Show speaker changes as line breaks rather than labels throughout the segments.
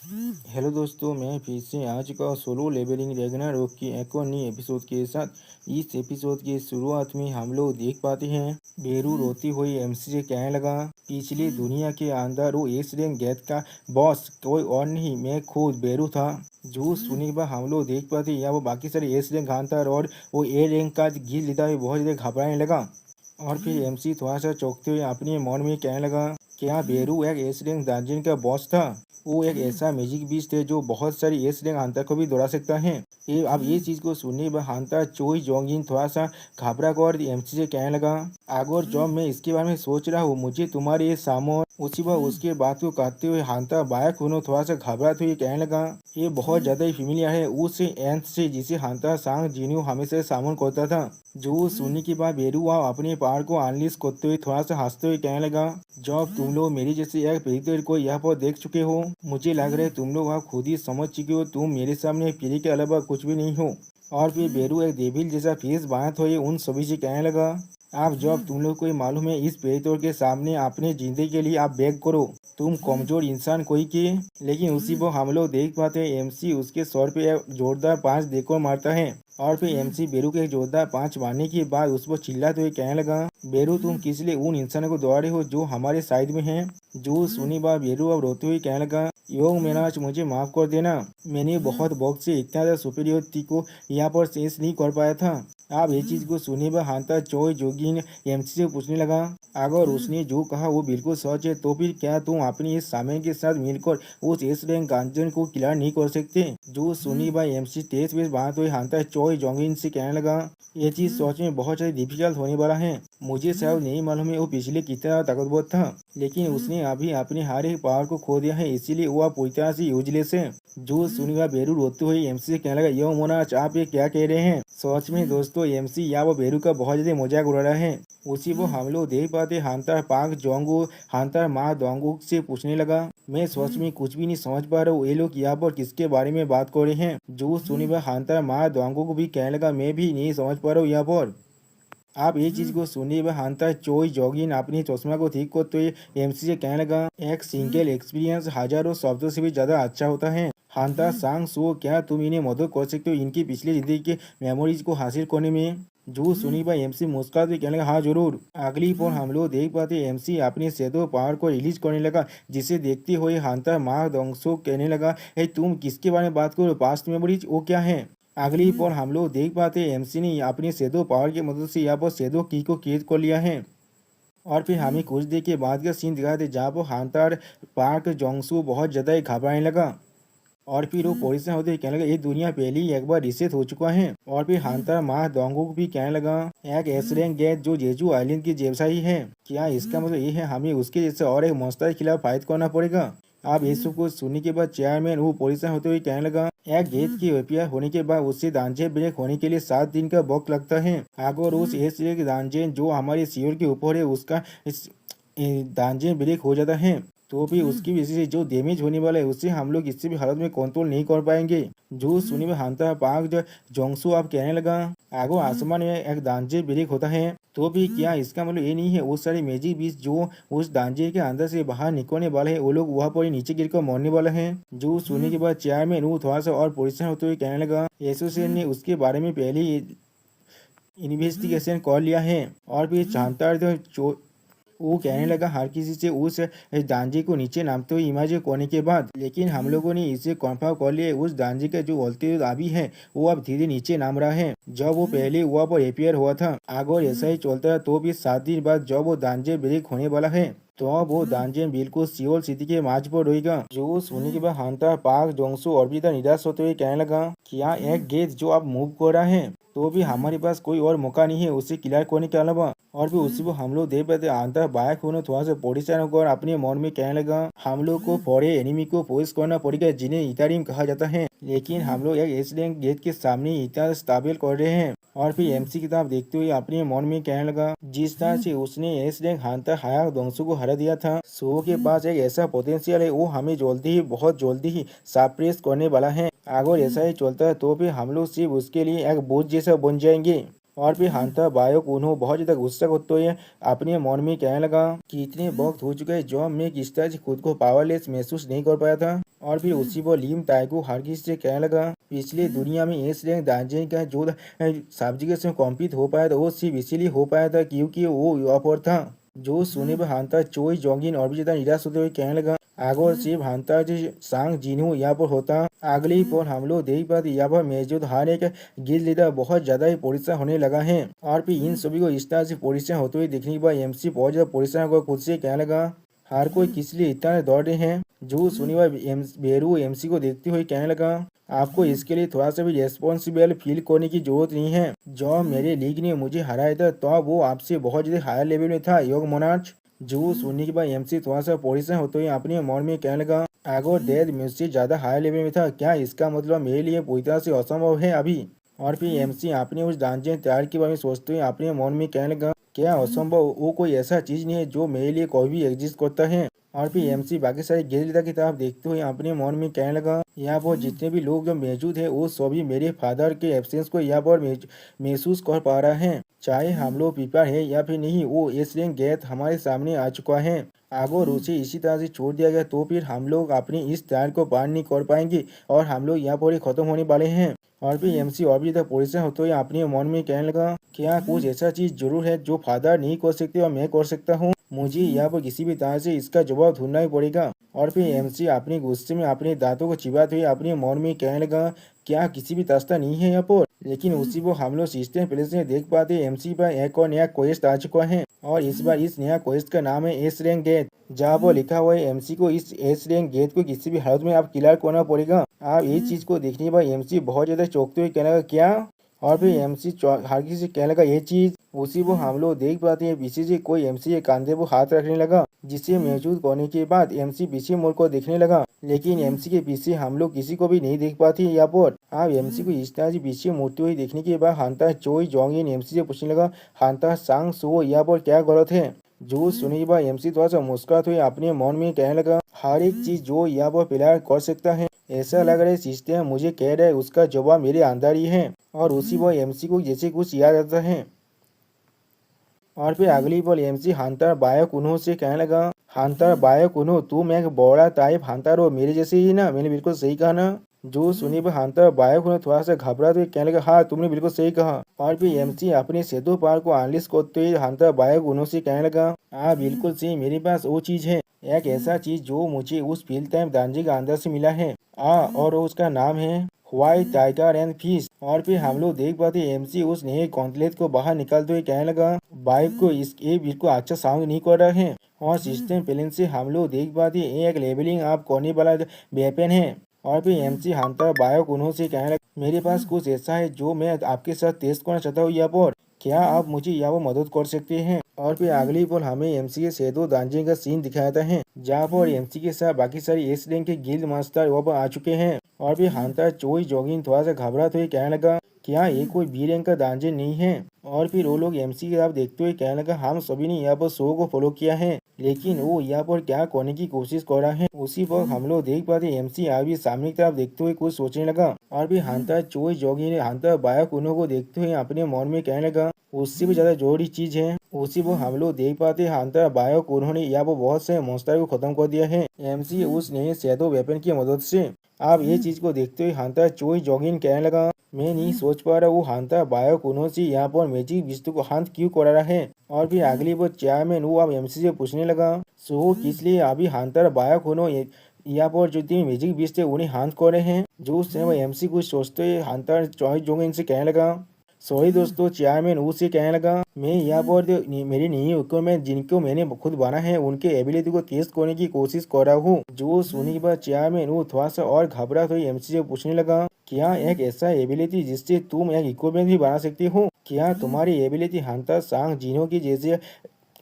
Hello दोस्तों, मैं फिर से आज का सोलो लेवलिंग रैग्नारोक की एक और नई एपिसोड के साथ। इस एपिसोड की शुरुआत में हम लोग देख पाते हैं बेरू रोती हुई एमसी से कहने लगा, पिछली दुनिया के अंदर वो एस रैंक गैत का बॉस कोई और नहीं, मैं खुद बेरू था। जो सुनने के बाद हम लोग देख पाते हैं या वो बाकी सारे एस रैंक हांटर और वो ए रैंक का गिर लेता हुआ बहुत ज़्यादा घबराने लगा। और फिर एमसी थोड़ा सा चौंकते हुए अपने मन में कहने लगा, क्या बेरू एक एस रैंक दार्जिन का बॉस था? वो एक ऐसा मैजिक बीस्ट है जो बहुत सारी एस रैंक हंटर को भी दौड़ा सकता है। ये अब ये चीज को सुनने पर हंटर चोई जोंगिन थोड़ा सा घबरा कर एमसी से कहने लगा, अगर जब मैं इसके बारे में सोच रहा हूँ मुझे तुम्हारे ये सामोन उसी बार उसके बात को कहते हुए हंटर बायक होने थोड़ा सा घबराते हुए कहने लगा, ये बहुत ज्यादा ही फेमिलियर है उस एंथ से जिसे हंटर सांग जीनियो हमेशा सामोन करता था। जो सुनने के बाद बेरुआ अपने पार को अनलिश करते हुए थोड़ा सा हंसते हुए कहने लगा, जब तुम लोग मेरी जैसे एक प्रेडिक्टर को यहाँ पर देख चुके हो, मुझे लग रहा है तुम लोग आप खुद ही समझ चुके हो तुम मेरे सामने पीढ़ी के अलावा कुछ भी नहीं हो। और फिर बेरू एक डेविल जैसा फेस बनाते हुए उन सभी से कहने लगा, आप जब तुम लोग को ये मालूम है इस प्रेडिक्टर के सामने अपने जिंदगी के लिए आप बैग करो, तुम कमजोर इंसान कोई के। लेकिन उसी को हम लोग देख पाते हैं एमसी उसके सर पे एक जोरदार पांच देकर मारता है। और फिर एमसी बेरू के जोरदार पांच मारने के बाद उस पर चिल्लाते हुए कहने लगा, बेरू तुम किस लिए उन इंसानों को दौड़ा रहे हो जो हमारे साइड में हैं? जो सुनी बात बेरू अब रोते हुए कहने लगा, योग मेनाज मुझे माफ कर देना, मैंने बहुत वक्त से इतना ज़्यादा सुपीरियोरिटी को यहाँ पर सेंस नहीं कर पाया था। आप ये चीज को सुने पर हांता चोई जोगिन एमसी से पूछने लगा, अगर उसने जो कहा वो बिल्कुल सच है तो फिर क्या तुम अपने इस सामने के साथ मिलकर उस एस रैंक गांजन को क्लियर नहीं कर सकते? जो सुनी बाय एमसी टेस्ट बेस बात हुई हांता चोई जोगिन से कहने लगा, ये चीज सच में बहुत ज्यादा डिफिकल्ट होने वाला है। मुझे शायद नहीं मालूम है वो पिछले कितना ताकतवर था, लेकिन उसने अभी अपने हर एक पावर को खो दिया है, इसीलिए वो अब पूरी तरह से यूजलेस है। जो सुनीगा बेरू रोते हुए एमसी से कहने लगा, यो मोनाच आप ये क्या कह रहे हैं? सच में दोस्तों एमसी या वो बेरू का बहुत ज्यादा मजाक उड़ा रहा है। उसी वो हम लोग देख पाते हांतर पाक जोंगू हांतर मा दोंगू से पूछने लगा, मैं सच में कुछ भी नहीं समझ पा रहा हूँ ये लोग यहाँ पर किसके बारे में बात कर रहे हैं? जो सुनीबा हांतर मा दोंगू को भी कहने लगा, मैं भी नहीं समझ पा रहा हूँ यहाँ पर। आप ये चीज को सुनने पर हांता चोई जोगिन अपनी चश्मा को ठीक करते हुए एमसी से कहने लगा, एक सिंगल एक्सपीरियंस हजारों शब्दों से भी ज्यादा अच्छा होता है। हांता सांग सो क्या तुम इन्हें मदद कर सकते हो इनकी पिछली जिंदगी के मेमोरीज को हासिल करने में? जो सुनी भाई एमसी मुस्कुराते कहने लगा, हाँ जरूर। अगली पर हम लोग देख पाते एमसी अपने शैडो पावर को रिलीज करने लगा, जिसे देखते हुए हांता माँ दोंगसो कहने लगा, हे तुम किसके बारे में बात करो, पास्ट मेमोरीज वो क्या है? अगली पर हम लोग देख पाते हैं एमसी ने अपनी शैडो पावर की मदद से यहाँ पर शैडो की को क्रिएट कर लिया है। और फिर हमें कुछ देर के बाद का सीन दिखाते थे जहाँ पर हांतर पार्क जोंगसू बहुत ज़्यादा ही घबराने लगा। और फिर वो परेशान होते हुए कहने लगा, ये दुनिया पहले ही एक बार रिसेट हो चुका है। और फिर हांतर माह दोंगो को भी कहने लगा, एक एसरेंग गैस जो जेजू आइलैंड की जैसा ही है, क्या इसका मतलब ये है हमें उसके जैसे और एक monster के खिलाफ फाइट करना पड़ेगा? अब ये सब कुछ सुनने के बाद चेयरमैन वो परेशान होते हुए कहने लगा, एक गेट की रिपेयर होने के बाद उससे दांजे ब्रेक होने के लिए 7 दिन का वक्त लगता है। अगर उस एस दांजे जो हमारे सियोर के ऊपर है उसका दांजे ब्रेक हो जाता है तो भी उसकी वजह से जो डैमेज होने वाला है उससे हम लोग किसी भी हालत में कंट्रोल नहीं कर पाएंगे। जो सुनी में हांता पाक जो जोंगसू आप कहने लगा, आगो आसमान में एक दांजे ब्रेक होता है तो भी क्या इसका मतलब ये नहीं है वो सारे मैजिक बीस जो उस दांजे के अंदर से बाहर निकलने वाले हैं वो लोग वहाँ पर ही नीचे गिर कर मरने वाले हैं? जो सुनने के बाद चेयरमैन वो थोड़ा सा और परेशान होते हुए कहने लगा, एसोसिएशन ने उसके बारे में पहले ही इन्वेस्टिगेशन कर लिया है। और फिर चांतार वो कहने लगा, हर किसी से उस दांजे को नीचे नामते हुए इमेज करने के बाद, लेकिन हम लोगों ने इसे कन्फर्म कर लिया उस दांजे का जो गलती अभी है वो अब धीरे नीचे नाम रहा है जब वो पहले वहाँ पर अपियर हुआ था। अगर ऐसा ही चलता है तो भी 7 दिन बाद जब वो दांजे ब्रेक होने वाला है तो अब वो दांजे बिल्कुल सियोल सिटी के मार्च पर रहेगा। जो सुनने के बाद हांता पाक जोंगसू और भी निराश होते हुए कहने लगा, क्या एक गेट जो अब मूव कर रहा है तो भी हमारे पास कोई और मौका नहीं है उसे क्लियर करने के अलावा? और भी उसी को हम लोग देख पाते आंतर बायक होने थोड़ा सा परेशान होकर अपने मन में कहने लगा, हम लोग को फौरे एनिमी को फोर्स करना पड़ेगा जिन्हें इतारिम कहा जाता है, लेकिन हम लोग एक एस रैंक गेट के सामने इतना स्टाबिल कर रहे हैं। और फिर एमसी किताब देखते हुए अपने मन में कहने लगा, जिस तरह से उसने एस रैंक हांतर हाया दोंगसू को हरा दिया था, सो के पास एक ऐसा पोटेंशियल है वो हमें जल्दी ही बहुत जल्दी ही सरप्राइज करने वाला है। अगर ऐसा ही चलता है तो फिर हम लोग सिर्फ उसके लिए एक बोझ जैसा बन जाएंगे। और फिर हांता बायोक उन्होंने बहुत ज्यादा गुस्सा करते हुए अपने मन में कहने लगा कि इतने वक्त हो चुके हैं जब मैं किस तरह से खुद को पावरलेस महसूस नहीं कर पाया था। और फिर उसी वो लीम ताइको हरगिज से कहने लगा, पिछली दुनिया में एस रैंक दांजे का जो सब्जेक्ट से कॉम्पीट हो पाया था वो सिर्फ इसीलिए हो पाया था क्योंकि वो युवा पर था। जो सुने पर हांता चोई जोंगिन और भी ज्यादा निराश होते हुए कहने लगा, अगर सिर्फ हांता जो सांग जिन्हू यहाँ पर होता। अगले ही पल हम लोग देख पाते यहाँ पर मौजूद हर एक गिल्ड लीडर बहुत ज्यादा ही परेशान होने लगा है। और फिर इन सभी को इस तरह से परेशान होते हुए देखने के बाद एमसी बहुत ज्यादा परेशान होकर खुद से कहने लगा, हर कोई किस लिए इतना दौड़ रहे हैं। जो सुनिवा बेरू एमसी को देखते हुए कहने लगा, आपको इसके लिए थोड़ा सा भी रेस्पॉन्सिबल फील करने की जरूरत नहीं है। जब मेरे लीग ने मुझे हराया था तो वो आपसे बहुत ज्यादा हायर लेवल में था योग मोनार्च। जो सुनने के बाद एमसी थोड़ा सा परेशान होते हुए अपने मन में कहने लगा, अगर डेड मुझसे ज्यादा हायर लेवल में था क्या इसका मतलब मेरे लिए पूरी तरह से असंभव है अभी। और फिर एमसी अपने उस डांजन तैयार के बारे में सोचते हुए अपने मन में कहने लगा, क्या असंभव वो कोई ऐसा चीज नहीं है जो मेरे लिए कोई भी एग्जिस्ट करता है। और फिर एमसी बाकी सारे गिल्ड की तरफ देखते हुए अपने मन में कहने लगा, यहाँ पर जितने भी लोग जो मौजूद है वो सभी मेरे फादर के एब्सेंस को यहाँ पर महसूस कर पा रहा है। चाहे हम लोग प्रिपेयर है या फिर नहीं, वो एस रैंक गैथ हमारे सामने आ चुका है। अगर उसे इसी तरह से छोड़ दिया गया तो फिर हम लोग अपनी इस तैयार को पार नहीं कर पाएंगे और हम लोग यहाँ पर ही खत्म होने वाले हैं। और फिर एमसी और भी ज्यादा परेशान होते हुए अपने मन में कहने लगा, क्या कुछ ऐसा चीज जरूर है जो फादर नहीं कर सकते और मैं कर सकता हूँ। मुझे यहाँ पर किसी भी तरह से इसका जवाब ढूंढना ही पड़ेगा। और फिर एमसी अपने गुस्से में अपने दांतों को चिबाते हुए अपने मन में कहने लगा, क्या किसी भी रास्ता नहीं है यहाँ पर। लेकिन उसी वो हम लोग सिस्टम प्लेस में देख पाते एमसी पर एक और नया क्वेस्ट आ चुका है और इस बार इस नया क्वेस्ट का नाम है एस रैंक गेट। जहाँ वो लिखा हुआ है एमसी को इस एस रैंक गेट को किसी भी हालत में आप क्लियर करना पड़ेगा। आप इस चीज को देखने के बाद एमसी बहुत ज्यादा चौंकते हुए कहने लगा, क्या। और फिर एमसी हल्की से कहने लगा, ये चीज। उसी वो हम लोग देख पाते हैं पीछे से कोई एमसी के कंधे पर हाथ रखने लगा, जिसे महसूस करने के बाद एमसी पीछे मुड़ को देखने लगा। लेकिन एमसी के पीछे हम लोग किसी को भी नहीं देख पाते यहाँ पर। आप एमसी को इस तरह से पीछे मुड़ते हुए देखने के बाद हांता चोई जोंगिन एमसी से पूछने लगा, हांता सांग सो यहाँ पर क्या गलत है। जो सुने के बाद एमसी थोड़ा सा मुस्कुराते हुए अपने मन में कहने लगा, हर एक चीज जो यहाँ पर प्लेयर कर सकता है। ऐसा लग रहा है सिस्टम मुझे कह रहा है उसका जवाब मेरे अंदर ही है। और उसी वो एमसी को जैसे कुछ याद आता है। और फिर अगली पल एमसी हंटर बायक उन्हों से कहने लगा, हंटर बायक उन्हों तुम एक बड़ा टाइप हंटर हो मेरे जैसे ही ना, मैंने बिल्कुल सही कहा ना। जो सुनी पर हंटर बायक उन्होंने थोड़ा सा घबरा तो कहने लगा, हाँ तुमने बिल्कुल सही कहा। और फिर एमसी अपने सेतु पार को एनालिस करते हुए हंटर बायक उन्हों से कहने लगा, हाँ बिल्कुल सही, मेरे पास वो चीज है, एक ऐसा चीज जो मुझे उस फील्ड टाइम दांजे का अंदर से मिला है। और उसका नाम है व्हाइट टाइगर एंड फिश। और फिर हम लोग देख पाते एमसी उस नए कॉन्टलेट को बाहर निकालते हुए कहने लगा, बाइक को ये बिल्कुल अच्छा साउंड नहीं कर रहा है। और सिस्टम प्लेन से हम लोग देख पाते एक लेबलिंग आप करने वाला वेपन है। और फिर एमसी हंटर बायक उन्हों से कहने लगा, मेरे पास कुछ ऐसा है जो मैं आपके साथ टेस्ट करना चाहता हूँ यहाँ पर, क्या आप मुझे यहाँ पर मदद कर सकते हैं। और फिर अगली पल हमें एमसी के शैडो दांजे का सीन दिखाता है, जहाँ पर एमसी के साथ बाकी सारे एस रैंक के गिल्ड मास्टर वहाँ पर आ चुके हैं। और फिर हंटर चोई जोगिन थोड़ा सा घबराते हुए कहने लगा, क्या ये कोई बी रैंक का दांजे नहीं है। और फिर वो लोग एमसी की तरफ देखते हुए कहने लगा, हम सभी ने यहाँ पर शो को फॉलो किया है, लेकिन वो यहाँ पर क्या करने की कोशिश कर रहा है। उसी पर हम लोग देख पाते एमसी अभी सामने की तरफ देखते हुए कुछ सोचने लगा। और फिर हंटर चोई जोगी ने हंटर बायक उन्हों को देखते हुए अपने मन में कहने लगा, उससे भी ज्यादा जरूरी चीज है। उसी पर हम लोग देख पाते हंटर बायक उन्होंने यहाँ पर बहुत से मॉन्स्टर को खत्म कर दिया है एमसी उस नए शैडो वेपन की मदद से। आप ये चीज को देखते हुए हंटर चोई जोगिन कहने लगा, मैं नहीं सोच पा रहा वो हंटर बायक उन्हों से यहाँ पर मैजिक वस्तु को हाथ क्यों कर रहा है। और फिर अगली वो चेयरमैन वो अब एमसी से पूछने लगा, सो किस लिए अभी हंटर बायक उन्होंने यहाँ पर जो तीन मैजिक बीस्ट है उन्हें हाथ कर रहे हैं। जो उस समय एमसी कुछ सोचते हुए हंटर चोई जोगिन से कहने लगा, सॉरी दोस्तों, चेयरमैन उससे कहने लगा, मैं यहाँ पर मेरी नई इक्विपमेंट जिनको मैंने खुद बना है उनके एबिलिटी को टेस्ट करने की कोशिश कर रहा हूँ। जो सुनने के बाद चेयरमैन वो थोड़ा सा और घबरा तो एमसी से पूछने लगा, क्या एक ऐसा एबिलिटी जिससे तुम एक इक्विपमेंट भी बना सकती हो, क्या तुम्हारी एबिलिटी हंटर सांग जिनों की जैसे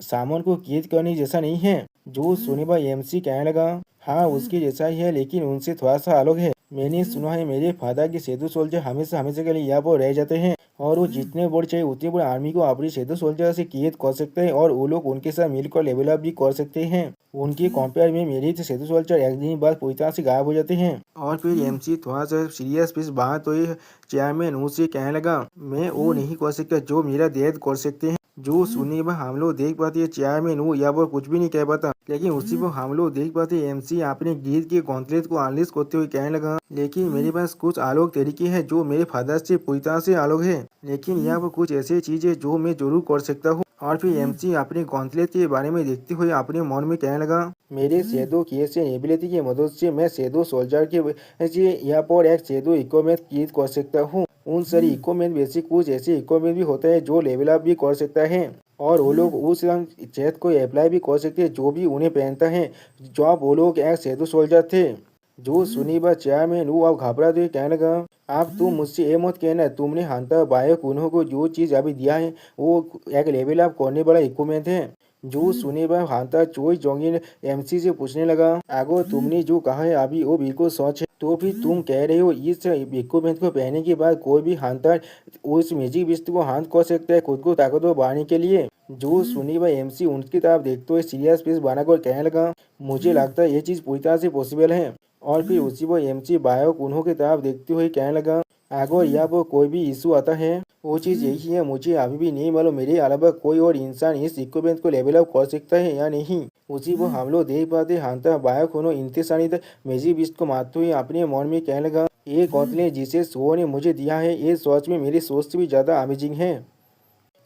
सामान को कैद करने जैसा नहीं है। जो सुनने पर एमसी कहने लगा, हाँ उसके जैसा ही है लेकिन उनसे थोड़ा सा अलग है। मैंने सुना है मेरे फादर के सेतु सोल्जर हमेशा हमेशा के लिए यहाँ पर रह जाते हैं और वो जितने बड़े चाहिए उतने बड़े आर्मी को अपनी सेतु सोल्जर से कैद कर सकते हैं और वो लोग उनके साथ मिलकर लेवल अप भी कर सकते हैं। उनके कंपेयर में मेरे सेतु सोल्जर एक दिन बाद पूरी तरह से गायब हो जाते हैं। और फिर एमसी थोड़ा सा सीरियस पीस बात तो चेयरमैन उससे कहने लगा, मैं वो नहीं कर सकता जो मेरा दर्द कर सकते हैं। जो सुनने पर हम लोग देख पाते हैं चेयरमैन वो या वो कुछ भी नहीं कह पाता, लेकिन उसी को हम लोग देख पाते हैं एमसी अपने गिद्ध के गॉन्टलेट को अनलीश करते हुए कहने लगा, लेकिन मेरे पास कुछ अलग तरीके हैं जो मेरे फादर से पूरी तरह से अलग है, लेकिन यहाँ पर कुछ ऐसी चीजें जो मैं जरूर कर सकता हूँ। और फिर एमसी अपने गॉन्टलेट के बारे में देखते हुए अपने मन में कहने लगा, मेरे शैडो केएसएन एबिलिटी की मदद से मैं शैडो सोल्जर के यहाँ पर एक शैडो इक्विपमेंट क्रिएट कर सकता हूँ। उन सारी इक्विपमेंट बेसिक कुछ ऐसे इक्विपमेंट भी होता है जो लेवल अप भी कर सकता है और वो लोग उस चेत को अप्लाई भी कर सकते हैं जो भी उन्हें पहनता है। जब वो लोग एक शैडो सोल्जर थे। जो सुनी बात चेयरमैन वो अब घबरा तो कहने लगा, आप तुम मुझसे ये मत कहना, तुमने हंटर बायक उन्हों को जो चीज अभी दिया है वो एक लेवल अप करने वाला इक्विपमेंट है। जो सुने पर हंटर चोई जोंगिन एमसी से पूछने लगा, अगर तुमने जो कहा है अभी वो बिल्कुल सच है तो फिर तुम कह रहे हो इस इक्विपमेंट को पहनने के बाद कोई भी हंटर उस मैजिक बिस्ट को हाथ कर सकता है खुद को ताकतवर बढ़ाने के लिए। जो सुनी वह एमसी उनकी तरफ देखते हुए सीरियस फेस बनाकर कहने लगा, मुझे लगता है ये चीज पूरी तरह से पॉसिबल है। और फिर उसी वो एमसी बायक उन्हों की तरफ देखते हुए कहने लगा, अगर यहाँ पर कोई भी इशू आता है वो चीज़ यही है, मुझे अभी भी नहीं मालूम मेरे अलावा कोई और इंसान इस इक्विपमेंट को लेवल अप कर सकता है या नहीं। उसी को हम लोग देख पाते हंटर बायक उन्होंने इंतसानी मैजिक बिस्ट को मारते हुए अपने मन में कहने लगा, ये गौतले जिसे सो ने मुझे दिया है ये सच में मेरी सोच से भी ज़्यादा अमेजिंग है।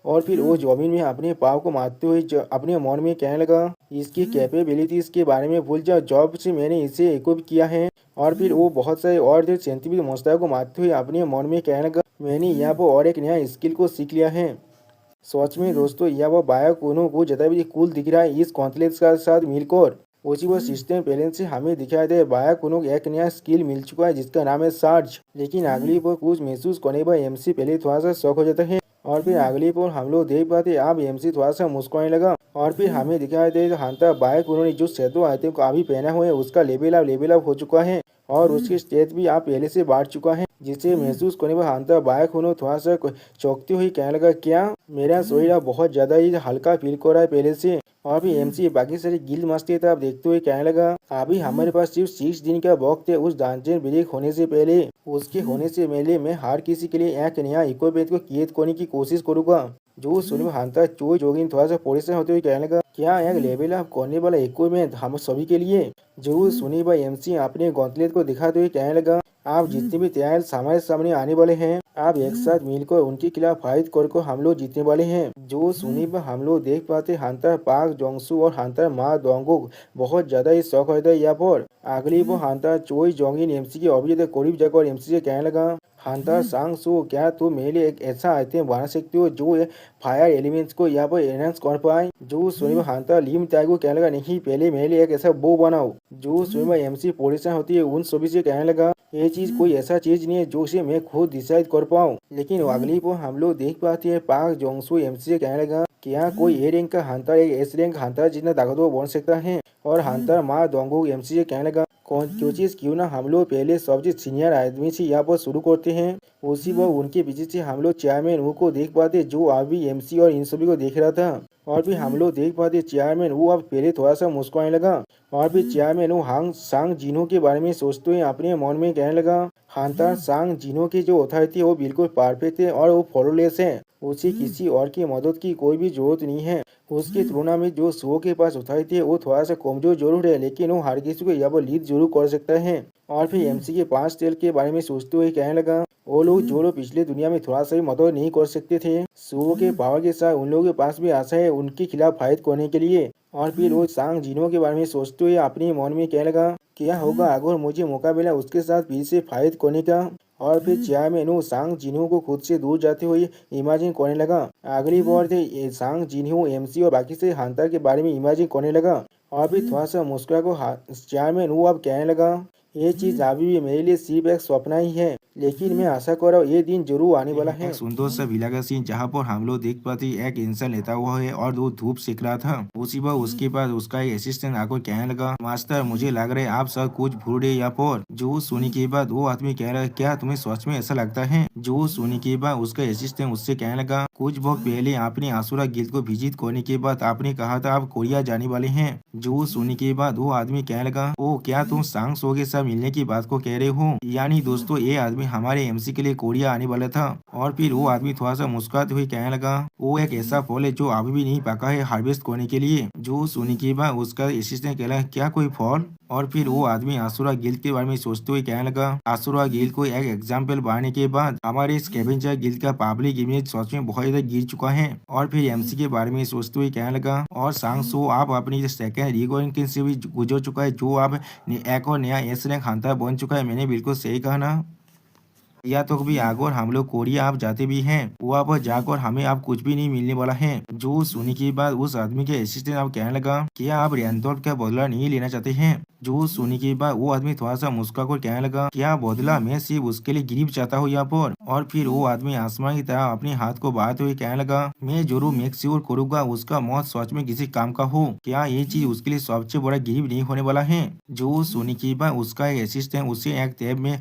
और फिर वो जमीन में अपने पाँव को मारते हुए अपने मन में कहने लगा, इसकी कैपेबिलिटीज के बारे में भूल जाओ, जब से मैंने इसे इक्विप किया है। और फिर वो बहुत सारे और सेंटिफिक मोस्टर को मारते हुए अपने मन में कहने लगा, मैंने यहाँ पर और एक नया स्किल को सीख लिया है। सच में दोस्तों यह वो बायक उन्हों को ज़्यादा भी कूल दिख रहा है इस कॉन्फ्लेक्स के साथ मिलकर। उसी वो सिस्टम पहले से हमें दिखाई दे बायक उन्हों एक नया स्किल मिल चुका है जिसका नाम है सार्ज। लेकिन अगली पर कुछ महसूस करने पर एमसी पहले थोड़ा सा शौक हो जाता है और फिर अगली पर हम लोग देख पाते अब एमसी थोड़ा सा मुस्कुराने लगा और फिर हमें दिखाई दे हंटर बायक उन्होंने जो शैडो आइटम को अभी पहना हुआ है उसका लेवल अप हो चुका है और उसकी स्टेज भी आप पहले से बढ़ चुका है, जिसे महसूस करने पर हंटर बायक उन्होंने थोड़ा सा चौंकते हुए कहने लगा, क्या मेरा शरीर बहुत ज्यादा ही हल्का फील कर रहा है पहले से। और भी एमसी बाकी सारी गिल्ड मस्ती तरफ देखते हुए कहने लगा, अभी हमारे पास सिर्फ 6 दिन का वक्त है उस डंजन ब्रेक होने से पहले। उसके होने से पहले मैं हर किसी के लिए एक नया इक्विपमेंट को क्रिएट करने की कोशिश करूंगा। जो सुनकर हंटर चोई जोगिन थोड़ा सा परेशान होते हुए कहने लगा, क्या एक लेवल अप करने वाला इक्विपमेंट हम सभी के लिए। जो सुनी भाई एमसी अपने गॉन्टलेट को दिखाते हुए कहने लगा, आप जितने भी तैयार हमारे सामने आने वाले हैं आप एक साथ मिलकर उनके खिलाफ फाइट कर हम लोग जीतने वाले हैं। जो सुनी पर हम लोग देख पाते हंटर पाक जोंगसू और हंटर मा दोंगो बहुत ज्यादा ही शौक होता है यहाँ पर। अगली वो हंटर चोई जोंगिन एमसी के अभी करीब जाकर और एमसी से कहने लगा, हंटर सांग सो क्या तुम मेरे लिए एक ऐसा आइटम बना सकते हो जो फायर एलिमेंट्स को यहाँ पर एनहांस कर पाए। जो सुनी हंटर लिम ताई को कहने लगा, नहीं पहले मेरे लिए एक ऐसा बो बनाओ। जो सुनी एमसी परेशान होती है उन सभी से कहने लगा, ये चीज कोई ऐसा चीज नहीं है जो से मैं खुद डिसाइड कर पाऊँ। लेकिन अगली को हम लोग देख पाते हैं पाक जोंगसू एमसी से कहने लगा, क्या कोई ए रैंक का हंटर एक एस रैंक हंटर जितना ताकतवर बन सकता है। और हंटर मा दोंगो एमसी से कहने लगा, क्यों चीज क्यों ना हम लोग पहले सबसे सीनियर आदमी से यहाँ पर शुरू करते हैं। उसी वह उनके पीछे से हम लोग चेयरमैन वो को देख पाते जो अभी एमसी और इन सभी को देख रहा था। और फिर हम लोग देख पाते चेयरमैन वो अब पहले थोड़ा सा मुस्कुराने लगा और फिर चेयरमैन वो हांग सांग जिन्हों के बारे में सोचते हुए अपने मन में कहने लगा, हंटर सांग जिन्हों की जो अथॉरिटी है वो बिल्कुल परफेक्ट है और वो फॉलोलेस है, उसे किसी और की मदद की कोई भी जरूरत नहीं है। उसकी तुलना में जो शो के पास अथॉरिटी है वो थोड़ा सा कमजोर जरूर है लेकिन वो हर किसी को यहाँ पर लीड जरूर कर सकता है। और फिर एमसी के 5 सेल के बारे में सोचते हुए कहने लगा, वो लोग जो लोग पिछले दुनिया में थोड़ा सा भी मदद नहीं कर सकते थे शो के पावर के साथ उन लोगों के पास भी आशा है उनके खिलाफ फाइट करने के लिए। और फिर वो सांग जिनों के बारे में सोचते हुए अपने मन में कहने लगा, क्या होगा अगर मुझे मौका मिला उसके साथ फिर से फाइट करने का। और फिर चेयरमैन वो सांग जिन्हों को खुद से दूर जाते हुए इमेजिन करने लगा। अगली बार थे सांग जिन्हों एमसी और बाकी से हंटर के बारे में इमेजिन करने लगा। और फिर थोड़ा सा मुस्कुरा को चेयरमैन वो अब कहने लगा, ये चीज अभी भी मेरे लिए सिर्फ एक सपना ही है लेकिन मैं आशा कर रहा हूँ ये दिन जरूर आने वाला है। सुंदर सा विला का सीन जहाँ पर हम लोग देख पाते एक इंसान लेता हुआ है और वो धूप सेक रहा था। उसी पर उसके पास उसका एक असिस्टेंट आकर कहने लगा, मास्टर मुझे लग रहा है आप सब कुछ भूल रहे यहाँ पर। जो सुनी के बाद वो आदमी कह रहा है, क्या तुम्हें सच में ऐसा लगता है। जो सुनी के बाद उसका असिस्टेंट उससे कहने लगा, कुछ वक्त पहले आपने आसुरा गिल्ड को विजिट करने के बाद आपने कहा था आप कोरिया जाने वाले हैं। जो सुनने के बाद वो आदमी कहने लगा, ओ क्या तुम सांग सो के साथ मिलने की बात को कह रहे हो? यानी दोस्तों ये आदमी हमारे एमसी के लिए कोरिया आने वाला था। और फिर वो आदमी थोड़ा सा मुस्कुराते हुए कहने लगा, वो एक ऐसा फल है जो अभी भी नहीं पका है हार्वेस्ट करने के लिए। जो सुनने के बाद उसका असिस्टेंट कहला, क्या कोई फल? और फिर वो आदमी आसुरा गिल्ड के बारे में सोचते हुए कहने लगा, आसुरा गिल्ड को एक एग्जाम्पल बढ़ाने के बाद हमारे स्कैवेंजर गिल्ड का पब्लिक इमेज सच में बहुत ज्यादा गिर चुका है। और फिर एमसी के बारे में सोचते हुए कहने लगा, और सांगसो आप अपनी सेकंड रिगोइंग से भी गुजर चुका है, जो आप एक और नया एस रैंक हंटर बन चुका है। मैंने बिल्कुल सही कहा ना? या तो कभी अगर हम लोग कोरिया आप जाते भी हैं, वहाँ पर जाकर हमें आप कुछ भी नहीं मिलने वाला है। जो सुनने के बाद उस आदमी के असिस्टेंट आप कहने लगा, क्या आप रैंडोल्फ का बदला नहीं लेना चाहते हैं? जो सुनने के बाद वो आदमी थोड़ा सा मुस्कुरा कर कहने लगा, क्या बदला? मैं सिर्फ उसके लिए गिरीफ चाहता हूँ यहाँ पर। और फिर वो आदमी आसमान की तरह अपने हाथ को बढ़ाते हुए कहने लगा, मैं जरूर मेक श्योर करूंगा उसका मौत सच में किसी काम का हो। क्या ये चीज उसके लिए सबसे बड़ा गिरीफ नहीं होने वाला है? जो सुनने के बाद उसका एक असिस्टेंट उसे एक टैब में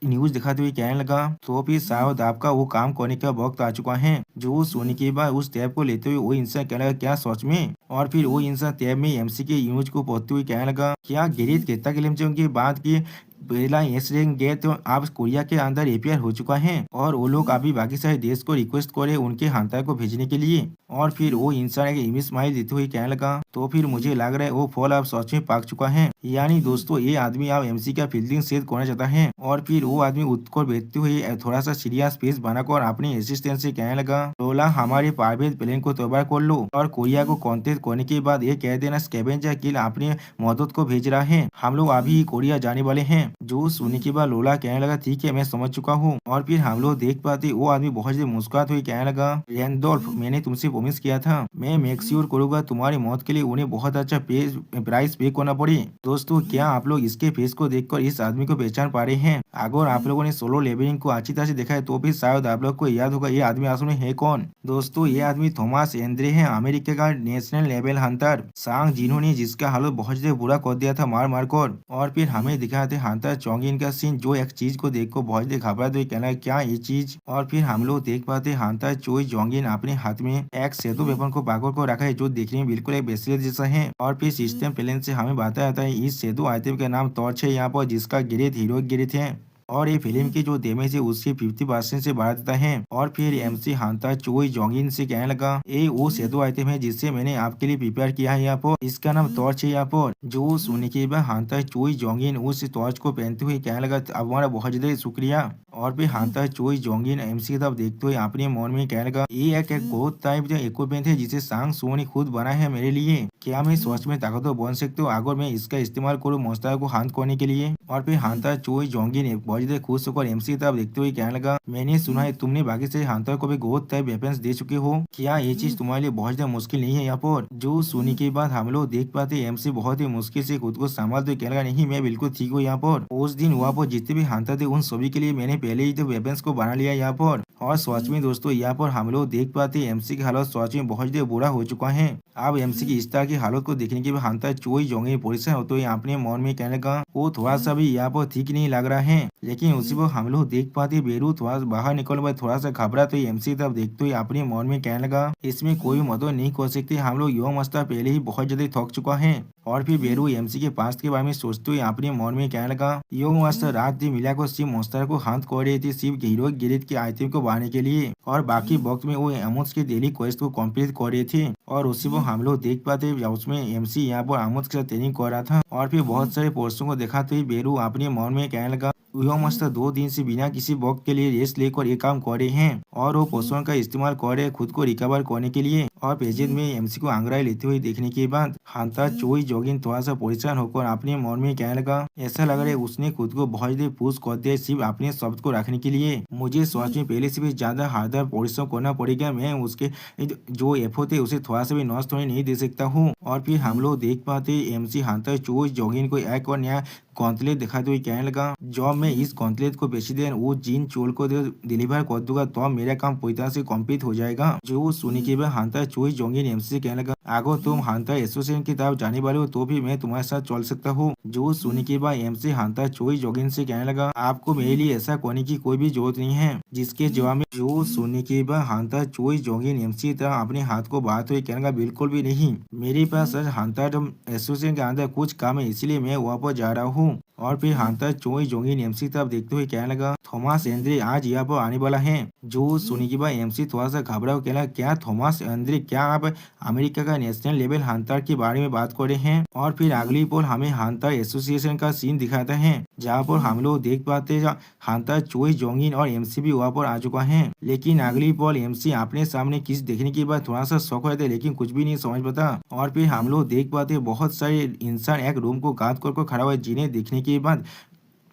न्यूज दिखाते हुए कहने लगा, तो फिर शायद आपका वो काम करने का वक्त आ चुका है। जो सोने के बाद उस टैब को लेते हुए वो इंसान कहने लगा, क्या सच में? और फिर वो इंसान टैब में एमसी के न्यूज को पढ़ते हुए कहने लगा, क्या गिरीश कहता के बाद की पहला एस रैंक गए तो आप कोरिया के अंदर एपीआर हो चुका है और वो लोग अभी बाकी सारे देश को रिक्वेस्ट करे उनके हंटर को भेजने के लिए। और फिर वो इंसान एक इमेज स्माइल देते हुए कहने लगा, तो फिर मुझे लग रहा है वो फल आप सच में पाक चुका है। यानी दोस्तों ये आदमी आप एमसी का फील्डिंग सेट करना चाहता है। और फिर वो आदमी उठकर बैठते हुए थोड़ा सा सीरियस फेस बनाकर अपने असिस्टेंट से कहने लगा, लोला हमारे प्राइवेट प्लेन को तैयार कर लो और कोरिया को कॉन्टेक्ट करने के बाद ये कह देना स्कैवेंजर किल अपने मदद को भेज रहा है, हम लोग अभी कोरिया जाने वाले हैं। जो सुनने के बाद लोला कहने लगा, ठीक है मैं समझ चुका हूँ। और फिर हम लोग देख पाते वो आदमी बहुत से मुस्कुराते हुए कहने लगा, रैंडोल्फ मैंने तुमसे प्रॉमिस किया था मैं मेक श्योर करूंगा तुम्हारी मौत के लिए उन्हें बहुत अच्छा प्राइस पे करना पड़े। दोस्तों क्या आप लोग इसके फेस को देखकर इस आदमी को पहचान पा रहे हैं? अगर आप लोगों ने सोलो लेवलिंग को अच्छी तरह से देखा है तो भी शायद आप लोग को याद होगा ये आदमी असल में है कौन। दोस्तों ये आदमी थॉमस एंड्रे है, अमेरिका का नेशनल लेवल हंटर सांग, जिन्होंने जिसका हालत बहुत ज्यादा बुरा कर दिया था मार मार कर। और फिर हमें दिखाते हंटर चौंगिन का सीन, जो एक चीज को देखकर बहुत ज्यादा घबरा तो कहना क्या ये चीज। और फिर हम लोग देख पाते हंटर चोई जोंगिन अपने हाथ में एक सेतु वेपन को पाकर को रखा है, जो देखने में बिल्कुल एक ब्रेसलेट जैसा है। और फिर सिस्टम प्लेन से हमें बताया जाता है इस सेतु आइटम का नाम टॉर्च है यहाँ पर, जिसका गिरित हीरो गिरित है और ये फिल्म की जो डैमेज है उससे 50% से बढ़ा देता है। और फिर एमसी हांता चोई जोंगिन से कहने लगा, ये वो सेतु आइटम है जिससे मैंने आपके लिए प्रिपेयर किया है यहाँ पर, इसका नाम टॉर्च है यहाँ पर। जो सुनने के बाद हांता चोई जोंगिन उस टॉर्च को पहनते हुए कहने लगा, अब हमारा बहुत ज्यादा शुक्रिया। और फिर हांता चोई जोंगिन एमसी की तरफ देखते हुए अपने मन में कहने लगा, ये एक बहुत टाइप जो इक्विपमेंट है जिसे सांग सो ने खुद बनाया है मेरे लिए। क्या मैं सच में ताकतवर बन सकता हूँ अगर मैं इसका इस्तेमाल करूँ मोस्तार को हांत करने के लिए? और फिर हांता चोई जोंगिन बहुत ज्यादा खुश होकर एमसी की तरफ देखते हुए कहने लगा, मैंने सुना है तुमने बाकी से हांतर को भी बहुत टाइप वेपन्स दे चुके हो, क्या ये चीज तुम्हारे लिए बहुत ज्यादा मुश्किल नहीं है यहाँ पर? जो सुनने के बाद हम लोग देख पाते एमसी बहुत ही मुश्किल से खुद को संभालते कहने लगा, नहीं मैं बिल्कुल ठीक हूँ यहाँ पर। उस दिन वहाँ पर जितने भी हांतर थे उन सभी के लिए मैंने पहले ही तो वेपन्स को बना लिया यहाँ पर। और सच में दोस्तों यहाँ पर हम लोग देख पाते एमसी की हालत सच में बहुत ज्यादा बुरा हो चुका है। अब एमसी की इस तरह की हालत को देखने के बाद हांतर चोई जोंगिन परेशान होते हुए अपने मन में कहने लगा, वो थोड़ा सा भी यहाँ पर ठीक नहीं लग रहा है। लेकिन उसी पर हम लोग देख पाते बेरू थोड़ा बाहर निकल पर थोड़ा सा घबरा तो एमसी तरफ देखते हुए अपने मन में कहने लगा, इसमें कोई मदद नहीं कर सकते, हम लोग यो मस्ता पहले ही बहुत ज्यादा थक चुका है। और फिर बेरू एमसी के पास के बारे में सोचते हुए अपने मन में कहने लगा, यो मस्ता रात दिन मिलाकर सिर्फ मोस्टर को हाथ कर रही थी सिर्फ हीरो गिरित के आइटम को बढ़ाने के लिए, और बाकी वक्त में वो एमोस के डेली क्वेस्ट को कंप्लीट कर रहे थे। और उसी पर हम लोग देख पाते उसमें एमसी यहाँ पर आमोद के साथ ट्रेनिंग कर रहा था। और फिर बहुत सारे पोस्टों को दिखाते हुए बेरू अपने मन में कहने लगा, यो मस्तर 2 दिन से बिना किसी वक्त के लिए रेस्ट लेकर ये काम कर रहे हैं और वो पोषण का इस्तेमाल कर रहे खुद को रिकवर करने के लिए। और पेजेंट में एमसी को आंगड़ाई लेते हुए देखने के बाद हांता चोई जोगिन थोड़ा सा परेशान होकर अपने मन में कहने लगा, ऐसा लग रहा है उसने खुद को बहुत देर पुश कर दिया सिर्फ अपने शब्द को रखने के लिए। मुझे सोच में पहले से भी ज्यादा हार्डर परिश्रम करना पड़ेगा, मैं उसके जो एफर्ट है उसे थोड़ा सा भी नष्ट होने नहीं दे सकता हूँ। और फिर हम लोग देख पाते एमसी हांता चोई जोगिन को एक और नया गौंतलेट दिखाते हुए कहने लगा, जब मैं इस गौंतलेट को बेची दें वो जीन चोल को डिलीवर कर दूंगा तो मेरा काम पूरी तरह से कंप्लीट हो जाएगा। जो सुनी के बाद हांता चोई जोंगिन एमसी से कहने लगा, अगर तुम हांता एसोसिएशन की तरफ जाने वाले हो तो भी मैं तुम्हारे साथ चल सकता हूँ। जो सुनने के बाद एमसी हांता चोई जोगिन से कहने लगा, आपको मेरे लिए ऐसा करने की कोई भी जरूरत नहीं है। जिसके जवाब में जो सुनने के बाद हांता चोई जोगिन एमसी तरह अपने हाथ को बढ़ाते हुए कहने लगा, बिल्कुल भी नहीं, मेरे पास आज हांता एसोसिएशन के अंदर कुछ काम है, इसलिए मैं वहाँ पर जा रहा हूँ। और फिर हांता चोई जोगिन एमसी तरफ देखते हुए कहने लगा, थॉमस एंड्रे आज यहाँ पर आने वाला है। जो सुनने के बाद एमसी थोड़ा सा घबरा हुआ कहला, क्या थॉमस एंड्रे, क्या आप अमेरिका का नेशनल लेवल हंटर के बारे में बात कर रहे हैं? और फिर अगली पोल हमें हंटर एसोसिएशन का सीन दिखाता है, जहाँ पर हम लोग देख पाते हैं हंटर चोई जोंगिन और एमसी भी वहाँ पर आ चुका है। लेकिन अगली पोल एमसी अपने सामने किस देखने के बाद थोड़ा सा शौक रहता है, लेकिन कुछ भी नहीं समझ पाता। और फिर हम लोग देख पाते हैं बहुत सारे इंसान एक रूम को गाद कर खड़ा हुआ है, जिन्हें देखने के बाद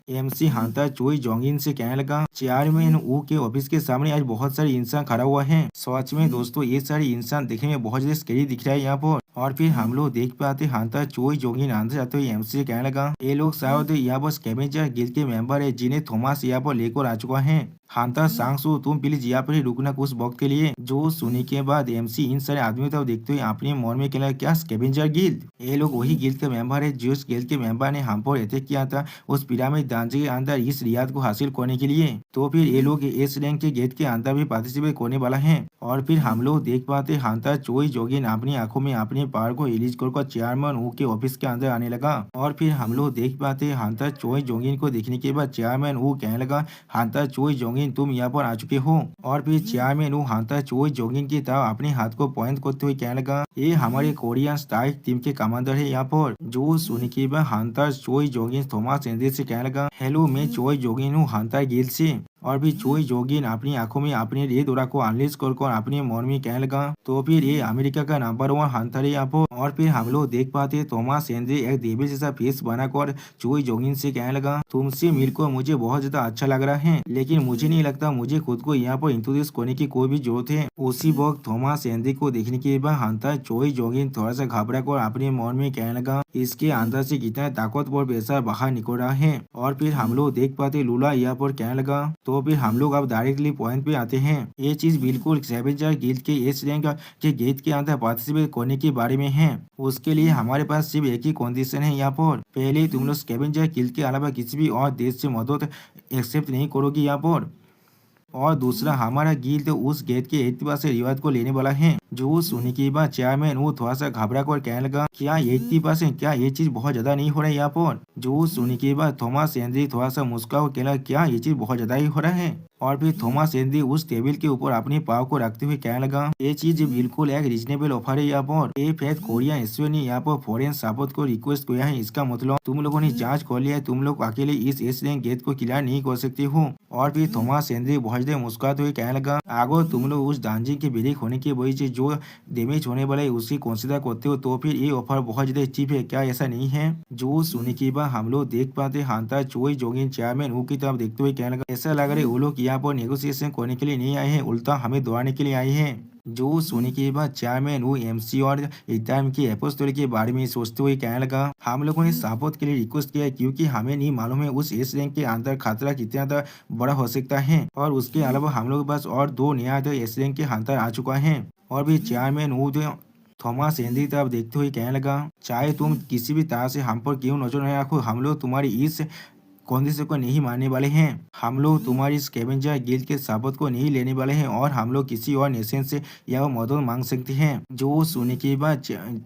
एमसी हांता चोई जोंगिन से कहने लगा, चेयरमैन वू के ऑफिस के सामने आज बहुत सारे इंसान खड़ा हुआ है। सच में दोस्तों ये सारे इंसान देखने में बहुत ज्यादा स्कैरी दिख रहा है यहाँ पर। और फिर हम लोग देख पाते हांता चोई जोंगिन अंदर जाते हुए एमसी से कहने लगा, ये लोग शायद यहाँ पर स्कैवेंजर गिल्ड के मेंबर है, जिन्हें थॉमस यहाँ पर लेकर आ चुका है। हांता सांगसू, तुम प्लीज यहाँ पर ही रुकना कुछ वक्त के लिए। जो सुनने के बाद एमसी इन सारे आदमियों को देखते हुए अपने मन में कहला, क्या स्कैवेंजर गिल्ड? ये लोग वही गिल्ड के मेंबर है जिस गिल्ड के मेंबर ने हम पर अटैक किया था उस पिरामिड ढांचे के अंदर इस रियाद को हासिल करने के लिए। तो फिर ये लोग इस रैंक के गेट के अंदर भी पार्टिसिपेट करने वाला है। और फिर हम लोग देख पाते हांता चोई जोगिन अपनी आंखों में अपने पावर को रिलीज कर चेयरमैन वू के ऑफिस के अंदर आने लगा। और फिर हम लोग देख पाते हांता चोई जोगिन को देखने के बाद चेयरमैन वू कहने लगा, हांता चोई जोगिन तुम यहाँ पर आ चुके हो। और फिर चेयरमैन वू हांता चोई जोगिन की तरफ अपने हाथ को पॉइंट करते हुए कहने लगा, ये हमारे कोरियन स्ट्राइक टीम के कमांडर है यहाँ पर। जो सुनने के बाद हांता चोई जोगिन थॉमस एंड्रे से कहने लगा, हेलो मैं चोई जोगिन हूँ हांता गिल्ड से। और भी चोई जोगिन अपनी आंखों में अपने रेड ऑरा को अनलीज कर अपने मन में कहने लगा, तो फिर ये अमेरिका का नंबर 1 हंटर है यहाँ पर। और फिर हम लोग देख पाते थॉमस एंड्रे एक देवी जैसा फेस बनाकर चोई जोगिन से कहने लगा, तुमसे मिलकर मुझे बहुत ज्यादा अच्छा लग रहा है, लेकिन मुझे नहीं लगता मुझे खुद को यहाँ पर इंट्रोड्यूस करने की कोई भी जरूरत है। उसी वक्त थॉमस एंड्रे को देखने के बाद हंटर चोई जोगिन थोड़ा सा घबरा कर अपने मन में कहने लगा, इसके अंदर से कितना ताकतवर पैसा बाहर निकल रहा है। और फिर हम लोग देख पाते लूला यहाँ पर कहने लगा, तो फिर हम लोग अब डायरेक्टली पॉइंट पे आते हैं। ये चीज बिल्कुल स्कैवेंजर गिल्ड के एस रैंक के गेट के अंदर पार्टिसिपेट करने के बारे में है। उसके लिए हमारे पास सिर्फ एक ही कंडीशन है यहाँ पर, पहले तुम लोग स्कैवेंजर गिल्ड के अलावा किसी भी और देश से मदद एक्सेप्ट नहीं करोगी यहाँ पर, और दूसरा हमारा गिल्ड उस गेट के एतबार से रिवाज को लेने वाला है। जो सुनने के बाद चेयरमैन वो थोड़ा सा घबरा कर कहने लगा, क्या 80%, क्या ये चीज बहुत ज्यादा नहीं हो रहा है यहाँ पर? जो सुनने के बाद थॉमस एंड्रे थोड़ा सा मुस्कुरा कर कहला, क्या ये चीज बहुत ज्यादा ही हो रहा है? और फिर थॉमस एंड्रे उस टेबल के ऊपर अपने पाव को रखते हुए कहने लगा, ये चीज बिल्कुल एक रीजनेबल ऑफर है यहाँ पर। ये फैक्ट कोरियन एसओ ने यहाँ पर फॉरेन सपोर्ट को रिक्वेस्ट किया है, इसका मतलब तुम लोगों ने जांच कर लिया है, तुम लोग अकेले इस एस रैंक गेट को क्लियर नहीं कर सकते हो। और फिर थॉमस एंड्रे बहुत ज्यादा मुस्कुराते हुए कहने लगा, अगर तुम लोग उस डांजे के ब्रेक होने की वजह से जो डैमेज होने वाला है उसे कंसिडर करते हो, तो फिर ये ऑफर बहुत ज्यादा चीप है, क्या ऐसा नहीं है? जो सुनने के बाद हम लोग देख पाते हांता चोई जोगिन चेयरमैन वू की तरफ देखते हुए कहने लगा, ऐसा लग रहा है वो लोग यहाँ पर नेगोशिएशन करने के लिए नहीं आए हैं, उल्टा हमें दौड़ाने के लिए आए हैं। जो सुनने के बाद चेयरमैन वो एमसी और इटाम की एपोस्टोरी के बारे में सोचते हुए कहने लगा, हम लोगों ने सपोर्ट के लिए रिक्वेस्ट किया है, क्योंकि हमें नहीं मालूम है उस एस रैंक के अंदर खतरा कितना बड़ा हो सकता है। और उसके अलावा हम लोग के पास और 2 नया एस रैंक के हंटर आ चुका है। और भी चेयरमैन वो थॉमस एंड्रे तरफ देखते हुए कहने लगा, चाहे तुम किसी भी तरह से हम पर क्यों नजर नहीं रखो, हम लोग तुम्हारी इस कंडीशन को नहीं मानने वाले हैं। हम लोग तुम्हारी स्कैवेंजर गिल्ड के शपथ को नहीं लेने वाले हैं, और हम लोग किसी और नेशन से यह मदद मांग सकते हैं। जो सुनने के बाद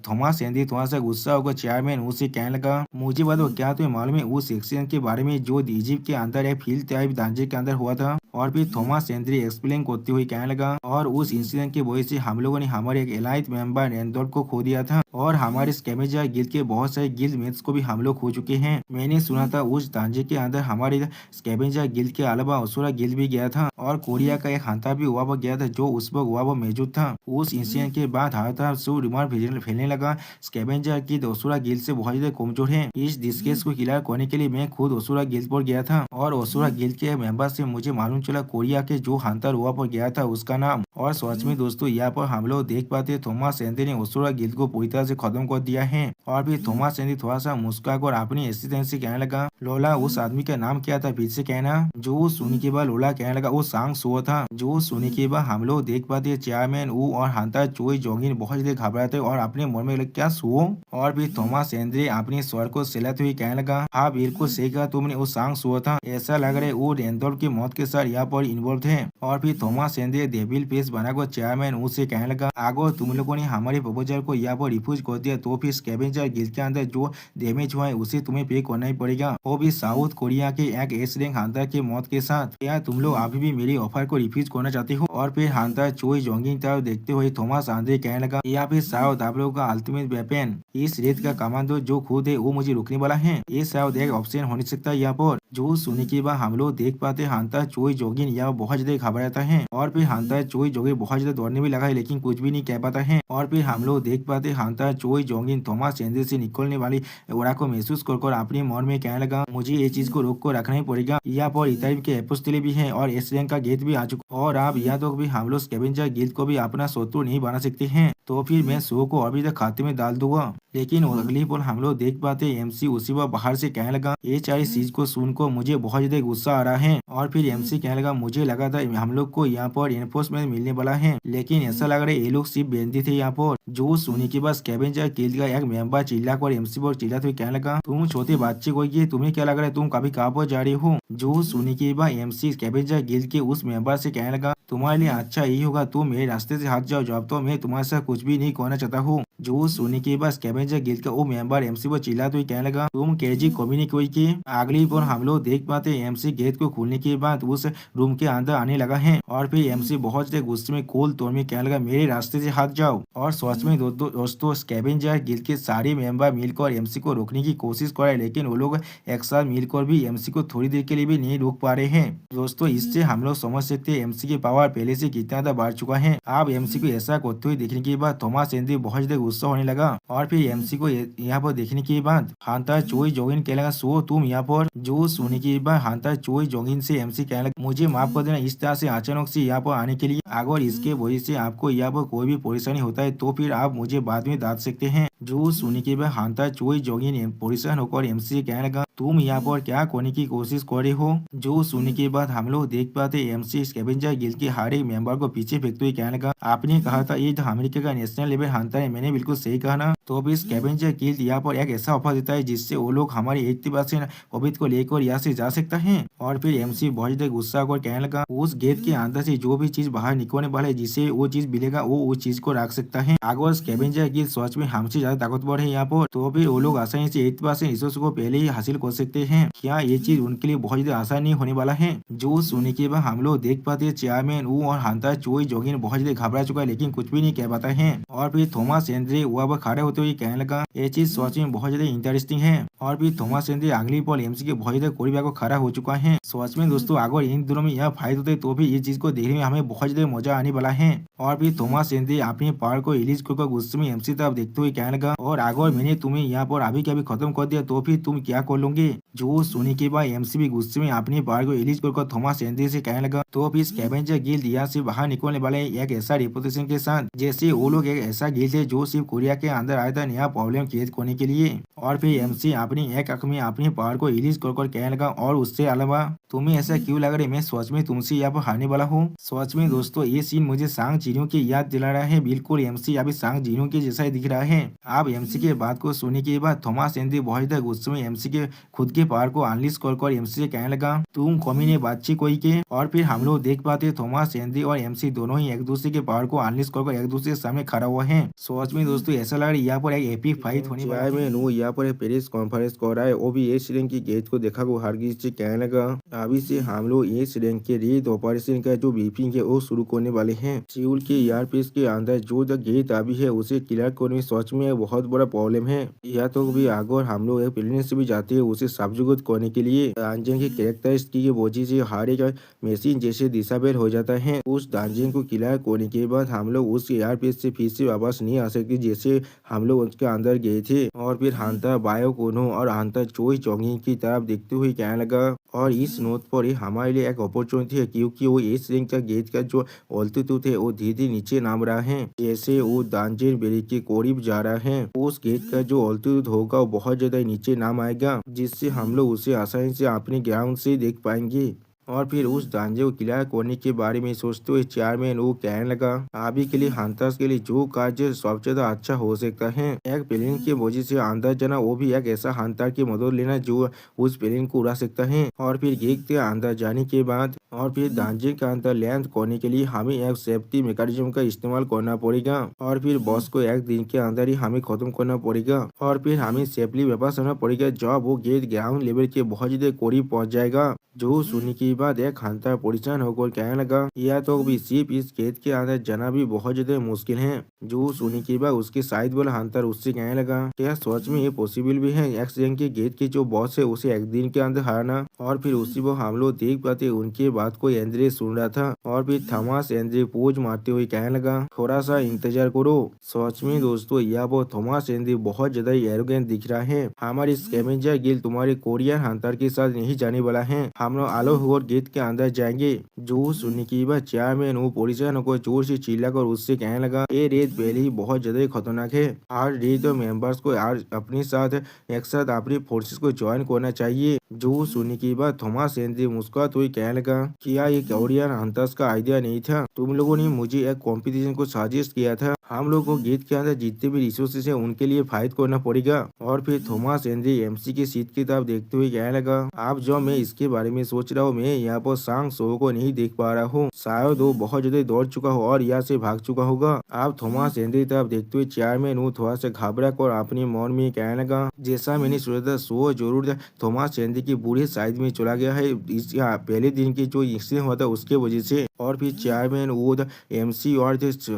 थॉमस एंड्रे थोड़ा सा गुस्सा होकर चेयरमैन उसे कहने लगा, मुझे बताओ क्या तुम्हें मालूम है उस एक्सीडेंट के बारे में जो इजिप्ट के अंदर एक फील्ड टाइप ढांचे के अंदर हुआ था? और फिर थॉमस एंड्रे एक्सप्लेन करते हुए कहने लगा, और उस इंसिडेंट की वजह से हम लोगों ने हमारे एक एलाइट मेंबर एंडोर को खो दिया था, और हमारे स्कैवेंजर गिल्ड के बहुत सारे गिल्ड मेट्स को भी हम लोग खो चुके हैं। मैंने सुना था उस ढांचे के अंदर हमारे स्कैवेंजर गिल्ड के अलावा असुरा गिल्ड भी गया था, और कोरिया का एक हंटर भी वहाँ पर गया था जो उस वक्त वहाँ पर मौजूद था। उस इंसिडेंट के बाद हर तरफ से रिमार फैलने लगा, स्कैवेंजर गिल्ड असुरा गिल्ड से बहुत ज्यादा कमजोर है। इस डिस्केस को क्लियर करने के लिए मैं खुद असुरा गिल्ड पर गया था, और असुरा गिल्ड के मेंबर से मुझे मालूम चला कोरिया के जो हंटर वहाँ पर गया था उसका नाम और सच में दोस्तों यहाँ पर हम लोग देख पाते हैं थॉमस एंडी ने ओसोरा गिल्ड को पूरी तरह से खत्म कर दिया है। और फिर थॉमस एंडी थोड़ा सा मुस्कुराकर अपनी असिस्टेंट से कहने लगा, लोला उस आदमी का नाम क्या था फिर से कहना। जो सुनने के बाद लोला कहने लगा वो सांग सो था। जो सुनने के बाद हम लोग देख पाते हैं चेयरमैन वू और हंटर चोई जोगिन बहुत ज्यादा घबराते और अपने मन में क्या सो। और फिर थॉमस एंड्रे अपने स्वर को सिलाते हुए कहने लगा, हाँ बिल्कुल सही कहा तुमने, वो सांग सो था। ऐसा लग रहा है वो रेंडोल्फ की मौत के साथ यहाँ पर इन्वॉल्व है। और फिर थॉमस एंड्रे डेविल फेस बनाकर चेयरमैन वू से कहने लगा, अगर तुम लोगों ने हमारे प्रपोजल को यहाँ पर रिफ्यूज कर दिया तो फिर स्कैवेंजर गिल्ड के अंदर जो डैमेज हुआ है उसे तुम्हें पे करना ही पड़ेगा, वो भी साउथ कोरिया के एक एस रैंक हंटर के मौत के साथ। क्या तुम लोग अभी भी मेरी ऑफर को रिफ्यूज करना चाहते हो? और फिर हंटर चोई जोंगिंग तरफ देखते हुए थॉमस एंड्रे कहने लगा, या फिर शायद आप लोगों का अल्टीमेट वेपन इस रेत का कमांडो जो खुद है वो मुझे रोकने वाला है, ये शायद एक ऑप्शन हो नहीं सकता यहाँ पर। जो सुनने के बाद हम लोग देख पाते हंटर चोई जोगिन यहाँ बहुत ज्यादा घबराता है। और फिर हंटर चोई जोगिन बहुत ज्यादा दौड़ने भी लगा है लेकिन कुछ भी नहीं कह पाता है। और फिर हम लोग देख पाते हंटर चोई जोगिन थॉमस एंड्रे से निकलने वाली ओरा को महसूस कर अपने मन में कहने लगा, मुझे ये चीज को रोक कर रखना ही पड़ेगा। यहाँ पर इतालिब के एपोस्टले भी है और एस रैंक का गेट भी आ चुका, और आप यहाँ तक भी हम लोग स्कैवेंजर गिल्ड को भी अपना शत्रु नहीं बना सकते हैं। तो फिर मैं शो को अभी तक खाते में डाल दूंगा। लेकिन अगली पल हम लोग देख पाते एमसी उसी वक्त बाहर से कहने लगा, ये सारी चीज को सुनकर मुझे बहुत ज्यादा गुस्सा आ रहा है। और फिर एमसी कहने लगा, मुझे लगा था हम लोग को यहाँ पर एनफोर्समेंट मिलने वाला है लेकिन ऐसा लग रहा है ये लोग सिर्फ बेंदी थे यहाँ पर। जो सुनी के बाद स्कैवेंजर गिल्ड का एक मेंबर चिल्लाकर एमसी पर चिल्लाते हुए कहने लगा, तुम छोटे बच्चे को ये तुम्हें क्या लग रहा है तुम कभी कहाँ पर जा रही हो? जो सुनी के बाद एमसी स्कैवेंजर गिल्ड के उस मेंबर से कहने लगा, तुम्हारे लिए अच्छा यही होगा तुम मेरे रास्ते से हट जाओ, जब तो मैं तुम्हारे साथ कुछ भी नहीं कहना चाहता हूँ। जो सुनने के बाद स्कैवेंजर गिल्ड का वो मेंबर एमसी पर चिल्लाते हुए कहने लगा, तुम केजी कम्युनिकेट की। अगली पर हम लोग देख पाते एमसी गेट को खोलने के बाद उस रूम के अंदर आने लगा है। और फिर एमसी बहुत से गुस्से में कोल तोड़ में कहने लगा, मेरे रास्ते से हट जाओ। और सच में दोस्तों स्कैवेंजर गिल्ड के सारे मेंबर मिलकर एमसी को रोकने की कोशिश कर रहे लेकिन वो लोग एक साथ मिलकर भी एमसी को थोड़ी देर के लिए भी नहीं रोक पा रहे हैं। दोस्तों इससे हम लोग समझ सकते हैं एमसी की पावर पहले से कितना ज्यादा बढ़ चुका है। अब एमसी को ऐसा करते हुए देखने के बाद थॉमस एंड्रे बहुत ज्यादा गुस्सा होने लगा। और फिर एमसी को यहाँ पर देखने के बाद हंटर चोई जोगिन कहने लगा, सो तुम यहाँ पर? जो सुनने के बाद हंटर चोई जोगिन से एमसी कहने लगा, मुझे माफ कर देना इस तरह से अचानक से यहाँ पर आने के लिए। अगर इसके वजह से आपको यहाँ पर कोई भी परेशानी होता है तो फिर आप मुझे बाद में डांट सकते हैं। जो सुनने के बाद हंटर चोई जोगिन परेशान होकर एमसी से कहने लगा, तुम यहाँ पर क्या करने की कोशिश कर रहे हो? जो सुनने के बाद हम लोग देख पाते एमसी स्कैवेंजर गिल्ड के हर एक मेंबर को पीछे फेंकते हुए कहने लगा, आपने कहा था ये तो अमेरिका का नेशनल लेवल हंटर है, मैंने बिल्कुल सही कहा ना? तो भी स्कैवेंजर गिल्ड यहाँ पर एक ऐसा ऑफर देता है जिससे वो लोग हमारे 80% प्रॉफिट को लेकर यहाँ से जा सकता है। और फिर एमसी बहुत ज्यादा गुस्सा होकर कहने लगा, उस गेट के अंदर से जो भी चीज बाहर निकलने वाला है जिसे वो चीज मिलेगा वो उस चीज को रख सकता है। अगर स्कैवेंजर गिल्ड सच में हमसे ज्यादा ताकतवर है यहाँ पर तो भी वो लोग आसानी से 80% रिसोर्स को पहले ही हासिल कर सकते हैं। क्या ये चीज उनके लिए बहुत ज्यादा आसान नहीं होने वाला है? जो सुनने के बाद हम लोग देख पाते हैं चेयरमैन वू और हंटर चोई जोगिन बहुत ज्यादा घबरा चुका है लेकिन कुछ भी नहीं कह पाता है। और फिर थॉमस एंड्रे वह खड़े होते हुए कहने लगा, ये चीज सच में बहुत ज्यादा इंटरेस्टिंग है। और फिर थॉमस एंड्रे अगली पल एमसी के बहुत ज्यादा करीब आकर खड़ा हो चुका है। सच में दोस्तों अगर इन दोनों में यह फाइट होते तो भी ये चीज को देखने में हमें बहुत ज्यादा मजा आने वाला है। और फिर थॉमस एंड्रे अपनी पावर को रिलीज कर गुस्से में एमसी तरफ देखते हुए कहने लगा, और अगर मैंने तुम्हें यहाँ पर अभी के अभी खत्म कर दिया तो फिर तुम क्या कर लोगे? जो सुनने के बाद एमसी भी गुस्से में अपनी पावर को रिलीज कर थॉमस एंड्रे से कहने लगा, तो फिर स्कैवेंजर गिल्ड यहाँ से बाहर निकलने वाले एक ऐसा रेपुटेशन के साथ जैसे वो लोग एक ऐसा गिल्ड है जो सिर्फ कोरिया के अंदर आया था नया प्रॉब्लम क्रिएट करने के लिए। और फिर एमसी अपनी एक आंख में अपनी पावर को रिलीज कर कहने लगा, और उससे अलावा तुम्हें ऐसा क्यों लग रहा है मैं सच में तुमसे यहाँ पर हारने वाला हूँ? सच में दोस्तों ये सीन मुझे सांग जीरो की याद दिला रहा है। बिल्कुल एमसी अभी सांग जीरो के जैसा ही दिख रहा है। अब एमसी के बात को सुनने के बाद थॉमस एंड्रे बहुत ज्यादा गुस्से में एमसी के खुद के पावर को अनलीश कर एमसी से कहने लगा, तुम कमीने बच्चे कोई के? और फिर हम लोग देख पाते थॉमस एंड्रे और एमसी दोनों ही एक दूसरे के पावर को अनलीश कर एक दूसरे के सामने खड़ा हुआ है। सच में दोस्तों ऐसा लग रहा है यहाँ पर एक एपिक फाइट होने वाला है। वो यहाँ पर प्रेस कॉन्फ्रेंस कर रहा है, वो भी एस रैंक की गेट को देखा वो हरगिज से कहने लगा, अभी से हम लोग एस रैंक के रेड ऑपरेशन का जो ब्रीफिंग है वो शुरू करने वाले हैं। सिउल के एयरपेस के अंदर जो गेट अभी है उसे क्लियर करने में सच में बहुत बड़ा प्रॉब्लम है। यह तो भी अगर हम लोग एक प्लेन से भी जाते हैं उसे सब्जुगेट करने के लिए डांजन के कैरेक्टरिस्टिक की वजह से हर एक मशीन जैसे डिसेबल हो जाता है। उस डांजन को क्लियर करने के बाद हम लोग उस एयरपेस से फिर से वापस नहीं आ सकते जैसे हम हम लोग उसके अंदर गए थे और फिर हंटर बायो कोनो और हंटर चोई चोंगी की तरफ देखते हुए कहने लगा, और इस नोट पर ही हमारे लिए एक अपॉर्चुनिटी है क्योंकि वो इस रिंग का गेट का जो ऑल्टीट्यूड है वो धीरे धीरे नीचे नाम रहा है। जैसे वो दांजन बेरी के करीब जा रहा है उस गेट का जो ऑल्टीट्यूड होगा वो बहुत ज्यादा नीचे नाम आएगा, जिससे हम लोग उसे आसानी से अपने ग्राउंड से देख पाएंगे। और फिर उस दांजे को क्लियर करने के बारे में सोचते हुए चेयरमैन वो कहने लगा, अभी के लिए हंटर्स के लिए जो कार्य सबसे ज्यादा अच्छा हो सकता है एक प्लेन की वजह से अंदर जाना, वो भी एक ऐसा हंटर की मदद लेना जो उस प्लेन को उड़ा सकता है। और फिर गेट के अंदर जाने के बाद और फिर दांजे का अंदर लैंड करने के लिए हमें एक सेफ्टी मैकेनिज्म का इस्तेमाल करना पड़ेगा और फिर बॉस को एक दिन के अंदर ही हमें खत्म करना पड़ेगा और फिर हमें सेफली वापस आना पड़ेगा जब वो गेट ग्राउंड लेवल के बहुत ज्यादा करीब पहुंच जाएगा। जो सुनने के बाद एक हंटर परेशान होकर कहने लगा, या तो भी सिर्फ इस खेत के अंदर जाना भी बहुत ज्यादा मुश्किल है। जो सुनने के बाद उसके साइड वाला हंटर उससे कहने लगा, क्या सच में ये पॉसिबल भी है एक्स रैंक के गेट के जो बॉस है उसे एक दिन के अंदर हराना। और फिर उसी वो हम लोग देख पाते उनके बात को एंड्रे सुन रहा था और फिर थॉमस एंड्रे पोज मारते हुए कहने लगा, थोड़ा सा इंतजार करो। सच में दोस्तों यह वो थॉमस एंड्रे बहुत ज्यादा एरोगेंट दिख रहा है। हमारी स्कैवेंजर गिल्ड तुम्हारे कोरियन हंटर के साथ नहीं जाने वाला है, हम लोग आलो होकर गेट के अंदर जाएंगे। जो सुनने की बात चेयरमैन वो परेशान को जोर से चिल्लाकर उससे कहने लगा, ये रेड पहले ही बहुत ज्यादा खतरनाक है, आज रेड मेंबर्स को आज अपने साथ एक साथ अपनी फोर्सेस को ज्वाइन करना चाहिए। जो सुनने की बात थॉमस एंड्रे मुस्कुराते हुए कहने लगा, क्या ये कोरियन हंटर्स का आइडिया नहीं था, तुम लोगों ने मुझे एक कंपटीशन को सजेस्ट किया था, हम लोग को गेट के अंदर जितने भी रिसोर्सेस है उनके लिए फाइट करना पड़ेगा। और फिर थॉमस एंड्रे एमसी की सीट की तरफ देखते हुए कहने लगा, आप जो मैं इसके बारे में सोच रहा हूँ, मैं यहाँ पर सांग सो को नहीं देख पा रहा हूँ, शायद वो बहुत ज्यादा दौड़ चुका हो और यहाँ से भाग चुका होगा। आप थॉमस एंड्रे तरफ देखते हुए चेयरमैन वो थोड़ा सा घबरा कर अपने मन में कहने लगा, जैसा मैंने सोचा था सो जरूर थॉमस एंड्रे की बुरी साइड में चला गया है इस पहले दिन की जो इंसिडेंट हुआ था उसके वजह से। और फिर चेयरमैन वो एमसी और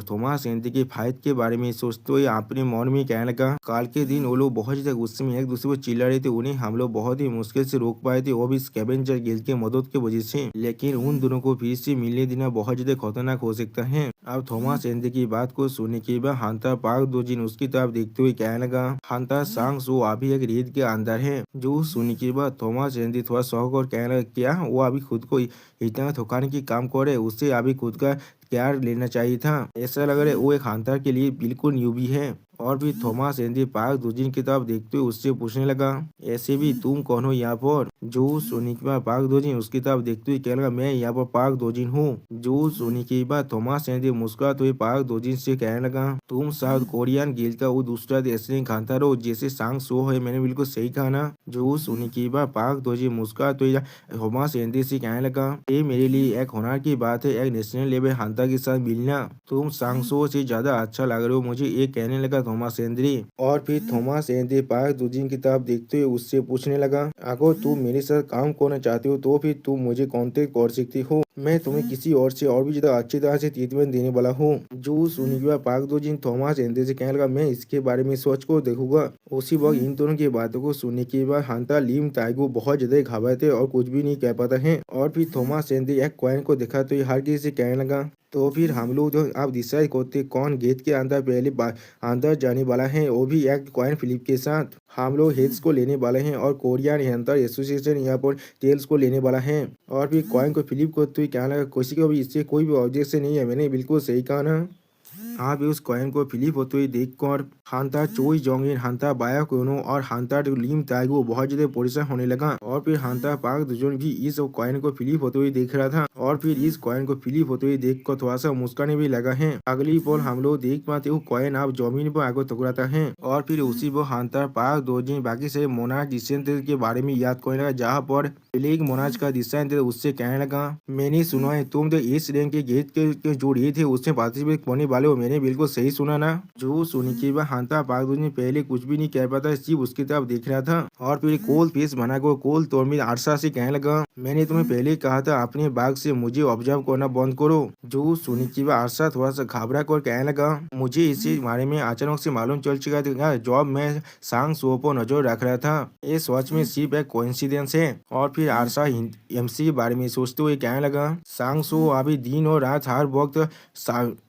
थॉमस एंड्रे के फाइट के बारे में सोचते हुए अपने मन में कहने लगा, कल के दिन वो लोग बहुत ज्यादा गुस्से में एक दूसरे को चिल्ला रहे थे, उन्हें हम लोग बहुत ही मुश्किल से रोक पाए थे, वो भी स्कैवेंजर गिल्ड के मदद की वजह से, लेकिन उन दोनों को फिर से मिलने देना बहुत ज्यादा खतरनाक हो सकता है। अब थॉमस एंड्रे की बात को सुनने के बाद हंटर पार्क दोजिन उसकी तरफ देखते हुए कहने लगा, हंटर सांग सो अभी एक रेत के अंदर है। जो सुनने के बाद थॉमस एंड्रे थोड़ा शौक और कहने लगा, क्या वो अभी खुद को इतना थकाने की काम करे, उससे अभी खुद का केयर लेना चाहिए था, ऐसा लग रहा है वो एक हंटर के लिए बिल्कुल न्यूबी है। और फिर थॉमस एंड्रे पार्क दोजिन की तरफ देखते हुए उससे पूछने लगा, ऐसे भी तुम कौन हो यहाँ पर। जो सोनी के बाद पार्क दोजिन उसकी तरफ देखते हुए कहने लगा, मैं यहाँ पर पार्क दोजिन हूँ। जो सोनी के बाद थॉमस एंड्रे मुस्कुराते हुए पार्क दोजिन से कहने लगा, तुम साउथ कोरियन गिल्ड का वो दूसरा रेसलिंग हंटर हो जैसे सांग सो है, मैंने बिल्कुल सही कहा ना। जो सोनी के बाद पार्क दोजिन मुस्कुराते हुए थॉमस एंड्रे से कहने लगा, ये मेरे लिए एक होनर की बात है, एक नेशनल लेवल हंटर के साथ मिलना, तुम सांग सो से ज्यादा अच्छा लग रहे हो मुझे, ये कहने लगा थॉमस एंड्रे। और फिर थॉमस एंड्रे पार्क दोजिन की तरफ देखते हुए उससे पूछने लगा, अगर तुम मेरे साथ काम करना चाहते हो तो फिर तुम मुझे कांटेक्ट कर सकती हो, मैं तुम्हें किसी और से और भी ज्यादा अच्छी तरह से ट्रीटमेंट देने वाला हूँ। जो सुनने के बाद पार्क दोजिन थॉमस एंड्रे से कहने लगा, मैं इसके बारे में सोच को देखूंगा। उसी वक्त इन दोनों की बातों को सुनने के बाद हंटर लिम टाइगो बहुत ज्यादा घबराते और कुछ भी नहीं कह पाता है। और फिर थॉमस एंड्रे एक कॉइन को देखा तो हर किसी से कहने लगा, तो फिर हम लोग जो आप डिसाइड करते कौन गेट के अंदर पहले अंदर जाने वाला है, वो भी एक कॉइन फ्लिप के साथ हम लोग हेड्स को लेने वाले हैं और कोरियन हंटर एसोसिएशन यहाँ पर टेल्स को लेने वाला है। और फिर कॉइन को फ्लिप करते हुए कहने लगा, किसी को भी इससे कोई भी ऑब्जेक्शन नहीं है, मैंने बिल्कुल सही कहा ना। आप उस कॉइन को फ्लिप होते हुए देखकर हंटर चोई जोंगिन, हंटर बाया कोनो और हंटर लिम टाइगो बहुत ज्यादा परेशान होने लगा। और फिर हंटर पार्क दोजिन भी इस कॉइन को फ्लिप होते हुए देख रहा था और फिर इस कॉइन को फ्लिप होते हुए देख कर थोड़ा सा मुस्कुराने भी लगा है। अगली पल हम लोग देख पाते वो कॉइन आप जमीन पर आगे टकराता है और फिर उसी वो हंटर पार्क दोजिन बाकी से मोनार्च डिसेंट के बारे में याद करने लगा, जहाँ पर प्लेग मोनार्च का डिसेंट उससे कहने लगा, मैंने सुना है तुम तो इस रैंक के गेट के जो रेड थे उसमें पार्टिसिपेट करने वाले हो, मैंने बिल्कुल सही सुना ना। जो सुनी के बाद हंटर पार्क दोजिन पहले कुछ भी नहीं कह पाता, सिर्फ उसकी तरफ देख रहा था। और फिर कोल फेस बना को कोल तोरमी आरसा से कहने लगा, मैंने तुम्हें पहले कहा था अपने बाग से मुझे ऑब्जर्व करना बंद करो। जो सुनी के बाद आरसा थोड़ा सा घबरा कर कहने लगा, मुझे इसी बारे में अचानक से मालूम चल चुका था, जॉब में सांग सो पर नजर रख रहा था, ये सच में सिर्फ एक कोइंसिडेंस है। और फिर आरसा एमसी के बारे में सोचते हुए कहने लगा, सांग सो अभी दिन और रात हर वक्त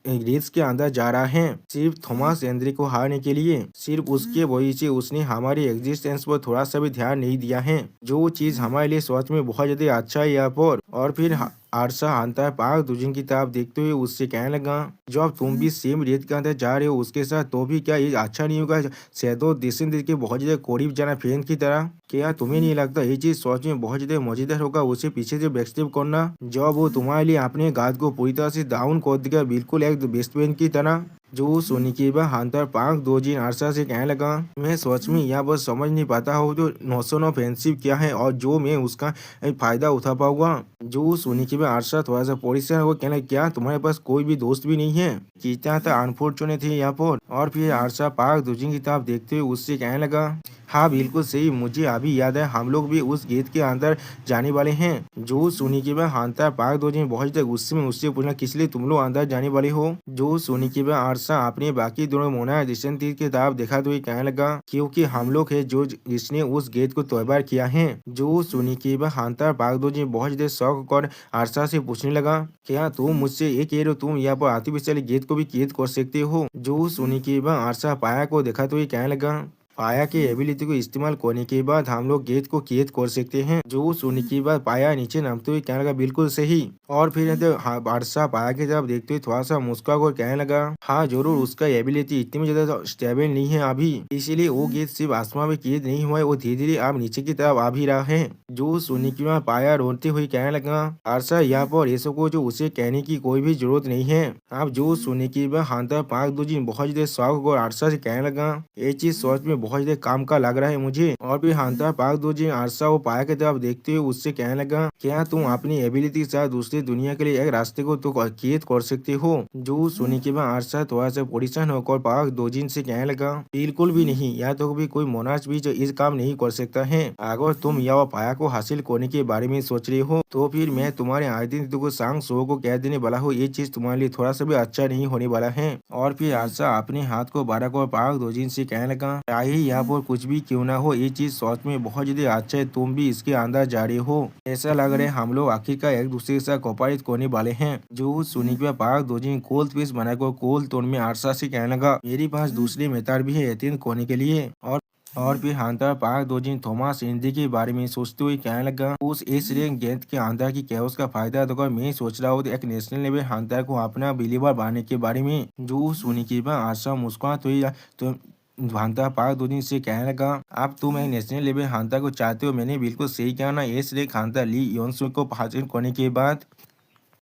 रेस के अंदर जा रहा है सिर्फ थॉमस हेनरी को हारने के लिए। सिर्फ उसके वजह से उसने हमारी एग्जिस्टेंस पर थोड़ा सा भी ध्यान नहीं दिया है, जो चीज हमारे लिए सच में बहुत ज्यादा अच्छा है यहाँ पर। और फिर आरसा हानता पाक दूजिन की तरफ देखते हुए उससे कहने लगा, जो अब तुम भी सेम रेत के अंदर जा रहे हो उसके साथ, तो भी क्या ये अच्छा नहीं होगा शहदो देशन देख के बहुत ज्यादा करीब जाना फ्रेंड की तरह? क्या तुम्हें नहीं लगता ये चीज सच में बहुत ज्यादा मजेदार होगा उसे पीछे से बैकस्टेप करना, जब वो तुम्हारे लिए अपने गाद को पूरी तरह से डाउन कर देगा बिल्कुल एक बेस्ट फ्रेंड की तरह? जो सुनी के बाद हंटर पाक दोजिन आरसा से कहने लगा, मैं सच में यहाँ पर समझ नहीं पाता हूँ जो नोशन ऑफ फ्रेंडशिप क्या है और जो मैं उसका फायदा उठा पाऊंगा। जो सुनी के बाद आरसा थोड़ा सा परेशान हो कहना, क्या तुम्हारे पास कोई भी दोस्त भी नहीं है? कितना था अनफॉर्चुनेट है यहाँ पर। और फिर आरसा पाक दोजिन की तरफ देखते हुए उससे कहने लगा, हाँ बिल्कुल सही, मुझे अभी याद है हम लोग भी उस गेट के अंदर जाने वाले हैं। जो सुनी के बाद हंटर पाक दोजिन बहुत ज्यादा गुस्से में उससे पूछना, किस लिए तुम लोग अंदर जाने वाले हो? जो सुनी के बाद आरसा अपने बाकी दोनों मोना जिसन तीर के तरफ देखा तो कहने लगा, क्योंकि हम लोग है जो जिसने उस गेट को तैयार किया है। जो सुनी के बाद हंटर पाक दोजिन बहुत ज्यादा शौक कर आरसा से पूछने लगा, क्या तुम मुझसे ये कह रहे हो तुम यहाँ पर आर्टिफिशियल गेट को भी कैद कर सकते हो? जो सुनी के बाद आरसा पाया को देखा तो कहने लगा, पाया की एबिलिटी को इस्तेमाल करने के बाद हम लोग गेट को कैद कर सकते हैं। जो सुनने के बाद पाया नीचे नामते हुए कहने लगा, बिल्कुल सही। और फिर बादशाह पाया की तरफ देखते हुए थोड़ा सा मुस्का कर कहने लगा, हाँ जरूर, उसका एबिलिटी इतनी ज्यादा स्टेबल नहीं है अभी, इसीलिए वो गेट सिर्फ आसमान में कैद नहीं हुआ है, वो धीरे धीरे आप नीचे की तरफ आ भी रहा है। जो सुनने के बाद पाया रोते हुए कहने लगा, आरसा यहाँ पर ऐसा को जो उसे कहने की कोई भी जरूरत नहीं है। आप जो सुनने के बाद हंटर पाक दोजिन बहुत ज्यादा शौक और आरसा से कहने लगा, ये चीज सोच में बहुत ज्यादा काम का लग रहा है मुझे। और फिर हंटर पाक दोजिन आरसा वो पाया की तरफ देखते हुए उससे कहने लगा, क्या तुम अपनी एबिलिटी के साथ दूसरी दुनिया के लिए एक रास्ते को तो कैद कर सकते हो? जो सुनने के बाद आरसा थोड़ा सा परेशान होकर पाक दोजिन से कहने लगा, बिल्कुल भी नहीं, यहाँ तो भी कोई मोनाज भी जो इस काम नहीं कर सकता है। अगर तुम यह पाया को हासिल करने के बारे में सोच रहे हो तो फिर मैं तुम्हारे आइडेंटिटी को सांग सो को कह देने वाला हूँ, ये चीज तुम्हारे लिए थोड़ा सा भी अच्छा नहीं होने वाला है। और फिर आरसा अपने हाथ को बारह कर पाक दोजिन से कहने लगा, चाहे यहाँ पर कुछ भी क्यों ना हो, ये चीज सच में बहुत ज्यादा अच्छा है, तुम भी इसके अंदर जा रहे हो। ऐसा लग रहा है हम लोग आखिरकार एक दूसरे के साथ कोऑपरेट करने वाले हैं। जो सुनी के पाक दोजिन कोल्ड पीस बनाकर कोल्ड तोड़ में आरसा से कहने लगा, मेरे पास दूसरे मेथड भी है अटेंड करने के लिए। और फिर हंटर पाक दोजिन थॉमस हेनरी के बारे में सोचते हुए कहने लगा, उस इस रैंक गेंद के अंदर की कैओस का फायदा तो मैं सोच रहा हूँ एक नेशनल लेवल हंटर को अपना बिलीवर बनाने के बारे में। जो सुनी के बाद आशा मुस्कुराते हुए तो हंटर पाक दोजिन से कहने लगा, अब तुम एक नेशनल लेवल हंटर को चाहते हो, मैंने बिल्कुल सही कहा ना? इस रैंक हंटर ली योनसुन को हासिल करने के बाद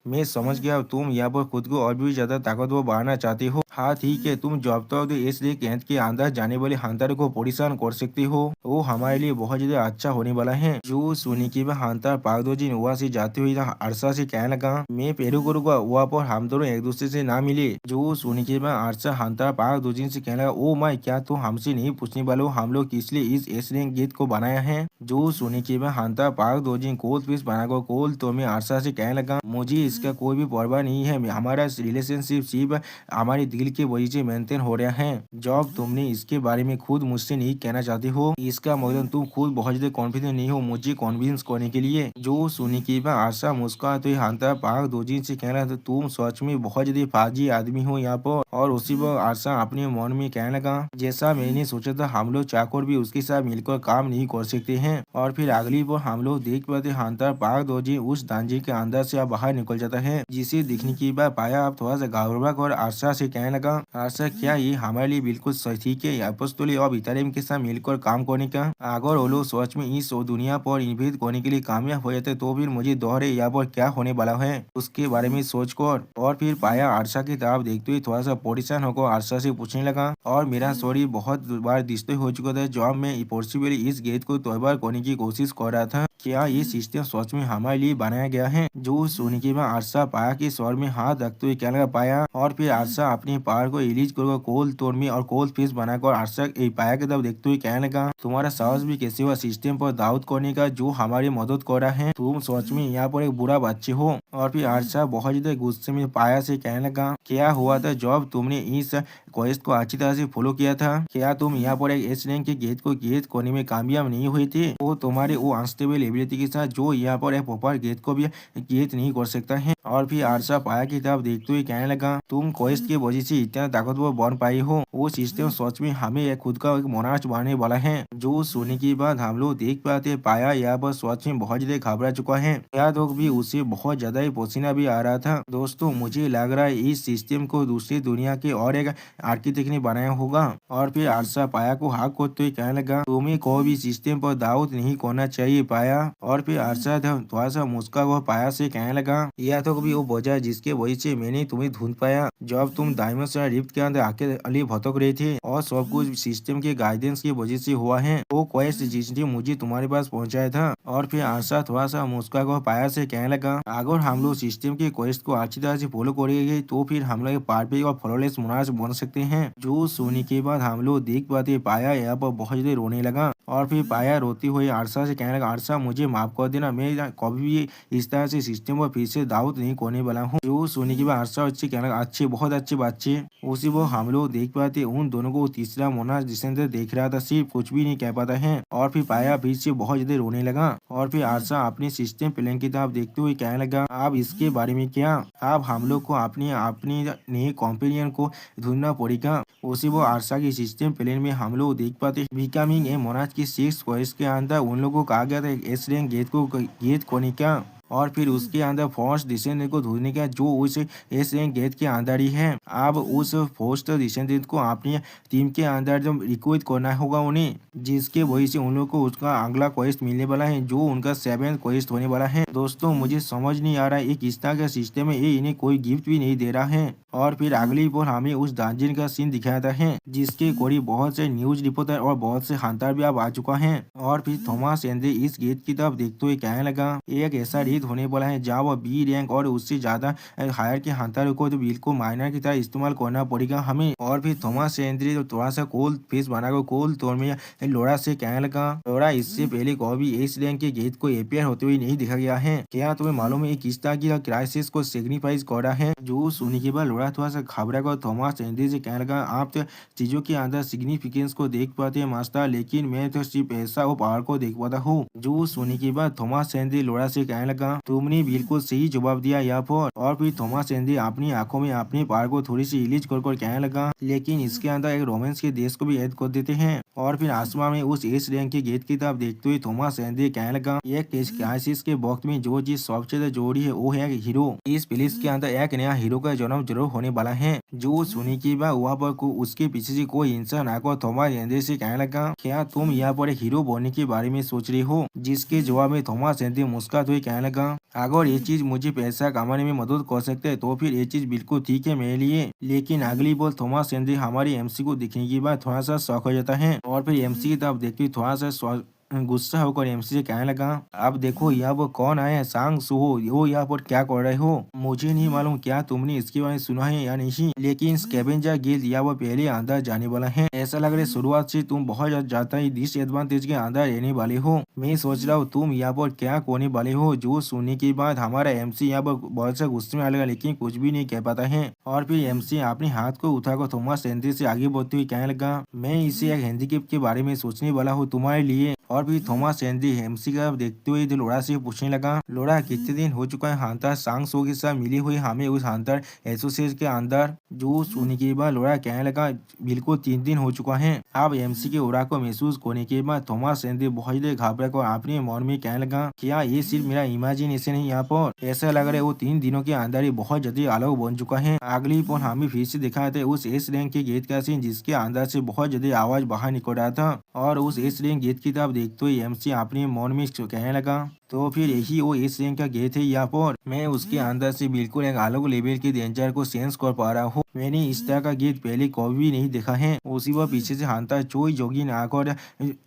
मैं समझ गया तुम यहाँ पर खुद को और भी ज्यादा ताकतवर बनाना चाहते हो। हाँ ठीक है, तुम जब तक इसलिए कैंट के अंदर जाने वाले हंटर को परेशान कर सकते हो, वो हमारे लिए बहुत ज्यादा अच्छा होने वाला है। जो सुनी की हंटर पागदोजिन वहाँ से जाते हुए अरसा से कहने लगा, मैं पेरू करूंगा वहाँ पर हम दोनों एक दूसरे से ना मिले। जो सुनी के अरसा हंटर पागदोजिन से कहने लगा, ओ माय, क्या तुम हमसे नहीं पूछने वाले हो हम लोग किस लिए इस एसलिंग गीत को बनाया है? जो सुनी के हंटर पागदोजिन कोल पीस बनाकर कोल तो मैं अरसा से कहने लगा, मुझे इसका कोई भी परवाह नहीं है, हमारा रिलेशनशिप सिर्फ हमारे दिल के वजह से मेंटेन हो रहा है। जब तुमने इसके बारे में खुद मुझसे नहीं कहना चाहते हो, इसका मतलब तुम खुद बहुत ज्यादा कॉन्फिडेंट नहीं हो मुझे कॉन्विंस करने के लिए। जो सुनी के बाद आशा मुस्कुरा तो हंटर पाक दोजिन से कहना, तो तुम सच में बहुत ज्यादा फाजी आदमी हो यहाँ पर। और उसी पर आशा अपने मन में कहने लगा, जैसा मैंने सोचा था हम लोग चाकर भी उसके साथ मिलकर काम नहीं कर सकते हैं। और फिर अगली बार हम लोग देख पाते हंटर पाक दोजिन उस दांजे के अंदर से बाहर निकल जाता है, जिसे देखने के बाद पाया अब थोड़ा सा घबरा कर आशा से कहने लगा, आशा क्या ये हमारे लिए बिल्कुल सही ठीक है अपोस्तोली और इतारिम के साथ मिलकर काम करने का? अगर वो लोग सच में इस दुनिया पर इन्वेस्ट करने के लिए कामयाब हो जाते तो फिर मुझे दोहरे यहाँ पर क्या होने वाला है उसके बारे में सोच कर। और फिर पाया आशा की तरफ देखते हुए थोड़ा सा परेशान होकर आशा से पूछने लगा, और मेरा सॉरी बहुत बार डिस्ट्रॉय हो चुका था जब मैं पॉसिबली इस गेट को तैयार करने की कोशिश कर रहा था, क्या ये सिस्टम सच में हमारे लिए बनाया गया है? जो सुनने के बाद आशा पाया के स्वर में हाथ रखते हुए कहने लगा, पाया। और फिर आशा अपने पावर को रिलीज कर कोल तोड़ में और कोल फिश बनाकर आशा पाया की तरफ देखते हुए कहने लगा, तुम्हारा साहस भी कैसे हुआ सिस्टम पर दाऊद करने का जो हमारी मदद कर रहा है? तुम सच में यहाँ पर एक बुरा बच्चे हो। और फिर आरसा बहुत ज्यादा गुस्से में पाया से कहने लगा, क्या हुआ था जब तुमने इस क्वेस्ट को अच्छी तरह से फॉलो किया था? क्या तुम यहाँ पर एक एस रैंक के गेट को गेट करने में कामयाब नहीं हुए थे? वो तुम्हारे वो अनस्टेबल एबिलिटी के साथ जो यहाँ पर एक प्रॉपर गेट को भी गेट नहीं कर सकता है। और फिर आरसा पाया की तरफ देखते हुए कहने लगा, तुम क्वेस्ट की वजह से इतना ताकतवर बन पाई हो, वो सिस्टम सच में हमें खुद का एक मोनार्च बनने वाला है। जो सुनने के बाद हम लोग देख पाते पाया यहाँ पर सच में बहुत ज्यादा घबरा चुका है। याद हो भी उसे बहुत ज्यादा ही पसीना भी आ रहा था। दोस्तों मुझे लग रहा है इस सिस्टम को दूसरी दुनिया के और एक आर्किटेक्ट ने बनाया होगा। और फिर आरसा पाया को हाक करते हुए कहने लगा, तुम्हें कोई भी सिस्टम पर दाऊद नहीं करना चाहिए पाया। और फिर आरसा थोड़ा सा मुस्का हुआ पाया से कहने लगा, यह तो कभी वो वजह जिसके वजह से मैंने तुम्हें ढूंढ पाया जब तुम डायमेंशनल रिफ्ट के अंदर आके अली भटक रहे थे, और सब कुछ सिस्टम के गाइडेंस की वजह से हुआ है। वो क्वेस्ट जिसने मुझे तुम्हारे पास पहुंचाया था। और फिर आरसा थोड़ा सा मुस्का हुआ पाया से कहने लगा, अगर हम लोग सिस्टम के क्वेस्ट को अच्छी तरह से फॉलो करेंगे तो फिर हम लोग परफेक्ट और फ्लॉलेस मोनार्च बन सकते हैं। जो सोने के बाद हम लोग देख पाते पाया यहाँ पर बहुत ज्यादा रोने लगा। और फिर पाया रोती हुई आरसा से कहने लगा, आरसा मुझे माफ कर देना, मैं कभी भी इस तरह से सिस्टम पर फिर से दाऊद नहीं करने वाला हूँ। जो सुनने के बाद आरसा अच्छे कहने लगा, अच्छे बहुत अच्छे बच्चे। उसी वो हम लोग देख पाते उन दोनों को तीसरा मोनार्च जिसके अंदर देख रहा था सिर्फ कुछ भी नहीं कह पाता है। और फिर पाया फिर से बहुत ज्यादा रोने लगा। और फिर आरसा अपने सिस्टम प्लान की तरफ देखते हुए कहने लगा, अब इसके बारे में क्या, अब हम लोग को अपनी अपनी नए कॉम्पेनियन को ढूंढना पड़ेगा। उसी वो आरसा की सिस्टम प्लान में हम लोग देख पाते बिकमिंग ए मोनार्च की 6 क्वेस्ट के अंदर उन लोगों को कहा गया था एस रैंक गेट को गेट करने का। और फिर उसके अंदर फर्स्ट डिसेंडेंट को ढूंढने का जो उस एस रैंक गेट के अंदर ही है। अब उस फर्स्ट डिसेंडेंट को अपनी टीम के अंदर जब रिक्रूट करना होगा उन्हें, जिसके वजह से उन लोग को उसका अगला क्वेस्ट मिलने वाला है जो उनका 7th क्वेस्ट होने वाला है। दोस्तों मुझे समझ नहीं आ रहा है किस तरह का सिस्टम है, ये इन्हें कोई गिफ्ट भी नहीं दे रहा है। और फिर अगली बार हमें उस डंजन का सीन दिखाता है जिसके करीब बहुत से न्यूज रिपोर्टर और बहुत से हंटर भी अब आ चुका है। और फिर थॉमस एंड्रे इस गेट की तरफ देखते हुए कहने लगा, एक ऐसा रेड होने वाला है जहाँ वह बी रैंक और उससे ज्यादा हायर के हंटर को तो बिल्कुल माइनर की तरह इस्तेमाल करना पड़ेगा हमें। और फिर थॉमस एंड्रे थोड़ा सा कोल्ड फेस बनाकर कोल्ड तौर में लोरा से कहने लगा, लोरा इससे पहले कभी इस रैंक के गेट को अपेयर होते हुए नहीं देखा गया है, क्या तुम्हें मालूम है किस तरह की क्राइसिस को सेग्रीफाइस कर रहा है? जो सुनने के बाद लोरा थोड़ा सा घबरा कर थॉमस एंड्रे से कहने लगा, आप तो चीजों के अंदर सिग्निफिकेंस को देख पाते हैं मास्टर, लेकिन मैं तो सिर्फ ऐसा वो पहाड़ को देख पाता हूँ। जो सुनने के बाद थॉमस एंड्रे लोरा से कहने लगा, तुमने बिल्कुल सही जवाब दिया यहाँ पर। और फिर थॉमस एंड्रे अपनी आंखों में अपने पहाड़ को थोड़ी सी इलिज कर कहने लगा, लेकिन इसके अंदर एक रोमांस के देश को भी ऐड कर देते हैं। और फिर आसमान में उस एस रैंक के गेट की तरफ देखते हुए थॉमस एंड्रे कहने लगा, एक क्राइसिस के वक्त में जो चीज सबसे ज्यादा जरूरी है वो है हीरो। इस प्लेस के अंदर एक नया हीरो का जन्म जरूर होने वाला है। जो सुनी की बात वहाँ पर को उसके पीछे से कोई इंसान आकर थॉमस एंड्रे से कहने लगा, क्या तुम यहाँ पर एक हीरो बनने के बारे में सोच रही हो? जिसके जवाब में थॉमस एंड्रे मुस्कुराते हुए कहने लगा, अगर ये चीज मुझे पैसा कमाने में मदद कर सकते हैं तो फिर ये चीज बिल्कुल ठीक है मेरे लिए। लेकिन अगली बार थॉमस एंड्रे हमारी एमसी को दिखने के बाद थोड़ा सा शौक हो जाता है। और फिर एमसी की तरफ देखते हुए थोड़ा सा गुस्सा होकर एमसी से कहने लगा, अब देखो यहाँ पर कौन आए हैं, सांग सुहो, वो यहाँ पर क्या कर रहे हो? मुझे नहीं मालूम क्या तुमने इसके बारे में सुना है या नहीं, लेकिन स्कैवेंजर गिल्ड यहाँ पर पहले अंदर जाने वाला है। ऐसा लग रहा है शुरुआत से तुम बहुत ज्यादा ही डिसएडवांटेज के अंदर रहने वाले हो। मैं सोच रहा हूँ तुम यहाँ पर क्या करने वाले हो। जो सुनने के बाद हमारा एमसी यहाँ पर बहुत सा गुस्से में आ लगा, लेकिन कुछ भी नहीं कह पाता है। और फिर एमसी अपने हाथ को उठाकर थॉमस एंड्रे से आगे बढ़ते हुए कहने लगा, मैं इसे एक हैंडीकैप के बारे में सोचने वाला हूँ तुम्हारे लिए। और फिर थॉमस एंड्रे एमसी का देखते हुए लोरा से पूछने लगा, लोरा कितने दिन हो चुका है हंटर सांग सो के साथ मिली हुई हमें उस हंटर एसोसिएशन के अंदर? जो सुनने के बाद लोरा कहने लगा, बिल्कुल 3 दिन हो चुका है। अब एमसी के ओरा को महसूस करने के बाद थॉमस एंड्रे बहुत घबरा कर अपने मन में कहने लगा, क्या ये सिर्फ मेरा इमेजिनेशन है? यहाँ पर ऐसा लग रहा है वो 3 दिनों के अंदर ही बहुत ज्यादा अलग बन चुका है। अगली पल हमें फिर से दिखाया था उस एस रैंक के गेट का सीन जिसके अंदर से बहुत ज्यादा आवाज बाहर निकल रहा था। और उस एस रैंक गेट की तरफ देखते हुए एमसी अपने मन में कहने लगा, तो फिर यही वो एस रैंक का गेट है यहाँ पर। मैं उसके अंदर से बिल्कुल एक अलग लेवल के डेंजर को सेंस कर पा रहा हूँ। मैंने इस तरह का गेट पहले कभी भी नहीं देखा है। उसी वह पीछे से हंटर चोई जोगिन आकर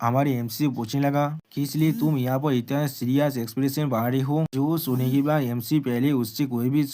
हमारे एमसी से पूछने लगा, किस लिए तुम यहाँ पर इतना सीरियस एक्सप्रेशन बना रही हो? जो सुनने के बाद एमसी पहले उससे कोई भी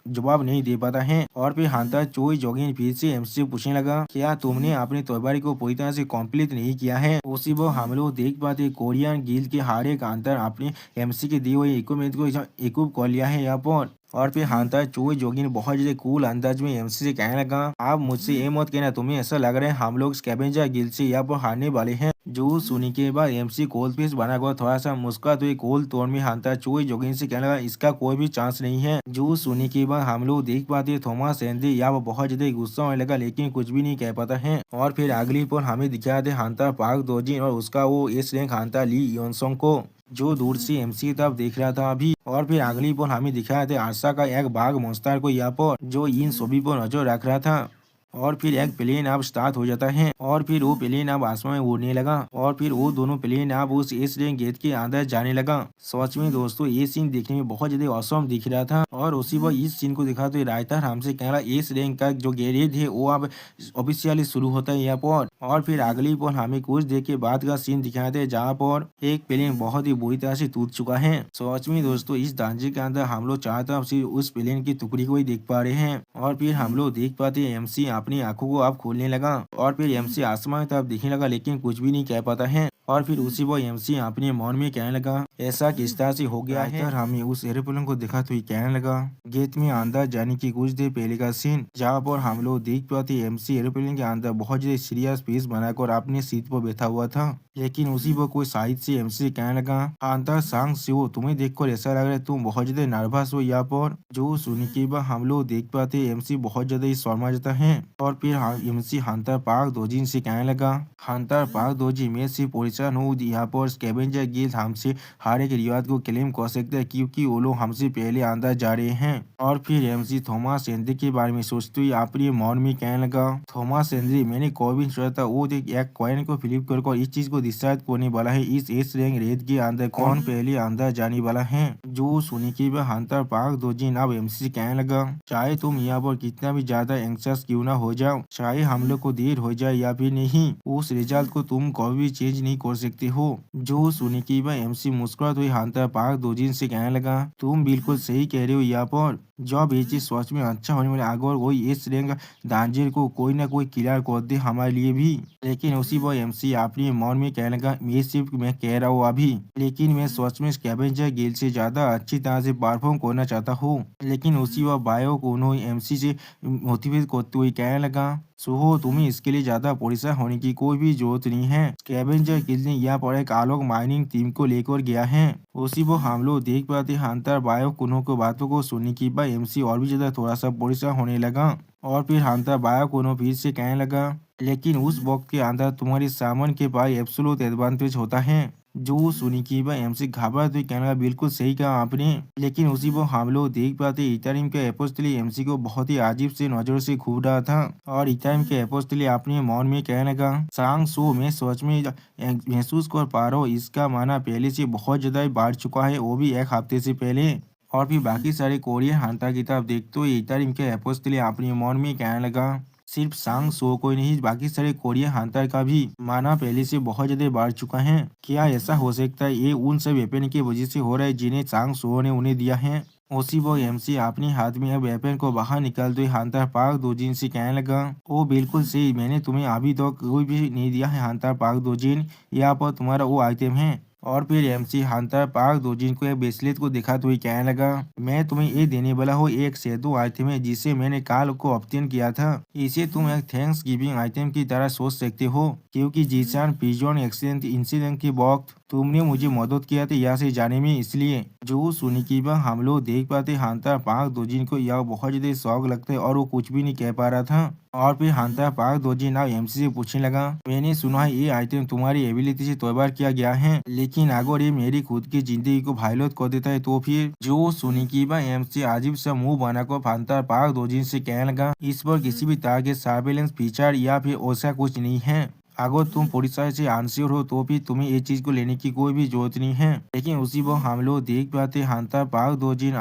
जवाब नहीं दे पाता है। और फिर हंटर चोई जोगिन फिर से एमसी से पूछने लगा, क्या तुमने अपनी तैयारी को पूरी तरह से कंप्लीट नहीं किया है? उसी वो हम लोग देख पाते कोरियन गिल्ड के हर एक हंटर अपने एमसी के दी हुई इक्विपमेंट को इक्विप कर लिया है यहाँ पर। और फिर हांता चोई जोगी ने बहुत ज्यादा कूल अंदाज में एमसी से कहने लगा, आप मुझसे ये मत कहना, तुम्हें ऐसा लग रहा है हम लोग स्कैवेंजर गिल्ड से यहाँ पर हारने वाले हैं। जो सुनी के बाद एमसी कोल पीस बना कर थोड़ा सा मुस्कुरा तो कोल तोड़ में हांता चोई जोगिन से कहने लगा, इसका कोई भी चांस नहीं है। जो सुनी के बाद हम लोग देख पाते थॉमस एंडी यहाँ पर बहुत ज्यादा गुस्सा होने लगा, लेकिन कुछ भी नहीं कह पाता है। और फिर अगली पर हमें दिखाया थे हांता पार्क दोजिन और उसका वो एस रैंक हांता ली योनसोंग को, जो दूर से एमसी की तरफ देख रहा था अभी। और फिर अगली पर हमें दिखाया था आशा का एक बाघ मोस्तार को यहाँ पर, जो इन सभी पर नजर रख रहा था। और फिर एक प्लेन अब स्टार्ट हो जाता है और फिर वो प्लेन अब आसमान में उड़ने लगा और फिर वो दोनों प्लेन अब उस एस रैंक गेट के अंदर जाने लगा। सच में दोस्तों ये सीन देखने में बहुत ज्यादा औसम दिख रहा था। और उसी वक्त इस सीन को देखा तो राइटर हमसे कह रहा एस रैंक का जो गैरेज है वो अब ऑफिशियली शुरू होता है यहाँ पर। और फिर अगली पर हमें कुछ देर के बाद का सीन दिखाते हैं जहाँ पर एक प्लेन बहुत ही बुरी तरह से टूट चुका है। सच में दोस्तों इस ढांचे के अंदर हम लोग चारों तरफ से उस प्लेन की टुकड़ी को ही देख पा रहे हैं। और फिर हम लोग देख पाते हैं एमसी अपनी आंखों को अब खोलने लगा और फिर एमसी आसमान की तरफ देखने लगा, लेकिन कुछ भी नहीं कह पाता है। और फिर उसी वो एमसी अपने मौन में कहने लगा, ऐसा किस तरह से हो गया है। हमें उस एरोप्लेन को देखा तो ही कहने लगा, गेट में अंदर जाने की कुछ देर पहले का सीन जहाँ पर हम लोग देख पाते एमसी एरोप्लेन के अंदर बहुत ज्यादा सीरियस फेस बनाकर अपने सीट पर बैठा हुआ था। लेकिन उसी पर कोई साइड से एमसी से कहने लगा, अंतर सांग सियो, तुम्हें देखकर ऐसा लग रहा है तुम बहुत ज्यादा नर्वस हो यहाँ पर। जो सुनने के बाद हम लोग देख पाते एमसी बहुत ज्यादा ही शर्मा जाता है। और फिर एमसी हंटर पार्क दोजिन से कहने लगा, हंटर पार्क दोजी मैं सिर्फ परेशान हूँ यहाँ पर स्कैवेंजर गिल्ड हमसे हर एक रिवाज को क्लेम कर सकते हैं क्योंकि वो लोग हमसे पहले अंदर जा रहे हैं। और फिर एमसी थॉमस एंड्री के बारे में सोचते हुए अपने मौन में कहने लगा, थॉमस एंड्री मैंने कोई भी सोचा था वो देख एक कॉइन को फ्लिप कर इस चीज को डिसाइड करने वाला है इस एस रैंक रेड के अंदर कौन पहले अंदर जाने वाला है। जो सुनी के बाद हंटर पार्क दोजिन अब एमसी से कहने लगा, चाहे तुम यहाँ पर कितना भी ज्यादा एंक्शस क्यों ना हो जाओ, चाहे हम लोग को देर हो जाए या फिर नहीं, उस रिजल्ट को तुम कभी भी चेंज नहीं कर सकते हो। जो सुनी के बाद एमसी मुस्कुराते हुए हंटर पार्क दोजिन से कहने लगा, तुम बिल्कुल सही कह रहे हो यहाँ पर, जब ये चीज सच में अच्छा होने वाला अगर वही इस रैंक दांजिर को कोई ना कोई क्लियर कर दे हमारे लिए भी। लेकिन उसी पर एमसी अपने मौन में कहने लगा, मैं सिर्फ मैं कह रहा हूँ अभी, लेकिन मैं सच में स्कैवेंजर गिल्ड से ज्यादा अच्छी तरह से परफॉर्म करना चाहता हूँ। लेकिन उसी वक्त बायो को उन्होंने एमसी से मोटिवेट करते हुए कहने लगा, सुहो तुम्हें इसके लिए ज्यादा परेशान होने की कोई भी जरूरत नहीं है, स्कैवेंजर गिल्ड ने यहाँ पर एक आलोक माइनिंग टीम को लेकर गया है। उसी वो हम लोग देख पाते हंटर बायो कुनो को बातों को सुनने के बाद एमसी और भी ज्यादा थोड़ा सा परेशान होने लगा। और फिर हंटर बायो कुनो फिर से कहने लगा, लेकिन उस वक्त के अंदर तुम्हारे सामान के पास एब्सोल्यूट एडवांटेज होता है। जो सुनी की बात एमसी घबरा तो कहने लगा, बिल्कुल सही कहा आपने। लेकिन उसी वो हम लोग देख पाते इथेरियम के एपोस्टली एमसी को बहुत ही अजीब से नजर से घूर रहा था। और इथेरियम के एपोस्टली अपने मौन में कहने लगा, सांग सो मैं सच में महसूस कर पा रहा हूँ इसका माना पहले से बहुत ज्यादा बढ़ चुका है, वो भी एक हफ्ते से पहले। और फिर बाकी सारे कोरियन हंटर की तरफ देखते हुए इथेरियम के एपोस्टली अपने मौन में कहने लगा, सिर्फ सांग सो को नहीं बाकी सारे कोरियन हंटर का भी माना पहले से बहुत ज्यादा बढ़ चुका है। क्या ऐसा हो सकता है ये उन सब वेपन की वजह से हो रहा है जिन्हें सांग सो ने उन्हें दिया है। उसी वो एमसी अपने हाथ में अब वेपन को बाहर निकालते हुए हंटर पार्क दोजिन से कहने लगा, ओ बिल्कुल सही, मैंने तुम्हें अभी तो कोई भी नहीं दिया है हंटर पार्क दोजिन, यहाँ पर तुम्हारा वो आइटम है। और फिर एमसी हंटर पार्क दोजिन को एक ब्रेसलेट को दिखाते हुए कहने लगा, मैं तुम्हें ये देने वाला हूँ एक सेतु आइटम है जिसे मैंने काल को ऑब्टेन किया था, इसे तुम एक थैंक्स गिविंग आइटम की तरह सोच सकते हो क्योंकि जीसान पिजन एक्सीडेंट इंसिडेंट के वक्त तुमने मुझे मदद किया था यहाँ से जाने में, इसलिए। जो सुनी की बात हम लोग देख पाते हंटर पार्क दोजिन को यह बहुत ज्यादा शौक लगता है और वो कुछ भी नहीं कह पा रहा था। और फिर हंटर पार्क दोजिन अब एमसी से पूछने लगा, मैंने सुना है ये आइटम तुम्हारी एबिलिटी से तैयार किया गया है, लेकिन अगर ये मेरी खुद की जिंदगी को वायलेट कर देता है तो फिर। जो सुनी की बात एमसी अजीब सा मुंह बनाकर हंटर पार्क दोजिन से कहने लगा, इस पर किसी भी तरह के सर्वेलेंस फीचर या फिर ऐसा कुछ नहीं है, अगर तुम परीक्षा से आंसर हो तो भी तुम्हें ये चीज को लेने की कोई भी जरूरत नहीं है। लेकिन उसी वो हम लोग देख पाते हंटर पार्क दोजिन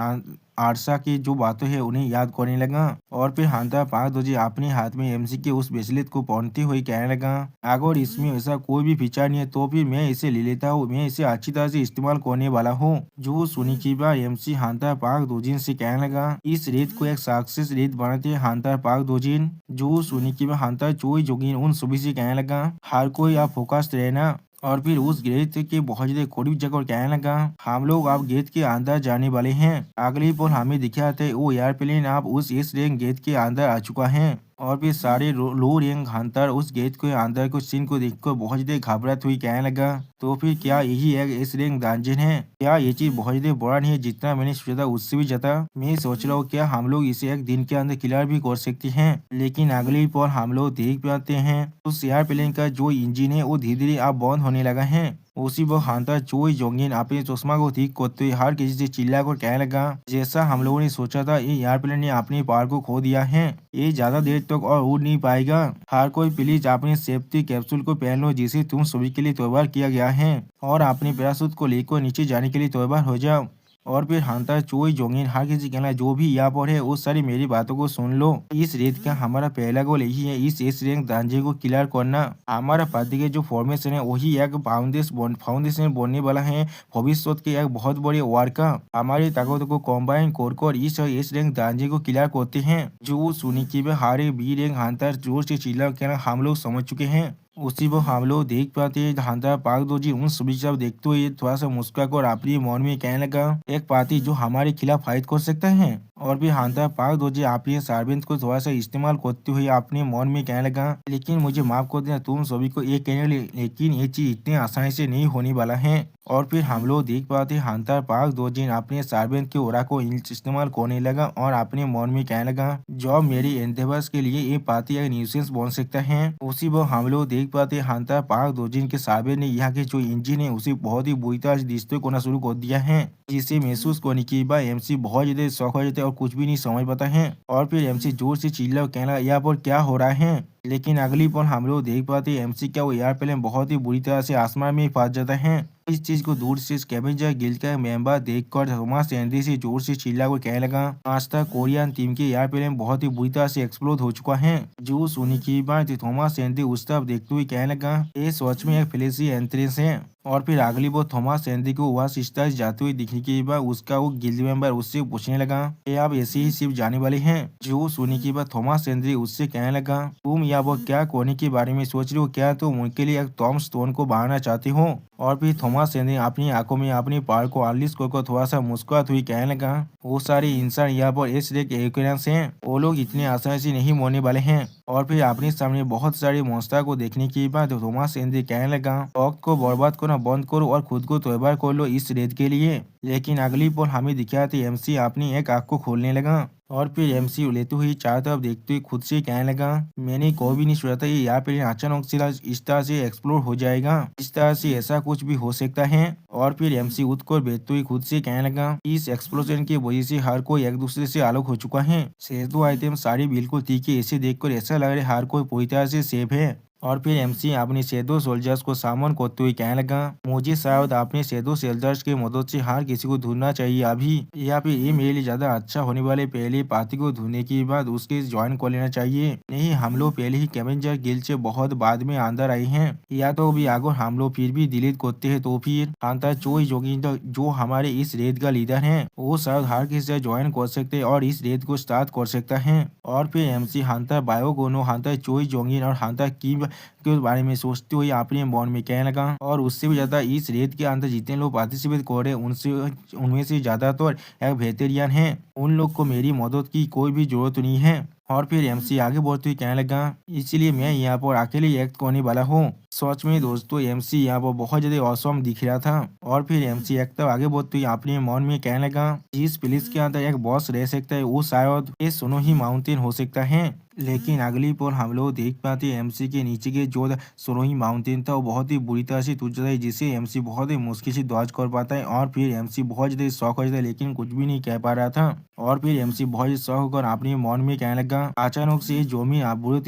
आरसा की जो बातें हैं उन्हें याद करने लगा। और फिर हंटर पार्क दोजिन अपने हाथ में एमसी के उस ब्रेसलेट को पहनते हुए कहने लगा, अगर इसमें ऐसा कोई भी फीचर नहीं है तो फिर मैं इसे ले लेता हूँ, मैं इसे अच्छी तरह से इस्तेमाल करने वाला हूँ। जो सुनी की बात एमसी हंटर पार्क दोजिन से कहने लगा, इस रेत को एक सक्सेस रेत बनाते हैं हंटर पार्क दोजिन। जो सुनी की बात हंटर चोई जोगिन उन सभी से कहने लगा, हर कोई आप फोकस्ड रहना और फिर उस गेट के बहुत ज्यादा करीब जाकर कहने लगा, हम लोग अब गेट के अंदर जाने वाले हैं। अगली पल हमें दिखा थे वो एयरप्लेन अब उस इस रैंक गेट के अंदर आ चुका है। और फिर सारे लो रैंक हंटर उस गेट के अंदर कुछ सीन को देखकर बहुत ज्यादा घबराहट हुई कहने लगा, तो फिर क्या यही एक इस रैंक डंजन है? क्या ये चीज बहुत ज्यादा बड़ा नहीं है जितना मैंने सोचा था, उससे भी ज्यादा? मैं सोच रहा हूँ क्या हम लोग इसे एक दिन के अंदर क्लियर भी कर सकते हैं। लेकिन अगली पल हम लोग देख पाते हैं उस एयरप्लेन का जो इंजन है वो धीरे धीरे अब बंद होने लगा है। उसी वक्त हंटर चोई जोंगिन अपने चश्मा को ठीक करते हुए हर किसी से चिल्ला कर कहने लगा, जैसा हम लोगों ने सोचा था ये एयरप्लेन ने अपनी पावर को खो दिया है, ये ज्यादा देर तक और उड़ नहीं पाएगा। हर कोई प्लीज अपने सेफ्टी कैप्सूल को पहन लो जिसे तुम सभी के लिए तैयार किया गया है, और अपने पैराशूट को लेकर नीचे जाने के लिए तैयार हो जाओ। और फिर हंटर चोई जोंगिन हर किसी कहना जो भी यहाँ पर है वो सारी मेरी बातों को सुन लो। इस रेत का हमारा पहला गोल यही है, इस रैंक दांजे को क्लियर करना। हमारा पार्टी के जो फॉर्मेशन है वही एक फाउंडेशन बनने वाला है भविष्य के एक बहुत बड़े वार का। हमारी ताकतों को कंबाइन कर इस रैंक दांजे को क्लियर करते हैं। जो सुनी की हारे बी रैंक हंटर जोर से चिल्ला कहना हम लोग समझ चुके हैं। उसी वो हम लोग देख पाते हैं हंटर पाक दो जी उन सभी सब देखते हुए थोड़ा सा मुस्कुरा और अपनी मन में कहने लगा, एक पार्टी जो हमारे खिलाफ फाइट कर सकता है। और भी हंटर पाक दो जी अपने सार्वेंट को थोड़ा सा इस्तेमाल करते हुए अपने मन में कहने लगा, लेकिन मुझे माफ कर देना तुम सभी को ये कहने लिए, लेकिन ये चीज इतने आसानी से नहीं होने वाला है। और फिर हम लोग देख पाते हैं हंटर पाक दो जिन अपने सार्वेंट के ओरा को इस्तेमाल करने लगा और अपने मन में कहने लगा, जो मेरी एंडेवर्स के लिए ये पार्टी एक न्यूसेंस बन सकता है। उसी वक्त हम लोग देख पाते हैं हंटर पाक दो जिन के सार्वेंट ने यहाँ के जो इंजन है उसे बहुत ही बुरी तरह से डिस्ट्रॉय करना शुरू कर दिया है, जिसे महसूस करने के बाद एमसी बहुत ज्यादा शौक हो जाता है और कुछ भी नहीं समझ पाता है। और फिर एमसी जोर से चिल्ला और कहना, यहाँ पर क्या हो रहा है? लेकिन अगली पल हम लोग देख पाते हैं एमसी का वो एयरप्लेन बहुत ही बुरी तरह से आसमान में फंस जाता है। इस चीज को दूर से स्कैवेंजर गिल्ड का मेंबर देखकर थॉमस एंड्री से जोर से चिल्ला कर कहने लगा, आज तक कोरियन टीम के एयरप्लेन बहुत ही बुरी तरह से एक्सप्लोड हो चुका है। जो सुनी की बात थॉमस एंड्री उस तरफ देखते हुए कहने लगा, ये सच में एक फ्लैशी एंट्रेंस है। और फिर अगली बार थॉमस एंड्री को वह सिस्टर जाते हुए दिखने के बाद उसका वो गिल्ड मेंबर उससे पूछने लगा, ये आप ऐसे ही सिर्फ जाने वाले हैं? जो सुनी के बाद थॉमस एंड्री उससे कहने लगा, तुम या वो क्या करने के बारे में सोच रहे हो? क्या तुम उनके लिए एक टॉम स्टोन को बनाना चाहते हो? और फिर थॉमस एंड्री अपनी आंखों में अपनी पावर को अनलिश कर थोड़ा सा मुस्कुराते हुए कहने लगा, वो सारे इंसान यहाँ पर इस रेक एक्वेरियंस हैं, वो लोग इतने आसानी से नहीं मरने वाले हैं। और फिर अपने सामने बहुत सारे मॉन्स्टर को देखने के बाद थॉमस एंड्री कहने लगा, वक्त को बर्बाद करना बंद करो और खुद को तैयार कर लो इस रेत के लिए। लेकिन अगली पल हमें दिखाते एमसी अपनी एक आंख को खोलने लगा और फिर एमसी लेते हुए चारों तरफ देखते हुए खुद से कहने लगा, मैंने कभी भी नहीं सोचा था ये एयरप्लेन अचानक से इस तरह से एक्सप्लोर हो जाएगा, इस तरह से ऐसा कुछ भी हो सकता है। और फिर एमसी उठ कर बैठते हुए खुद से कहने लगा, इस एक्सप्लोजन की वजह से हर कोई एक दूसरे से अलग हो चुका है। सेफ आइटम सारी बिल्कुल ठीक है, इसे देखकर ऐसा लग रहा है हर कोई पूरी तरह से सेफ है। और फिर एमसी अपने शैडो सोल्जर्स को सामन करते हुए कहने लगा, मुझे शायद अपने शैडो सोल्जर्स की मदद से हर किसी को ढूंढना चाहिए अभी, या फिर ये मेरे लिए ज्यादा अच्छा होने वाले पहले पार्टी को ढूंढने के बाद उसके ज्वाइन कर लेना चाहिए। नहीं, हम लोग पहले ही कैवेंजर गिल्ड से बहुत बाद में अंदर आए हैं, या तो अभी अगर हम लोग फिर भी डिलीट करते हैं तो फिर हंटर चोई जोगिंदर जो हमारे इस रेड का लीडर है वो शायद हर किसी से ज्वाइन कर सकते हैं और इस रेड को स्टार्ट कर सकता है। और फिर एमसी हंटर बायोगोनो हंटर चोई जोंगिन और हंटर किम के बारे में सोचते हुए अपने मन में कहने लगा, और उससे भी ज्यादा इस रेत के अंदर जितने लोग पार्टिसिपेट कर रहे हैं उनमें से ज्यादातर एक वेटेरियन है, उन लोग को मेरी मदद की कोई भी जरूरत नहीं है। और फिर एमसी आगे बढ़ते हुए कहने लगा, इसलिए मैं यहाँ पर अकेले एक्ट करने वाला हूँ। सच में दोस्तों एमसी यहाँ पर बहुत ज्यादा औसम दिख रहा था। और फिर एमसी एक तो आगे बढ़ते हुए अपने मन में कहने लगा, जिस प्लेस के अंदर एक बॉस रह सकता है वो शायद ये सोनोही माउंटेन हो सकता है। लेकिन अगली पर हम लोग देख पाते एमसी के नीचे के जो सोनोही माउंटेन था वो बहुत ही बुरी तरह से टूट जाता है, जिसे एमसी बहुत ही मुश्किल से डॉज कर पाता है। और फिर एमसी बहुत ज्यादा शौक हो जाता है लेकिन कुछ भी नहीं कह पा रहा था। और फिर एमसी बहुत शौक होकर अपने मन में कहने लगा, अचानक से जोमी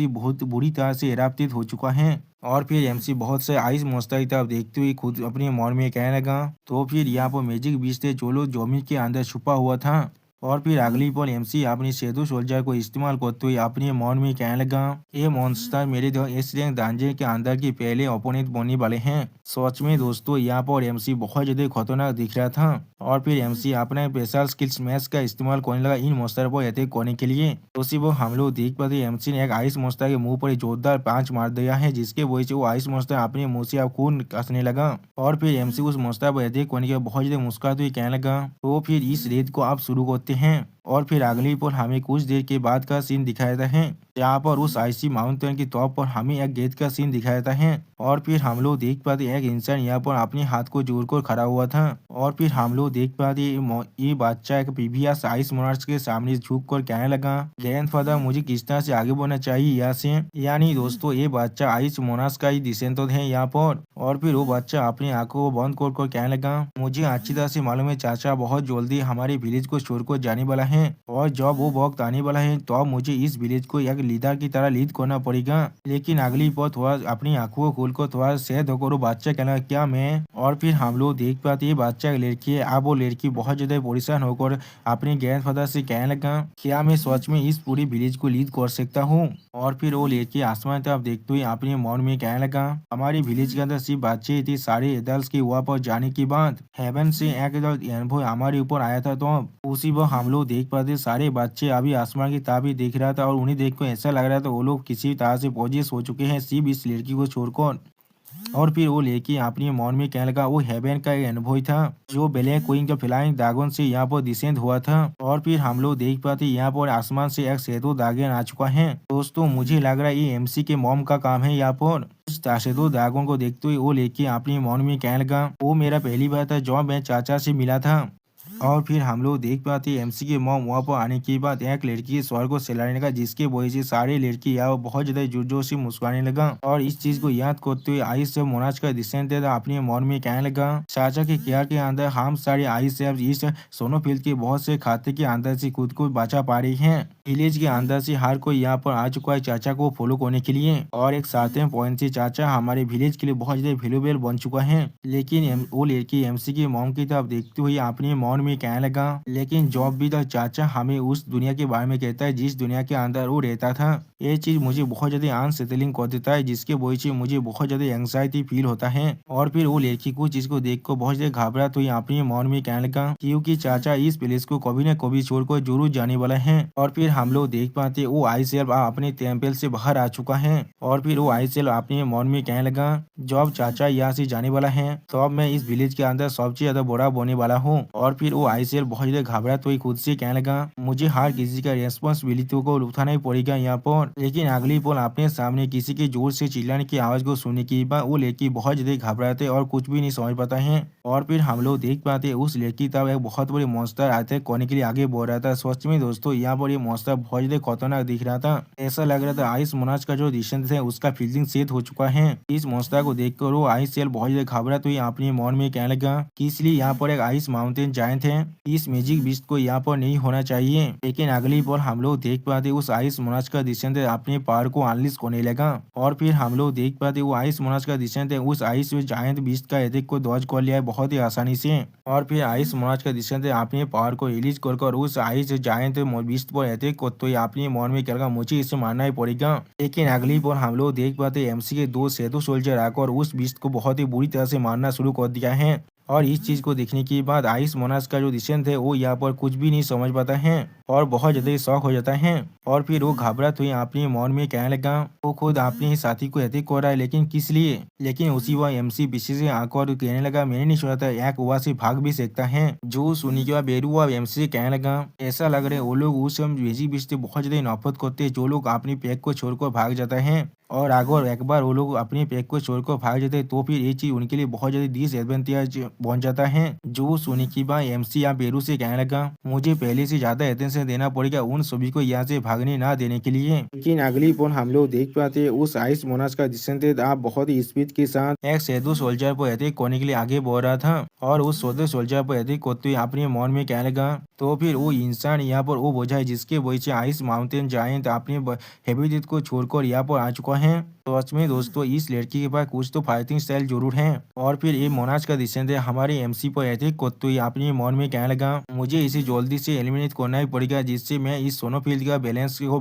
बहुत बुरी तरह से एराप्तित हो चुका है। और फिर एमसी बहुत से आइस मॉन्स्टर की तरफ देखते हुए खुद अपने मन में कहने लगा, तो फिर यहाँ पर मैजिक बीस्ट है जो लोग जोमी के अंदर छुपा हुआ था। और फिर अगली पल एमसी अपनी सेतु सोल्जर को इस्तेमाल करते हुए अपने मन में कहने लगा, ये मॉन्स्टर मेरे इस रैंक दांजे के अंदर के पहले ओपोनेंट बनने वाले हैं। सच में दोस्तों यहाँ पर एमसी बहुत ज्यादा खतरनाक दिख रहा था। और फिर एमसी अपने स्पेशल स्किल्स मैच का इस्तेमाल करने लगा इन मॉन्स्टर पर अटैक करने के लिए। तो सिर्फ हम लोग देख पाते एमसी ने एक आइस मॉन्स्टर के मुंह पर जोरदार पांच मार दिया है, जिसके वजह से वो आइस मॉन्स्टर अपने मुंह से अब खून कसने लगा। और फिर एमसी उस मॉन्स्टर पर अटैक करने के बाद बहुत ज्यादा मुस्कुराते हुए कहने लगा, तो फिर इस रेड को आप शुरू करते हैं। और फिर अगली पर हमें कुछ देर के बाद का सीन दिखाया जाता है, जहाँ पर उस आइसी माउंटेन की टॉप पर हमें एक गेट का सीन दिखाया जाता है। और फिर हम लोग देख पाते एक इंसान यहाँ पर अपने हाथ को जोड़कर खड़ा हुआ था। और फिर हम लोग देख पाते ये बच्चा एक प्रीवियस आइस मोनार्च के सामने झुक कर कहने लगा, ग्रैंडफादर मुझे किस तरह से आगे बढ़ना चाहिए यहाँ से। यानी दोस्तों ये बच्चा आइस मोनार्च का ही डिसेंडेंट है यहाँ पर। और फिर वो बच्चा अपनी आंखों को बंद कर कहने लगा, मुझे अच्छी तरह से मालूम है चाचा बहुत जल्दी हमारे विलेज को छोड़कर जाने वाला है, और जब वो वक्त आने वाला है तो मुझे इस विलेज को एक लीडर की तरह लीड करना पड़ेगा। लेकिन अगली पर थोड़ा अपनी आंखों को खोलकर थोड़ा सेहत होकर वो बच्चा कहना, क्या मैं। और फिर हम लोग देख पाते ये बच्चा एक लड़की है। अब वो लड़की बहुत ज्यादा परेशान होकर अपने ग्रैंडफादर से कहने लगा, क्या मैं सच में इस पूरी विलेज को लीड कर सकता हूँ। और फिर वो लड़की आसमान तरफ देखते हुए अपने मन में कहने लगा, हमारे विलेज के अंदर सिर्फ बच्चे थे, सारे एडल्ट के वहाँ पर जाने के बाद हेवन से एक एडल्ट हमारे ऊपर आया था, तो उसी वक्त हम लोग देख पाते सारे बच्चे अभी आसमान की तरफ ही देख रहा था, और उन्हें देखकर ऐसा लग रहा था वो लोग किसी तरह से पोजेस हो चुके हैं सिर्फ इस लड़की को छोड़कर। और फिर वो लेके अपनी मन में कहने लगा, वो हेवन का एक अनुभव था जो ब्लैक क्वीन के फ्लाइंग ड्रैगन से यहाँ पर डिसेंड हुआ था। और फिर हम लोग देख पाते यहाँ पर आसमान से एक सेतु ड्रैगन आ चुका है। दोस्तों मुझे लग रहा है ये एमसी के मॉम का काम है यहाँ पर। उस सेतु ड्रैगन को देखते हुए वो लेके अपनी मन में कहने लगा, वो मेरा पहली बार था जब मैं चाचा से मिला था। और फिर हम लोग देख पाते एमसी के मॉम वहाँ पर आने के बाद एक लड़की के स्वर को सहलाने लगा, जिसके वजह से सारे लड़की यहाँ बहुत ज्यादा जोर जोर से मुस्कुराने लगा। और इस चीज को याद करते हुए आइस से मोनाज का डिसेंट अपने मन में कहने लगा, चाचा के केयर के अंदर हम सारे आइस से इस सोनोफील्ड के बहुत से खाते के अंदर से खुद को बचा पा रही है। विलेज के अंदर से हर कोई यहाँ पर आ चुका है चाचा को फॉलो करने के लिए। और एक सातवें पॉइंट से चाचा हमारे विलेज के लिए बहुत ज्यादा वैल्यूएबल बन चुका है। लेकिन वो लड़की एमसी की मॉम की तरफ देखते हुए अपने मन में कहने लगा, लेकिन जॉब भी तो चाचा हमें उस दुनिया के बारे में कहता है जिस दुनिया के अंदर वो रहता था। ये चीज मुझे बहुत ज्यादा अनसेटलिंग कर देता है, जिसके वजह से मुझे बहुत ज्यादा एंग्जाइटी फील होता है। और फिर वो लड़की को चीज को देख कर बहुत ज्यादा घबराहट हुई अपने मन में कहने लगा, क्योंकि चाचा इस प्लेस को कभी न कभी छोड़कर जरूर जाने वाला है। और फिर हम लोग देख पाते वो आईसेल अपने टेम्पल से बाहर आ चुका है। और फिर वो आईसेल अपने मन में कहने लगा, जब चाचा यहाँ से जाने वाला है तो अब मैं इस विलेज के अंदर सबसे ज्यादा बड़ा बोने वाला हूँ। और फिर वो आईसेल बहुत ज्यादा घबराहट हुई खुद से कहने लगा, मुझे हर किसी का रेस्पॉन्सिबिलिटी को उठाना ही पड़ेगा यहाँ पर। लेकिन अगली पल अपने सामने किसी के जोर से चिल्लाने की आवाज को सुनने के बाद वो लड़की बहुत ज्यादा घबराते और कुछ भी नहीं समझ पाता है। और फिर हम लोग देख पाते उस लड़की तब एक बहुत बड़ी मॉन्स्टर अटैक करने के लिए आगे बढ़ रहा था। सच में दोस्तों यहाँ पर ये मॉन्स्टर बहुत ज्यादा खतरनाक दिख रहा था। ऐसा लग रहा था आइस मोनाज का जो डिसीजन है उसका फील्डिंग सेट हो चुका है। इस मॉन्स्टर को देखकर वो आइस सेल बहुत ज्यादा घबराते हुए अपने मन में कहने लगा कि इसलिए यहाँ पर एक आइस माउंटेन जायंट है, इस मैजिक बीस्ट को यहाँ पर नहीं होना चाहिए। लेकिन अगली पल हम लोग देख पाते उस आइस मोनाज का डिसीजन अपने पावर को अनलिश करने लगा। और फिर हम लोग देख पाते वो आइस मोनाज का डिसीजन उस आइस जायंट बीस्ट का अटैक को डॉज कर लिया है बहुत ही आसानी से। और फिर आइस मोनाज का डिसीजन अपने पावर को रिलीज कर उस आइस जायंट बीस्ट पर अटैक करते हुए अपने मन में कहेगा मुझे इसे मारना ही पड़ेगा। लेकिन अगली बार हम लोग देख पाते एमसी के दो सेतु सोल्जर आकर उस बीस्ट को बहुत ही बुरी तरह से मारना शुरू कर दिया है। और इस चीज को देखने के बाद आइस मोनाज का जो डिसीजन है वो यहाँ पर कुछ भी नहीं समझ पाता है और बहुत ज्यादा शौक हो जाता है। और फिर वो घबराहट हुई अपने मन में कहने लगा, वो खुद अपने ही साथी को अटैक कर रहा है, लेकिन किस लिए। लेकिन उसी वह एमसी पीछे से आकर कहने लगा, मैंने नहीं सुना था एक वहाँ से भाग भी सकता है। जो सुनी के बाद बेरू और एमसी से कहने लगा, ऐसा लग रहा है वो लोग उस वेजी बीच से बहुत ज्यादा नफरत करते हैं जो लोग अपने पैक को छोड़कर भाग जाता है। और अगर एक बार वो लोग अपने पैक को छोड़कर भाग जाते हैं तो फिर ये चीज उनके लिए बहुत ज्यादा डिसएडवांटेज बन जाता है। जो सुनी की बात एमसी या बेरू से कहने लगा, मुझे पहले से ज्यादा अटेंशन देना पड़ेगा उन सभी को यहाँ से भागने ना देने के लिए। लेकिन अगली पल हम लोग देख पाते उस आइस मोनाज का डिसेंट आप बहुत ही स्पीड के साथ एक सेतु सोल्जर पर अटैक करने के लिए आगे बढ़ रहा था। और उस सेतु सोल्जर पर अटैक करते हुए अपने मन में कहने लगा, तो फिर वो इंसान यहाँ पर वो बोझा है जिसके वजह से आइस माउंटेन जायंट अपने हैबिटेट को छोड़कर यहाँ पर आ चुका है। तो सच में दोस्तों इस लड़की के पास कुछ तो फाइटिंग स्टाइल जरूर है। और फिर ये मोनाज का डिसीजन हमारे एमसी पर अटैक करते हुए अपने मन में कहने लगा मुझे इसे जल्दी से एलिमिनेट करना ही पड़ेगा जिससे मैं इस सोनो फील्ड का बैलेंस को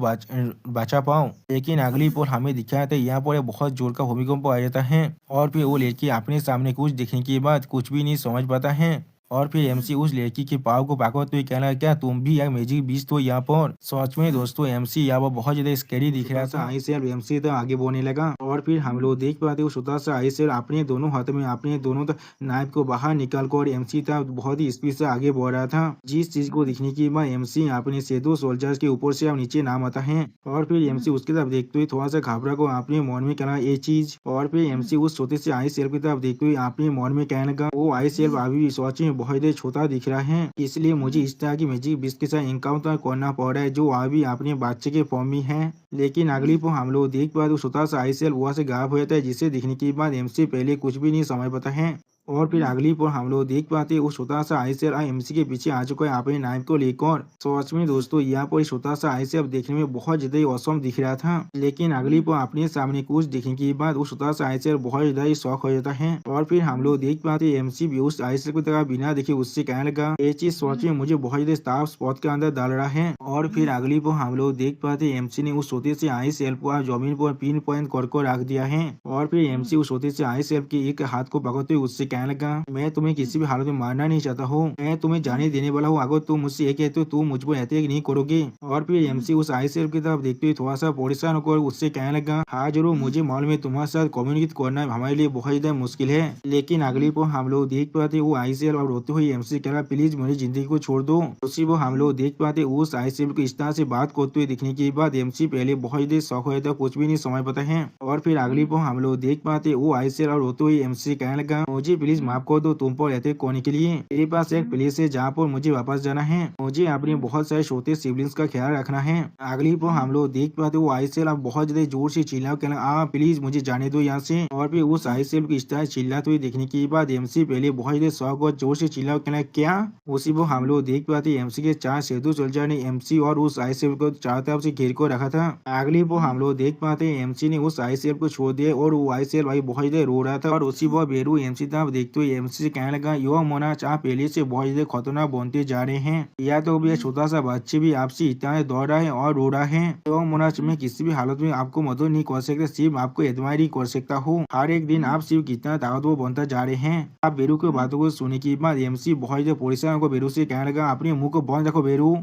बचा पाऊँ। लेकिन अगली पोल हमें दिखाया था यहाँ पर बहुत जोर का भूमिकंप आ जाता है और फिर वो लड़की अपने सामने कुछ देखने के बाद कुछ भी नहीं समझ पाता है। और फिर एमसी उस लड़की के पाव को पकड़ते हुए कहना क्या तुम भी यार मैजिक बीस्ट हो यहाँ पर। सच में दोस्तों एमसी यहाँ पर बहुत ज्यादा स्कैरी दिख रहा था। आई से एमसी तो आगे बढ़ने लगा और फिर हम लोग देख पाते उस छोटा सा आई से अपने दोनों हाथ में अपने दोनों नाइफ को बाहर निकाल कर एमसी था बहुत ही स्पीड से आगे बढ़ रहा था। जिस चीज को दिखने के बाद एमसी अपने सेदो सोल्जर्स के ऊपर से अब नीचे नाम आता है और फिर एमसी उसकी तरफ देखते हुए थोड़ा सा घबरा को अपने मन में कहना ये चीज। और फिर एमसी उस छोटे से आई सेल्फ की तरफ देखते हुए अपने मन में कहने लगा वो आई सेल्फ अभी सच में बहुत ही छोटा दिख रहा है इसलिए मुझे इस तरह की मैजिक बीस्ट के साथ एनकाउंटर करना पड़ रहा है जो अभी अपने बच्चे के फॉर्म में है। लेकिन अगली पर हम लोग देख पाते छोटा सा आई सेल्फ वहाँ से गायब हो जाता है जिसे दिखने के बाद एमसी पहले कुछ भी नहीं समझ पाता है। और फिर अगली पर हम लोग देख पाते उस छोटा सा आईसीएल एमसी के पीछे आ चुका है अपने नाइफ को लेकर। सच में दोस्तों यहाँ पर छोटा सा आईसीएल देखने में बहुत ज्यादा ही औसम दिख रहा था। लेकिन अगली पर अपने सामने कुछ देखने के बाद वो छोटा सा आईसीएल बहुत ज्यादा ही शौक हो जाता है। और फिर हम लोग देख पाते एमसी भी उस आईसीएल की तरह बिना देखे उससे कहने लगा ये चीज सच में मुझे बहुत ज्यादा स्टाफ स्पॉट के अंदर डाल रहा है। और फिर अगली पर हम लोग देख पाते एमसी ने उस छोटे से आईसीएल को जमीन पर पिन पॉइंट कर रख दिया है। और फिर एमसी उस छोटे से आईसीएल के एक हाथ को पकड़ते हुए उससे कहने लगा मैं तुम्हें किसी भी हालत में मारना नहीं चाहता हूँ, मैं तुम्हें जाने देने वाला हूँ। अगर तुम मुझसे ये कहते हो तुम मुझ पर अटैक नहीं करोगे। और फिर एमसी उस आईसीएल की तरफ देखते हुए थोड़ा सा परेशान होकर उससे कहने लगा हाँ जरूर मुझे मालूम है तुम्हारे साथ कम्युनिकेट करना हमारे लिए बहुत ज्यादा मुश्किल है। लेकिन अगली पर हम लोग देख पाते वो आईसीएल और रोते हुए एमसी कहना प्लीज मेरी जिंदगी को छोड़ दो। उसी वो हम लोग देख पाते उस आईसीएल को इस तरह से बात करते हुए दिखने के बाद एमसी पहले बहुत ज्यादा शौक हो जाता कुछ भी नहीं समझ पाता है। और फिर अगली पर हम लोग देख पाते वो आईसीएल और रोते हुए एमसी कहने लगा मुझे प्लीज माफ कर दो तुम पर अटैक करने के लिए। मेरे पास एक प्लेस है जहाँ पर मुझे वापस जाना है, मुझे अपने बहुत सारे छोटे सिबलिंग्स का ख्याल रखना है। अगली पर हम लोग देख पाते वो आईसीएल अब बहुत ज्यादा जोर से चिल्ला कहना प्लीज मुझे जाने दो यहाँ से। और फिर उस आईसीएल की इस तरह चिल्लाते हुए देखने के बाद एमसी पहले बहुत ज्यादा शौक और जोर से चिल्ला कहना क्या। उसी को हम लोग देख पाते एमसी के 4 सेदू सोल्जर ने एमसी और उस आईसीएल को चारों तरफ से घेर को रखा था। अगली पर हम लोग देख पाते एमसी ने उस आईसीएल को छोड़ दिया और वो आईसीएल भाई बहुत ज्यादा रो रहा था। और उसी वो बेरू एमसी तरफ देखते हुए एमसी से कहने लगा यो मोनाज आप पहले से बहुत ज्यादा खतरनाक बनते जा रहे हैं, या तो भी छोटा सा बच्चे भी आपसे इतना दौड़ रहा है और रो रहा है। तो मोनाज मैं किसी भी हालत में आपको मदद नहीं कर सकता, सिर्फ आपको एडमायर ही कर सकता हूँ। हर एक दिन आप सिर्फ कितना ताकतवर बनता जा रहे हैं। आप बेरू की बातों को सुनने के बाद एमसी बहुत ज्यादा परेशान होकर बेरू से कहने लगा अपने मुंह को बंद रखो बेरू।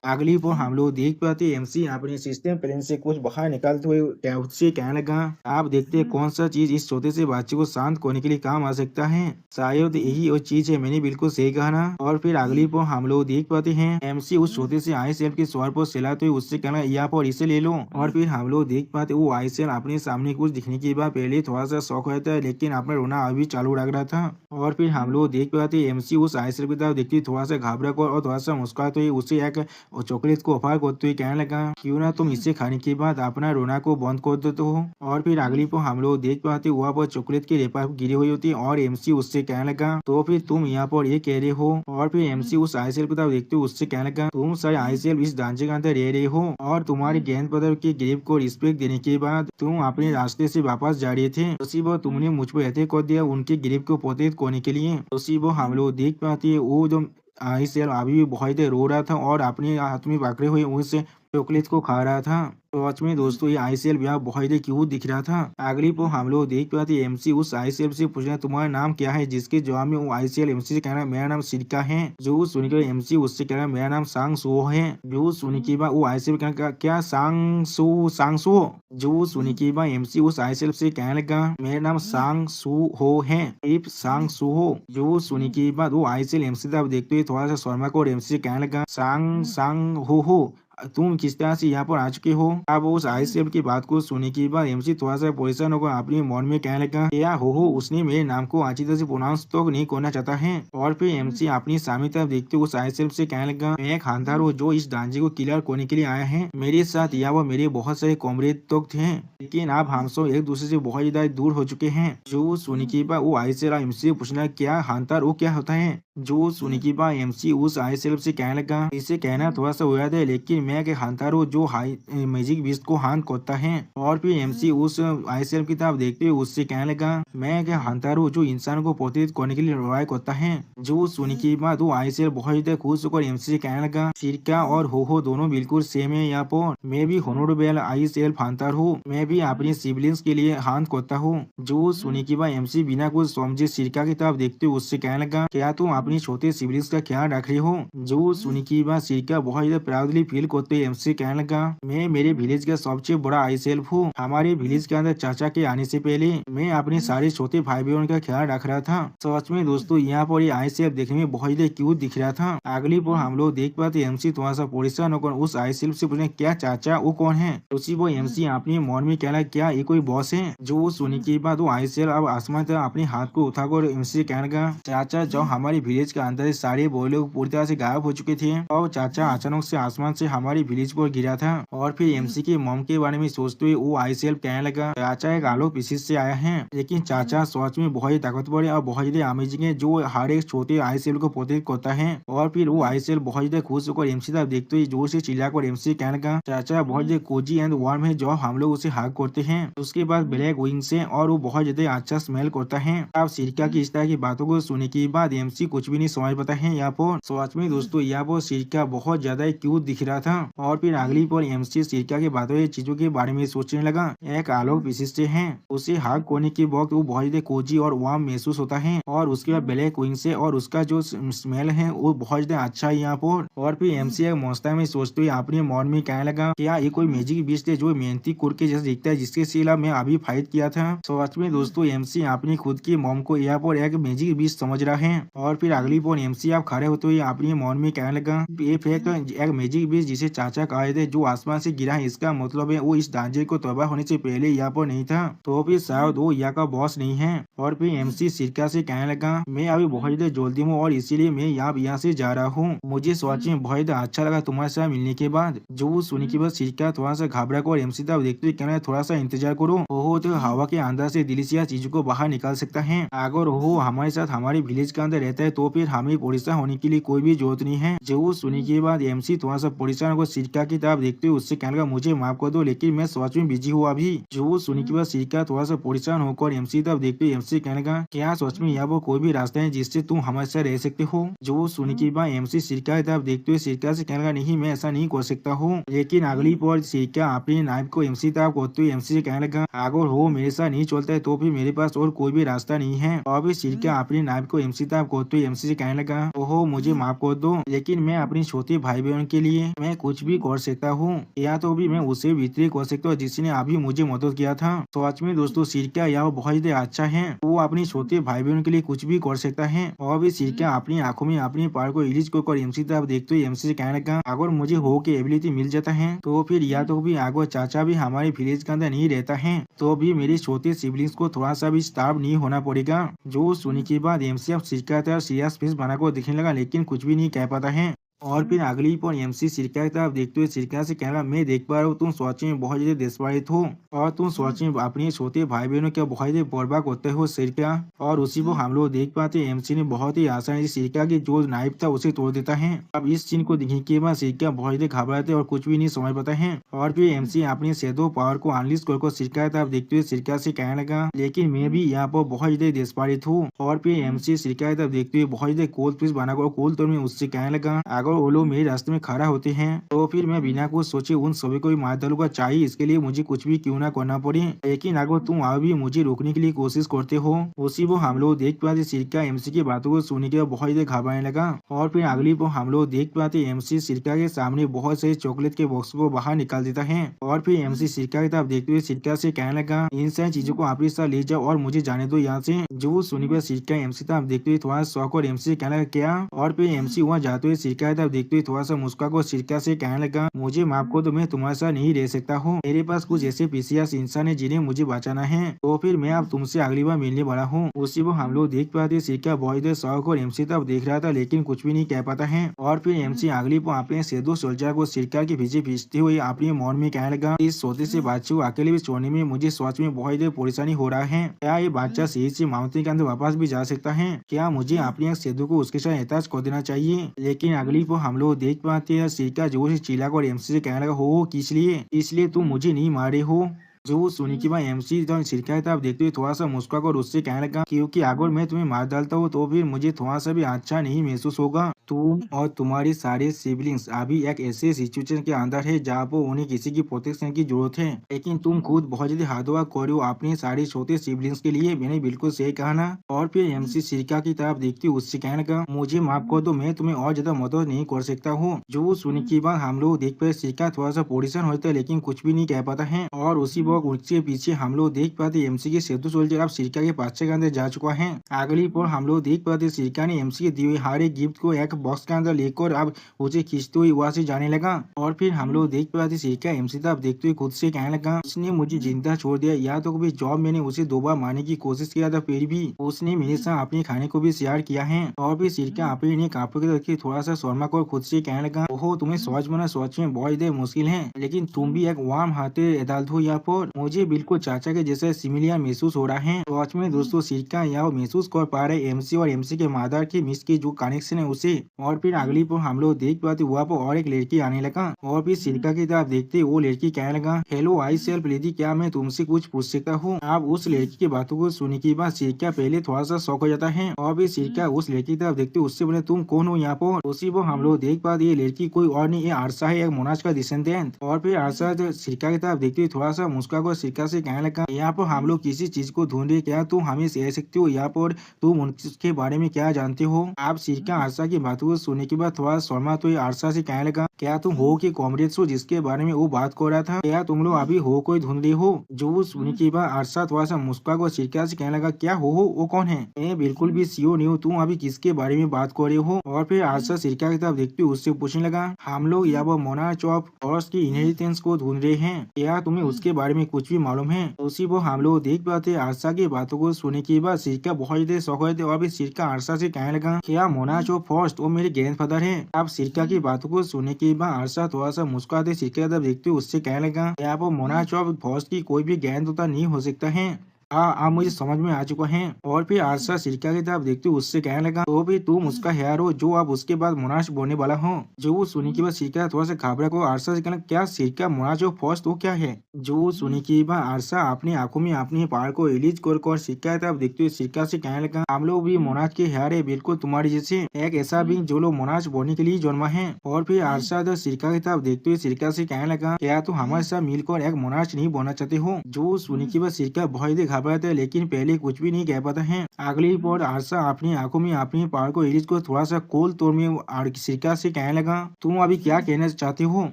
अगली पर हम लोग देख पाते एमसी अपने सिस्टम प्लेन से कुछ बाहर निकालते हुए उससे कहने लगा आप देखते हैं कौन सा चीज इस छोटे से बच्चे को शांत करने के लिए काम आ सकता है, शायद यही वो चीज है। मैंने बिल्कुल सही कहा ना। और फिर अगली पर हम लोग देख पाते हैं एमसी उस छोटे से आईसीएल के स्वर पर सिलाते हुए उससे कहना यहाँ पर इसे ले लो। और फिर हम लोग देख पाते वो आईसीएल अपने सामने कुछ दिखने के बाद पहले थोड़ा सा शौक रहता है लेकिन अपना रोना अभी चालू रख रहा था। और फिर हम लोग देख पाते एमसी उस आईसीएल की तरफ देखते थोड़ा सा घबरा कर और थोड़ा सा मुस्कुराते हुए उसे एक और चॉकलेट को ऑफर करते हुए कहने लगा क्यों ना तुम इसे खाने के बाद अपना रोना को बंद कर देते हो। और फिर अगली पर हम लोग देख पाते वहाँ पर चॉकलेट की रेपा गिरी हुई होती है और एमसी उससे कहने लगा तो फिर तुम यहाँ पर ये कह रहे हो। और फिर एमसी उस आईसीएल की तरफ देखते हुए उससे कहने लगा तुम सारे आईसीएल इस ढांचे के अंदर रह रहे हो और तुम्हारे गेंद पदर के ग्रिप को रिस्पेक्ट देने के बाद तुम अपने रास्ते से वापस जा रहे थे। उसी वो तुमने मुझ पर अटैक कर दिया उनके ग्रिप को प्रोटेक्ट करने के लिए। उसी वो हम लोग देख पाते है वो जो आईसीएल अभी भी बहुत देर रो रहा था और अपने हाथ में पकड़े हुए उस चॉकलेट को खा रहा था। तो सच में दोस्तों ये आईसीएल भी बहुत ही क्यूट दिख रहा था। अगली पर हम लोग देख पाते एमसी उस आईसीएल से पूछना तुम्हारा नाम क्या है, जिसके जवाब में वो आईसीएल एमसी से कहना मेरा नाम सिरका है। जो सुन के एमसी उससे कहना मेरा नाम सांग सो है। जो सुन के बाद वो आईसीएल कहना क्या सांग सो। जो सुन के बाद एमसी उस आईसीएल से कहने लगा मेरा नाम सांग सू हो है, सिर्फ सांग सू हो। जो सुन के बाद वो आईसीएल एमसी तरफ देखते हुए थोड़ा सा शर्मा को एमसी से कहने लगा सांग हो तुम किस तरह से यहाँ पर आ चुके हो। अब उस आईसीएल की बात को सुनने के बाद एमसी थोड़ा सा परेशान होकर अपने मन में कहने लगा या हो उसने मेरे नाम को अच्छी तरह से प्रोनाउंस तो नहीं करना चाहता है। और फिर एमसी अपनी सामने तरफ देखते उस आईसीएल से कहने लगा मैं एक खानदार हूँ जो इस ढांचे को क्लियर करने के लिए आया है। मेरे साथ या वो मेरे बहुत सारे कॉमरेड तो थे लेकिन अब हम सब एक दूसरे से बहुत ज्यादा दूर हो चुके हैं। जो सुनने के बाद वो आईसीएल एमसी पूछना क्या खानदार वो क्या होता है। जो सुनी के बाद एमसी उस आई सेल्फ से कहने लगा, इसे कहना थोड़ा सा हो जाता है लेकिन मैं के हांतारो जो हाई मैजिक बीस्ट को हान करता है। और फिर एमसी उस आई सेल्फ की तरफ देखते हुए उससे कहने लगा, मैं के हांतारो जो इंसान को प्रोत्साहित करने के लिए लड़ाई करता है। जो सुनी के बाद वो आई सेल्फ बहुत ज्यादा खुश होकर एमसी से कहने लगा, शिरका और हो दोनों बिल्कुल सेम है यहाँ पर, मैं भी होनोरेबल आई सेल्फ हांतारो, मैं भी अपनी सिबलिंग्स के लिए हान करता हूँ। जो सुनी के बाद एमसी बिना कुछ समझे शिरका की तरफ देखते हुए उससे कहने लगा, क्या तुम अपनी छोटे सिबलिंग्स का ख्याल रख रहे हो। जो सुनी की बात शिरका बहुत ज्यादा प्राउडली फील करते हुए एमसी कहने लगा, मैं मेरे विलेज का सबसे बड़ा आई सेल्फ हूँ। हमारे विलेज के अंदर चाचा के आने से पहले मैं अपने सारे छोटे भाई बहनों का ख्याल रख रहा था। सच में दोस्तों यहाँ पर ये आई सेल्फ देखने में बहुत ज्यादा क्यूट दिख रहा था। अगली पर हम लोग देख पाते एमसी थोड़ा सा परेशान होकर उस आई सेल्फ से पूछे, क्या चाचा वो कौन है। उसी वो एमसी अपने मन में कहला, क्या ये कोई बॉस है। जो सुनी के बाद वो आई सेल्फ अब आसमान तक अपने हाथ को उठाकर एमसी से कहने लगा, चाचा जब हमारे विलेज के अंदर सारे बोए लोग पूरी तरह से गायब हो चुके थे और चाचा अचानक से आसमान से हमारे विलेज पर गिरा था। और फिर एमसी के मॉम के बारे में सोचते हुए वो आई सेल्फ कहने लगा, चाचा एक आलोक पीसीस से आया है लेकिन चाचा सच में बहुत ही ताकतवर है और बहुत ज्यादा अमेजिंग है जो हर एक छोटे आई सेल्फ को प्रोटेक्ट करता है। और फिर वो आई सेल्फ बहुत ज्यादा खुश होकर एमसी तरफ देखते हुए जोर से चिल्लाकर एमसी कहने लगा, चाचा बहुत ज्यादा कोजी एंड वार्म है जो हम लोग उसे हाक करते हैं। उसके बाद ब्लैक विंग्स है और वो बहुत ज्यादा अच्छा स्मेल करता है। अब सिरका की इस तरह की बातों को सुनने के बाद एमसी कुछ भी नहीं समझ पाता है यहाँ पर। सच में दोस्तों यहाँ पर सिरका बहुत ज्यादा क्यूट दिख रहा था। और फिर अगली पर एमसी सिरका के बातों चीजों के बारे में सोचने लगा। एक आलोक विशिष्ट है, उसे हाक करने के वक्त वो बहुत ज्यादा कोजी और वार्म महसूस होता है। और उसके बाद ब्लैक विंग्स है और उसका जो स्मेल है वो बहुत ज्यादा अच्छा है यहाँ पर। और फिर एमसी एक मौसम में सोचते हुए अपने मन में कहने लगा, क्या ये कोई मैजिक बीस्ट है जो मेहनती कुर के जैसे दिखता है जिसके सिला मैं अभी फाइट किया था। सच में दोस्तों एमसी अपनी खुद की मॉम को यहाँ पर एक मैजिक बीस्ट समझ रहा है। और फिर अगली पर एमसी आप खड़े होते हुए अपने मन में कहने लगा, ये फेक एक मैजिक बीस्ट जिसे चाचा कहे थे जो आसमान से गिरा है, इसका मतलब है वो इस ढांचे को तबाह होने से पहले यहाँ पर नहीं था, तो फिर शायद वो यहाँ का बॉस नहीं है। और फिर एमसी सिरका से कहने लगा, मैं अभी बहुत ज्यादा जल्दी हूँ और इसीलिए मैं यहाँ से जा रहा हूँ। मुझे सच में बहुत ज्यादा अच्छा लगा तुम्हारे साथ मिलने के बाद। जो सुनी के बाद सिरका थोड़ा सा घबरा कर एमसी तरफ देखते हुए कहना, थोड़ा सा इंतजार करो, हो तो हवा के अंदर से डिलीशियस चीजों को बाहर निकाल सकता है। अगर वो हमारे साथ हमारे विलेज के अंदर रहता है तो फिर हमें परेशान होने के लिए कोई भी जरूरत नहीं है। जो सुनी के बाद एमसी थोड़ा सा परेशान होकर सिरका की तरफ देखते हुए उससे कहने लगा, मुझे माफ कर दो लेकिन मैं सच में बिजी हूँ अभी। जो सुनी के बाद सिरका थोड़ा सा परेशान होकर एमसी तरफ देखते हुए एमसी कहने लगा, क्या सच में यहाँ पर कोई भी रास्ता है जिससे तुम हमारे साथ रह सकते हो। जो सुनी के बाद एमसी सिरका की तरफ देखते हुए सिरका से कहने लगा, नहीं मैं ऐसा नहीं कर सकता हूँ। लेकिन अगली पर सिरका अपनी नाइफ को एमसी तरफ करते हुए एमसी से कहने लगा, अगर हो मेरे साथ नहीं चलता है तो फिर मेरे पास और कोई भी रास्ता नहीं है। और फिर सिरका अपनी नाइफ को एमसी तरफ करते हुए एमसी से कहने लगा, ओहो मुझे माफ कर दो लेकिन मैं अपनी छोटे भाई बहन के लिए मैं कुछ भी कर सकता हूँ, या तो भी मैं उसे वितरित कर सकता हूँ जिसने अभी मुझे मदद किया था। सच में दोस्तों सिरका यह बहुत ज्यादा अच्छा है, वो अपनी छोटे भाई बहन के लिए कुछ भी कर सकता है। और भी सिरका अपनी आंखों में अपनी पावर को रिलीज कर एमसी तरफ देखते हुए एमसी से कहने लगा, अगर मुझे हो के एबिलिटी मिल जाता है तो फिर या तो भी आगो चाचा भी हमारे विलेज के अंदर नहीं रहता है तो भी मेरे छोटे सिबलिंग्स को थोड़ा सा भी स्टार्व नहीं होना पड़ेगा। जो सुनने के बाद एमसी अब सिरका तरफ सीरियस फेस बनाकर दिखने लगा लेकिन कुछ भी नहीं कह पाता है। और फिर अगली पर एमसी सिरका की तरफ देखते हुए सिरका से कहना, मैं देख पा रहा हूँ तुम सच में बहुत ज्यादा देशवाड़ित हो और तुम सच में अपने छोटे भाई बहनों के बहुत ज्यादा बर्बाद होते हो सिरका। और उसी को हम लोग देख पाते हैं एमसी ने बहुत ही आसानी से सिरका की जो नाइफ था उसे तोड़ देता है। अब इस सीन को देखने के बाद सिरका बहुत ज्यादा घबराते और कुछ भी नहीं समझ पाता है। और फिर एमसी अपनी शैडो पावर को अनलिश कर सिरका की तरफ देखते हुए सिरका से कहने लगा, लेकिन मैं भी यहाँ पर बहुत ज्यादा देशवाड़ित हूँ। और फिर एमसी सिरका की तरफ देखते हुए बहुत ज्यादा कोल्ड पीस बनाकर कोल्ड तोड़ में उससे कहने लगा, अगर वो लोग मेरे रास्ते में खड़ा होते हैं तो फिर मैं बिना कुछ सोचे उन सभी को भी मार डालूंगा, चाहिए इसके लिए मुझे कुछ भी क्यों ना करना पड़े। लेकिन अगर तुम अभी मुझे रोकने के लिए कोशिश करते हो। उसी वो हम लोग देख पाते सिरका एमसी की बातों को सुनने के बाद बहुत ज्यादा घबराने लगा। और फिर अगली वो हम लोग देख पाते एमसी सिरका के सामने बहुत सारे चॉकलेट के बॉक्स को बाहर निकाल देता है। और फिर एमसी सिरका की तरफ देखते हुए सिरका से कहने लगा, इन सारी चीजों को अपने साथ ले जाओ और मुझे जाने दो यहाँ से। जो सुनी पर सिरका एमसी तरफ देखते हुए थोड़ा शौक और एमसी से कहने लगा, क्या। और फिर एमसी वहाँ जाते हुए सिरका तरफ देखते हुए थोड़ा सा मुस्का को सिरका से कहने लगा, मुझे माफ कर दो, मैं तुम्हारे साथ नहीं रह सकता हूँ। मेरे पास कुछ ऐसे पीसियास इंसान है जिन्हें मुझे बचाना है, तो फिर मैं अब तुमसे अगली बार मिलने वाला हूँ। उसी वो हम लोग देख पाते सिरका बहुत देर शौक और एमसी तब देख रहा था लेकिन कुछ भी नहीं कह पाता है। और फिर एमसी अगली को अपने सेदो सोल्जर को सिरका के पीछे खींचते हुए अपने मौन में कहने लगा, इस छोटे से बच्चे को अकेले भी छोड़ने में मुझे सच में बहुत देर परेशानी हो रहा है। क्या ये बच्चा सही से माउंटेन के अंदर वापस भी जा सकता है? क्या मुझे अपने सेदू को उसके साथ एहताज कर देना चाहिए? लेकिन अगली को हम लोग देख पाते हैं सिरका जोर से चिल्ला और एमसी से कहने लगा, हो किस लिए? इसलिए तुम मुझे नहीं मारे हो? जो वो सुनी की बात एमसी जब सिरका था, आप देखते हुए थोड़ा सा मुस्कुरा और उससे कहने लगा, क्योंकि अगर मैं तुम्हें मार डालता हूँ तो फिर मुझे थोड़ा सा भी अच्छा नहीं महसूस होगा। तुम और तुम्हारे सारे सिबलिंग्स अभी एक ऐसे सिचुएशन के अंदर है जहाँ पर उन्हें किसी की प्रोटेक्शन की जरूरत है, लेकिन तुम खुद बहुत जल्दी हाथ वर्क कर रहे हो अपने सारे छोटे सिबलिंग्स के लिए। मैंने बिल्कुल सही कहा ना? और फिर एमसी सिरका की तरफ देखती हुए उससे कहने लगा, मुझे माफ कर दो, मैं तुम्हें और ज्यादा मदद नहीं कर सकता हूँ। जो सुनी की बात हम लोग देख पाए सिरका थोड़ा सा परेशान होता है लेकिन कुछ भी नहीं कह पाता है। और उसी वक्त उसके पीछे हम लोग देख पाते एमसी के सेतु सोल्जर अब सिरका के पाचे के अंदर जा चुका है। अगली पर हम लोग देख पाते सिरका ने एमसी के दिए हुए हर एक गिफ्ट को एक बॉक्स के अंदर लेकर अब उसे खींचते हुए वहां से जाने लगा। और फिर हम लोग देख पाते सिरका एमसी तब देखते हुए खुद से कहने लगा, उसने मुझे जिंदा छोड़ दिया, या तो कभी जॉब मैंने उसे 2 बार मारने की कोशिश किया था फिर भी उसने मेरे साथ अपने खाने को भी शेयर किया है। और फिर सिरका अपने कापड़ के रखी थोड़ा सा शर्मा को खुद से कहने लगा, ओहो तुम्हें सोच बना सोच में बहुत देर मुश्किल है, लेकिन तुम भी एक वार्म हार्टेड एडल्ट हो। यहाँ पर मुझे बिल्कुल चाचा के जैसा सिमिलियर महसूस हो रहा है। सच में दोस्तों सिरका यहाँ महसूस कर पा रहे एमसी और एमसी के मदर की मिस की जो कनेक्शन है उसे। और फिर अगली पर हम लोग देख पाते वहाँ पर और एक लड़की आने लगा। और फिर सिरका की तरफ देखते वो लड़की कहने लगा, हेलो आई सेल्फ लेडी, क्या मैं तुमसे कुछ पूछ सकता हूँ? अब उस लड़की की बातों को सुनने के बाद सिरका पहले थोड़ा सा शौक हो जाता है। और फिर सिरका उस लड़की की तरफ देखते उससे बोले, तुम कौन हो यहाँ पर? उसी पर हम लोग देख पाते ये लड़की कोई और नहीं, ये आरसा है, एक मोनाज का डिसेंडेंट। और फिर आरसा सिरका की तरफ देखते थोड़ा सा मुस्कुरा कर सिरका से कहने लगा, यहाँ पर हम लोग किसी चीज को ढूंढ रहे, क्या तुम हमें कह सकते हो यहाँ पर तुम उनके बारे में क्या जानते हो? आप सिरका आरसा की बातों को सुनने के बाद थोड़ा शर्मा तो आरसा से कहने लगा, क्या तुम हो कि कॉमरेड्स हो जिसके बारे में वो बात कर रहा था? क्या तुम लोग अभी हो कोई ढूंढ रहे हो? जो सुनने के बाद आरसा थोड़ा सा मुस्कुरा कर सिरका से कहने लगा, क्या हो वो कौन है? मैं बिल्कुल भी श्योर नहीं हूँ, तुम अभी किसके बारे में बात कर रहे हो? और फिर आरसा सिरका की तरफ देखते उससे पूछने लगा, हम लोग यहाँ पर मोनार्च ऑफ हॉर्स की इनहेरिटेंस को ढूंढ रहे हैं, क्या तुम्हें उसके बारे में कुछ भी मालूम है? उसी वो हम लोग देख पाते आरसा की बातों को सुनने के बाद सिरका बहुत देर शौक थे। और फिर सिरका आरसा से कहने लगा, क्या मोनार्च ऑफ हॉर्स वो मेरे ग्रैंडफादर है? अब सिरका की बातों को सुनने के बाद आरसा थोड़ा सा मुस्कुराते सिरका की तरफ देखते उससे कहने लगा, क्या वो मोनार्च ऑफ हॉर्स की कोई भी ग्रैंडफादर नहीं हो सकता है? हाँ अब मुझे समझ में आ चुका है। और फिर आरसा सिरका की तरफ देखते उससे कहने लगा, तो भी तुम उसका हेयर हो जो अब उसके बाद मोनार्च बनने वाला हो? जो वो सुनी के बाद सिरका थोड़ा सा घबरा को आरसा से कहना, क्या सिरका मोनार्च ऑफ फर्स्ट तो क्या है? जो सुनी के बाद आरसा अपनी आंखों में अपने पहाड़ को रिलीज कर सिरका की तरफ देखते हुए सिरका से कहने लगा, हम लोग भी मोनार्च के हेयर है, बिल्कुल तुम्हारी जैसे, एक ऐसा भी जो लोग मोनार्च बनने के लिए जन्मा है। और फिर आरसा सिरका की तरफ देखते हुए सिरका से कहने लगा, क्या तुम हमारे साथ मिलकर एक मोनार्च नहीं बनना चाहते हो? जो सुनी के बाद सिरका बहुत घबराता है लेकिन पहले कुछ भी नहीं कह पाता है। अगली बार आरसा अपनी आंखों में अपनी पहाड़ को रिलीज को थोड़ा सा कोल तोड़ में सिरका से कहने लगा, तुम अभी क्या कहना चाहते हो?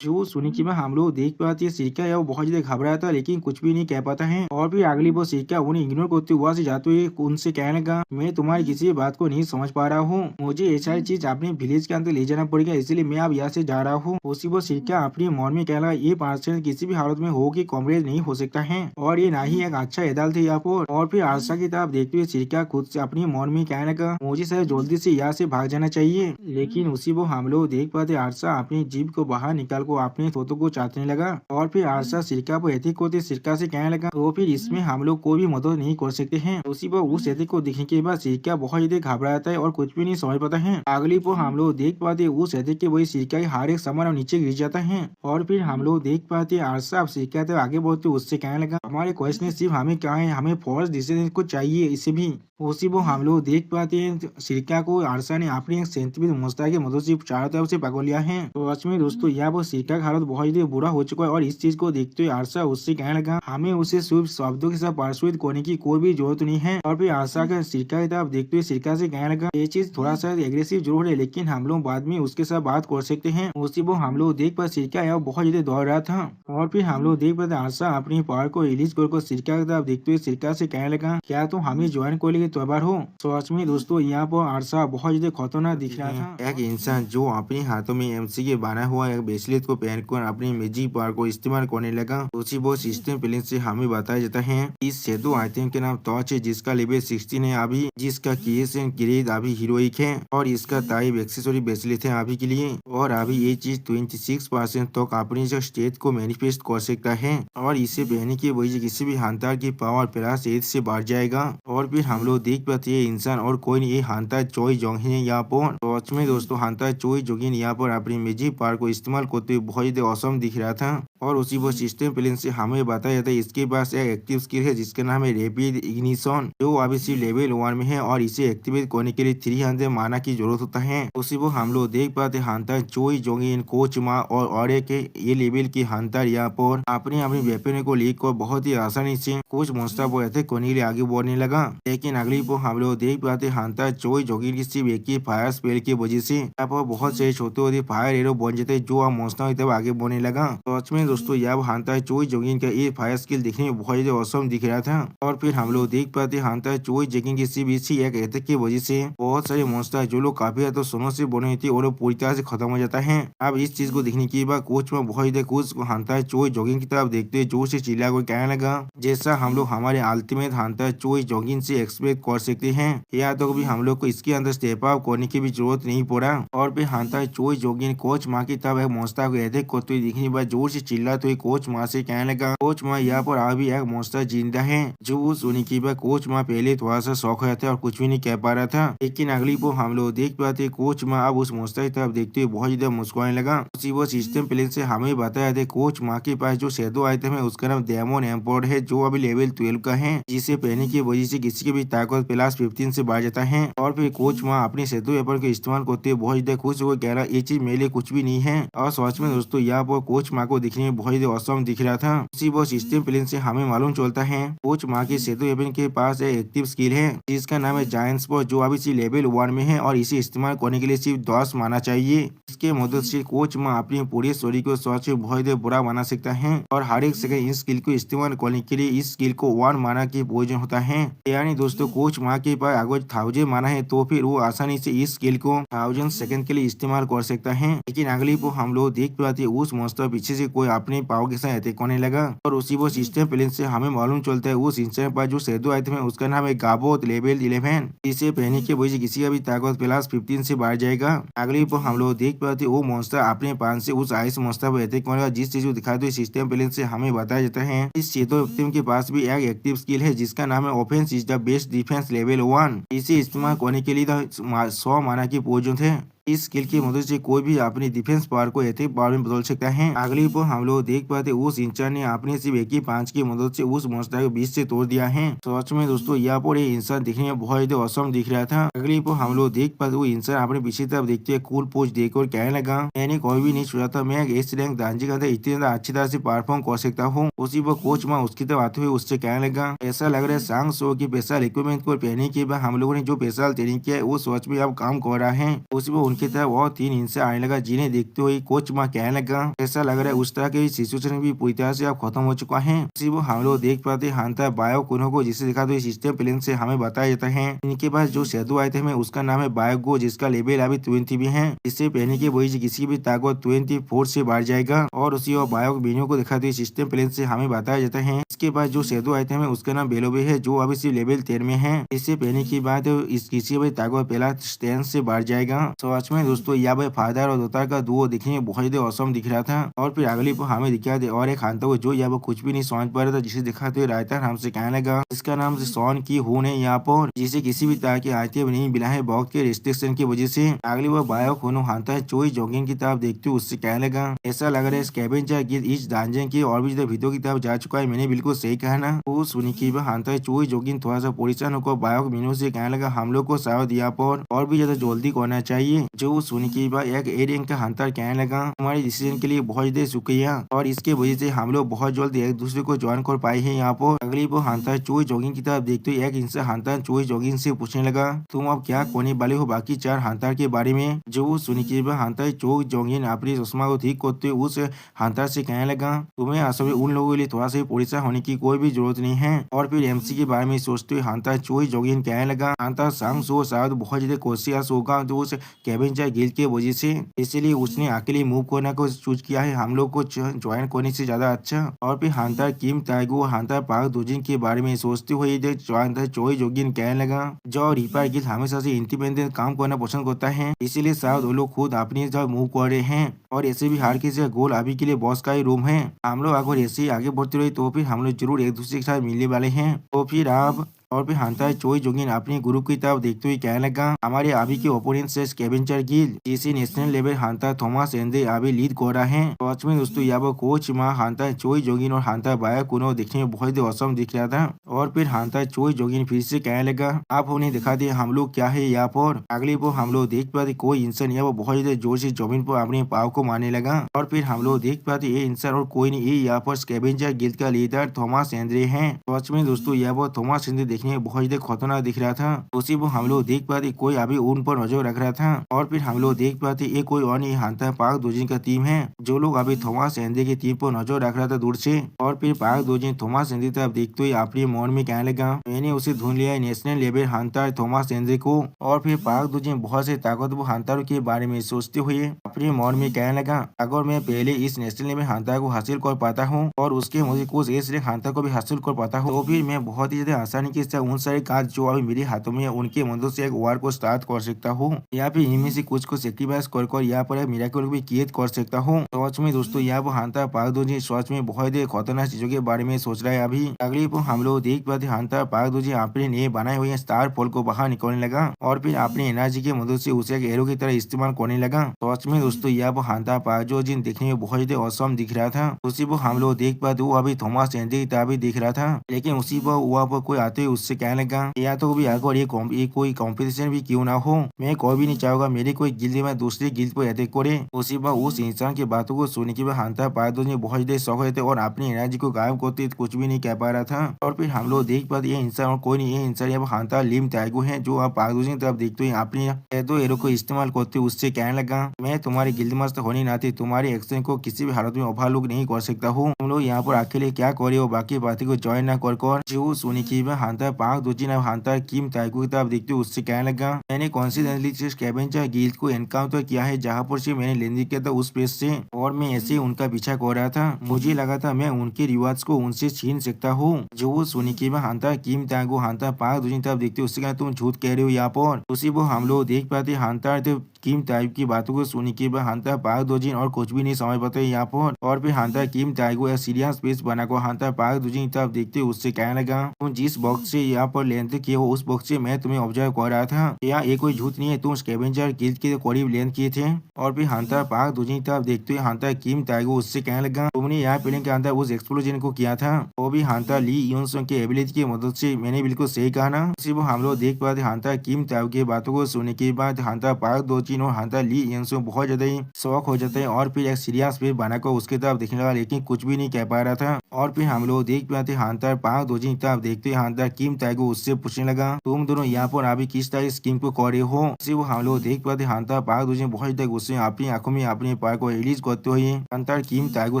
जो सुनी की बात हम लोग देख पाते हैं सिरका या वो बहुत ज्यादा घबराता है लेकिन कुछ भी नहीं कह पाता है। और फिर अगली बार सिरका उन्हें इग्नोर करते हुआ से जाते हुए उनसे कहने लगा, मैं तुम्हारी किसी बात को नहीं समझ पा रहा हूँ, मुझे ऐसा चीज अपने विलेज के अंदर ले जाना पड़ेगा, इसलिए मैं अब यहाँ से जा रहा हूँ। उसी वो सिरका अपने मन में कहने लगा, ये पर्सन किसी भी हालत में हो कि कॉमरेड नहीं हो सकता है और ये ना ही एक अच्छा एदाल थे यहाँ पर। और फिर आरसा की तरफ देखते हुए सिरका खुद से अपनी मन में कहने लगा, मुझे शायद जल्दी से यहाँ से भाग जाना चाहिए। लेकिन उसी वो हम लोग देख पाते आरसा अपनी जीभ को बाहर निकाल को अपने थोतों को चाटने लगा। और फिर आरसा सिरका को एथिक होते सिरका से कहने लगा, तो फिर इसमें हम लोग कोई भी मदद नहीं कर सकते हैं। उसी वो उस एथिक को देखने के बाद सिरका बहुत ज्यादा घबराता है और कुछ भी नहीं समझ पाता है। अगली पर हम लोग देख पाते उस एथिक के वही सिरका के हर एक सामान नीचे गिर जाता है। और फिर हम लोग देख पाते आरसा अब सिरका तक आगे बढ़ते उससे कहने लगा, हमारे क्वेश्चन सिर्फ हमें क्या है, हमें फॉर्स डिसीजन को चाहिए, इसे भी। उसी वो हम लोग देख पाते हैं सिरका को आरसा ने अपनी एक सेंटिमेंट मुस्ता की मदद से चारों तरफ से पकड़ लिया है। तो सच में दोस्तों यहाँ वो सिरका का हालत बहुत ही बुरा हो चुका है और इस चीज को देखते हुए आरसा उससे कहने लगा, हमें उसे सिर्फ शब्दों के साथ परसुएट करने की कोई भी जरूरत नहीं है। और फिर आरसा का सिरका की तरफ देखते हुए सिरका से कहने लगा, ये चीज थोड़ा सा एग्रेसिव जरूर है लेकिन हम लोग बाद में उसके साथ बात कर सकते हैं। उसी वो हम लोग देख पाते सिरका यहाँ बहुत ज्यादा दौड़ रहा था। और फिर हम लोग देख पाते आरसा अपनी पावर को रिलीज कर सिरका की तरफ देखते हुए सिरका से कहने लगा, क्या तुम हमें ज्वाइन को लेके तैयार हो? सच में दोस्तों यहाँ पर आरसा बहुत ज्यादा खतरनाक दिख रहा था। एक इंसान जो अपने हाथों में एमसी के बना हुआ एक ब्रेसलेट को पहनकर अपनी मैजिक पावर को इस्तेमाल करने लगा। उसी वो सिस्टम प्लेन से हमें बताया जाता है इस सेतु आइटम के नाम टॉर्च है, जिसका लेवल 16 है अभी, जिसका केस एंड ग्रेड अभी हीरोइक है और इसका टाइप एक्सेसरी ब्रेसलेट है अभी के लिए। और अभी ये चीज 26% तक अपनी जो स्टेट को मैनिफेस्ट कर सकता है और इसे पहनने की वजह से किसी भी हंटर की पावर प्लस 8 से बढ़ जाएगा। और फिर हम लोग देख पाते हैं इंसान और कोई नहीं, ये हंटर चोई जोंग है यहाँ पर। तो सच में दोस्तों हंटर चोई जोगिन यहाँ पर अपनी मैजिक पावर को इस्तेमाल करते हुए बहुत ज्यादा औसम दिख रहा था। और उसी वो सिस्टम प्लेन से हमें बताया जाता है इसके पास एक एक्टिव स्किल है जिसका नाम है रैपिड इग्निशन, जो अभी सिर्फ लेवल 1 में है और इसे एक्टिवेट करने के लिए 300 माना की जरूरत होता है। उसी वो हम लोग देख पाते हंटर चोई जोगिन कोच मा और एक ये लेवल की हंटर यहाँ पर अपने वेपन को लीक कर बहुत ही आसानी से कुछ मोस्टर को अटैक करने के लिए आगे बढ़ने लगा। लेकिन अगली वो हम लोग देख पाते हंटर चोई जोगिन की सिर्फ एक ही फायर स्पेल की वजह से यहाँ पर बहुत से छोटे छोटे फायर एरो बन जाते जो आप मोस्टर तब आगे बढ़ने लगा। तो सच में दोस्तों यह हंटर चोई जोगिन का ये फायर स्किल दिखने में बहुत ज्यादा औसम दिख रहा था। और फिर हम लोग देख पाते हंटर चोई जोगिन की सिर्फ इसी एक अटैक की वजह से बहुत सारे मोस्टर जो लोग काफी ज्यादा सोनों से बने थे वो लोग पूरी तरह से खत्म हो जाता है। अब इस चीज को देखने के बाद कोच में बहुत ज्यादा कुछ हंटर चोई जोगिन की तरफ देखते जोर से चिल्ला कर कहने लगा, जैसा हम लोग हमारे अल्टीमेट हंटर चोई जोगिन से एक्सपेक्ट कर सकते हैं। या तो कभी हम लोग को इसके अंदर स्टेप अप करने की भी जरूरत नहीं पड़ा। और फिर हंटर चोई जोगिन कोच माँ की तरफ एक मोस्टर को अटैक करते हुए दिखने के बाद जोर से चिल्लाते हुए कोच माँ से कहने लगा, कोच माँ यहाँ पर अभी एक मोस्टर जिंदा है। जो सुनी की बाद कोच माँ पहले थोड़ा सा शौक है था और कुछ भी नहीं कह पा रहा था। लेकिन अगली वो हम लोग देख पाते कोच माँ अब उस मोस्टर की तरफ देखते हुए बहुत ज्यादा मुस्कुराने लगा। उसी वो सिस्टम प्लेन से हमें बताया थे कोच माँ के पास जो शैडो आइटम है उसका नाम डेमन एम्पोर्ड है, जो अभी लेवल 12 का है, जिसे पहने की वजह से किसी की भी ताकत प्लस 15 से बढ़ जाता है। और फिर कोच माँ अपने शैडो वेपन को इस्तेमाल करते हुए बहुत ज्यादा खुश हो कह रहा ये चीज मेरे लिए कुछ भी नहीं है। और सच में दोस्तों यहाँ पर कोच माँ को दिखने में बहुत ज्यादा औसम दिख रहा था। उसी वो सिस्टम प्लेन से हमें मालूम चलता है कोच माँ के शैडो वेपन के पास एक एक्टिव स्किल है जिसका नाम है जायंट स्पॉट, जो अभी सिर्फ लेवल 1 में है और इसे इस्तेमाल करने के लिए सिर्फ 10 माना चाहिए। इसके मदद से कोच माँ अपनी पूरी स्टोरी को सोच बहुत बुरा बना सकता है और हर एक सेकंड इस स्किल को इस्तेमाल करने के लिए इस स्किल को 1 माना की प्रयोजन होता है। यानी दोस्तों कोच माँ के पास अगर 1000 माना है तो फिर वो आसानी से इस स्किल को 1000 सेकंड के लिए इस्तेमाल कर सकता है। लेकिन अगली वो हम लोग देख पाते उस मोस्टर पीछे से कोई अपने पाव के साथ अटैक करने लगा। और उसी वो सिस्टम प्लेन से हमें मालूम चलता है उस इंसान पर जो शैडो आइटम है उसका नाम है गाबोत लेवल 11, इसे पहनने की वजह से किसी का भी ताकत प्लस 15 से बढ़ जाएगा। अगली पर हम लोग देख पाते वो मॉन्स्टर अपने पान से उस आइस मॉन्स्टर पर अटैक करेगा, जिस चीज को दिखाते हुए सिस्टम प्लेन से हमें बताया जाता है इस शैडो आइटम के पास भी एक एक्टिव स्किल है जिसका नाम है offence is the best defence level 1। इसे इस्तेमाल करने के लिए 100 माना की प्रयोजन थे। इस स्किल की मदद से कोई भी अपनी डिफेंस पावर को अटैक पावर में बदल सकता है। अगली पर हम लोग देख पाते उस इंसान ने अपने सिर्फ एक ही पांच की मदद से उस मॉन्स्टर को बीच से तोड़ दिया है। सच में दोस्तों यहाँ पर ये इंसान दिखने में बहुत ही औसम दिख रहा था। अगली पर हम लोग देख पाते वो इंसान अपने पीछे तरफ देखते हुए कूल पोज देखकर कहने लगा, मैंने कोई भी नहीं सोचा था मैं एस रैंक दांजी का इतनी ज्यादा अच्छी तरह से परफॉर्म कर सकता हूँ। उसी पर कोच माँ उसकी तरफ आते हुए उससे कहने लगा, ऐसा लग रहा है सांग शो की स्पेशल इक्विपमेंट को पहनने के बाद हम लोगों ने जो स्पेशल ट्रेनिंग किया है वो सच में अब काम कर रहा है। उसी पर उनकी तरफ और 3 इंसान आने लगा जिन्हें देखते हुए कोच माँ कहने लगा, ऐसा लग रहा है उस तरह के सिचुएशन भी पूरी तरह से अब खत्म हो चुका है। उसी वो हम लोग देख पाते हंटर बायो कुनो को, जिसे दिखाते हुए सिस्टम प्लेन से हमें बताया जाता है इनके पास जो शैडो आइटम है उसका नाम है बायोगो, जिसका लेवल अभी 20 भी है। इसे पहनने की वजह से किसी भी ताकत 24 से बढ़ जाएगा। और उसी और बायो बीनियो को दिखाते हुए सिस्टम प्लेन से हमें बताया जाता है इसके पास जो शैडो आइटम है उसका नाम बेलोबे है, जो अभी सिर्फ लेवल 13 में है। इसे पहनने के बाद इस किसी भी ताकत पहला 10 से बढ़ जाएगा। सच में दोस्तों यह फादर और दोतार का दुओ दिखने में बहुत ज्यादा औसम दिख रहा था। और फिर अगली पर हमें दिखा दे और एक हंटर को जो यहाँ पर कुछ भी नहीं समझ पा रहा था, जिसे दिखाते हुए रायता हमसे कहने लगा इसका नाम से सॉन की हून है यहाँ पर, जिसे किसी भी तरह की आयतें नहीं मिला है बहुत के रिस्ट्रिक्शन की वजह से। अगली बार बायो खूनो हंटर चोई जोगिंग की तरफ देखते हुए उससे कहने लगा, ऐसा लग रहा है स्कैवेंजर गिल्ड इस डांजन की और भी वीडियो की तरफ जा चुका है, मैंने बिल्कुल सही कहा ना। वो सुनी की हंटर चोई जोगिंग थोड़ा सा परेशान होकर बायो मीनू से कहने लगा, हम लोग को शायद यहाँ पर और भी ज्यादा जल्दी करना चाहिए। जो सुन के बाद एक एरियन का हंटर कहने लगा, हमारे डिसीजन के लिए बहुत ज्यादा शुक्रिया और इसके वजह से हम लोग बहुत जल्द एक दूसरे को ज्वाइन कर पाए हैं। यहाँ पर अगली वो हंटर चोई जॉगिंग की तरफ देखते एक इंसान हंटर चोई जॉगिंग से पूछने लगा, तुम अब क्या करने वाले हो बाकी 4 हंटर के बारे में। जो सुन के बाद हंटर चोई जॉगिंग अपनी चश्मा को ठीक करते उस हंटर से कहने लगा, तुम्हें असल में उन लोगों के लिए थोड़ा सा परेशान होने की कोई भी जरूरत नहीं है। और फिर एमसी के बारे में सोचते हुए हंटर चोई जॉगिंग कहने लगा, हंटर सांग सो शायद बहुत ज्यादा कोशिश होगा तो उस कैवेंजर गिल्ड के वजह से, इसलिए उसने अकेले मूव करने को चूज किया है हम लोग को ज्वाइन करने से ज्यादा अच्छा। और फिर हंटर किम ताइगो हंटर पार्क दोजिन के बारे में सोचते हुए चोई जोगिन कहने लगा, जो रिपर गिल्ड हमेशा से इंडिपेंडेंट काम करना पसंद करता है, इसीलिए शायद वो लोग खुद अपनी जगह मूव कर रहे हैं और ऐसे भी हर किसी का गोल अभी के लिए बॉस का ही रूम है। हम लोग अगर ऐसे ही आगे बढ़ते रहे तो फिर हम लोग जरूर एक दूसरे के साथ मिलने वाले हैं। तो फिर आप और फिर हंटर चोई जोगिन अपने ग्रुप की तरफ देखते हुए कहने लगा, हमारे अभी के ओपोनेंट से कैवेंजर गिल्ड जिसे national level Hunter Thomas Andre अभी लीड कर रहा है। सच में दोस्तों यहाँ कोच माँ हंटर चोई जोगिन और हंटर बाया कुनो देखने में बहुत ही औसम दिख रहा था। और फिर हंटर चोई जोगिन फिर से कहने लगा, आप उन्हें दिखा दिए हम लोग क्या है यहाँ पर। अगले वो हम लोग देख पाते कोई इंसान यहाँ बहुत ज्यादा जोर से जमीन पर अपने पाव को मारने लगा। और फिर हम लोग देख पाते ये इंसान और कोई नहीं, ये यहाँ पर कैवेंजर गिल्ड का लीडर थॉमस एंड्रे है। सच में दोस्तों यहाँ पर थॉमस एंड्रे देखने में बहुत ज्यादा खतरनाक दिख रहा था। उसी वो हम लोग देख पाते कोई अभी उन पर नजर रख रहा था। और फिर हम लोग देख पाते ये कोई और नहीं हंटर पार्क दोजिन का टीम है, जो लोग अभी थॉमस एंड्रे की टीम पर नजर रख रहा था दूर से। और फिर पार्क दोजिन थॉमस एंड्रे तरफ देखते हुए अपने मन में कहने लगा, मैंने उसे ढूंढ लिया national level Hunter Thomas Andre को। और फिर पार्क दोजिन बहुत से ताकतवर हंटरों के बारे में सोचते हुए अपने मन में कहने लगा, अगर मैं पहले इस नेशनल लेवल हंटर को हासिल कर पाता हूँ और उसके मुझे कुछ एस रैंक हंटर को भी हासिल कर पाता हूँ, तो फिर मैं बहुत ही ज्यादा आसानी के साथ उन सारे काज जो अभी मेरे हाथों में उनके मदद से एक वार को स्टार्ट कर सकता हूँ, या फिर इनमें से कुछ को सेक्रीफाइस कर यहाँ पर एक मिरेकल भी क्रिएट कर सकता हूँ। सच में दोस्तों यहाँ पर हंटर पार्क दोजिन सच में बहुत ही खतरनाक चीजों के बारे में सोच रहा है। अभी अगली पर हम लोग देख पाते हंटर पार्क दोजिन अपने नए बनाए हुए स्टार फॉल को बाहर निकलने लगा और फिर अपनी एनर्जी की मदद से उसे एक एरो की तरह इस्तेमाल करने लगा। सच में दोस्तों यहाँ पर हंटर पार्क दोजिन देखने में बहुत ही औसम दिख रहा था। उसी पर हम लोग देख पाते वो अभी थॉमस एंड्रे की तरह भी दिख रहा था, लेकिन उसी पर वहाँ पर कोई आते हुए उससे कहने लगा, या तो भी अगर ये कोई कंपटीशन भी क्यों ना हो, मैं कोई भी नहीं चाहूंगा मेरी कोई गिल्ड में दूसरी गिल्ड पर अटैक करे। उसी पर उस इंसान की बातों को सुनने के बाद हंटर पार्क दोजिन बहुत ज्यादा शौक रहे थे और अपनी एनर्जी को गायब करते कुछ भी नहीं कह पा रहा था। और फिर हम लोग देख पाते ये इंसान और कोई नहीं, ये इंसान यहाँ हंटर लिम टाइगो है, जो आप पार्क दोजिन तरफ देखते हुए अपने दो एरो को इस्तेमाल करते उससे कहने लगा, मैं तुम्हारी गिल्ड मास्टर होने नाते तुम्हारे एक्शन को किसी भी हालत में ओवरलुक नहीं कर सकता हूँ। तुम लोग यहाँ पर अकेले क्या करे हो, बाकी पार्टी को ज्वाइन ना कर जो सुनी की हंटर पार्क दोजिन हंटर किम टाइगो की तरफ देखते उससे कहने लगा, मैंने कॉन्सिडेंटली कैवेंजर गिल्ड को एनकाउंटर किया है जहाँ पर से मैंने लेंदी किया था उस पेज से, और मैं ऐसे उनका पीछा कर रहा था। मुझे लगा था मैं उनके रिवार्ड्स को उनसे छीन सकता हूँ। जो सुनी की हंटर किम टाइगो हंटर पार्क दोजिन तरफ देखते उससे कहा, तुम झूठ कह रहे हो यहाँ पर। उसी वो हम लोग देख पाते हंटर किम टाइप की बातों को सुनी के बाद हंटर पार्क दोजिन और कुछ भी नहीं समझ पाते यहाँ पर। और फिर हंटर किम टाइगो एक सीरियस पेज बनाकर हंटर पार्क दोजिन तरफ देखते उससे कहने लगा, तुम जिस बॉक्स से यहाँ पर लेंथ किए हो उस बॉक्स से मैं तुम्हें ऑब्जर्व कर रहा था, यहाँ ये कोई झूठ नहीं है, तुम स्कैवेंजर गिल्ड के करीब लेंथ किए थे। और फिर हंटर पार्क दोजिन तरफ देखते हुए हंटर किम टाइगो उससे कहने लगा, तुमने यहाँ प्लेन के अंदर उस एक्सप्लोजन को किया था, वो भी हंटर ली यूनसोंग के एबिलिटी की मदद से। मैंने बिल्कुल सही कहा ना। सिर्फ हम लोग देख पाते हंटर किम टाइगो की बातों को सुनने के बाद हंटर पार्क दोजिन और हंटर ली यूनसोंग बहुत ज्यादा ही शौक हो जाते हैं और फिर एक सीरियस पेज बनाकर उसके तरफ देखने लगा, लेकिन कुछ भी नहीं कह पा रहा था। और फिर हम लोग देख पाते हंटर पार्क दोजिन तरफ देखते हुए हंटर किम टाइगो उससे पूछने लगा, तुम दोनों यहाँ पर अभी किस तरह स्कीम को कर रहे हो। सिर्फ हम लोग देख पाते हंटर पार्क दोजिन बहुत तक उससे अपनी आंखों में अपने पैर को रिलीज करते हुए हंटर किम टाइगो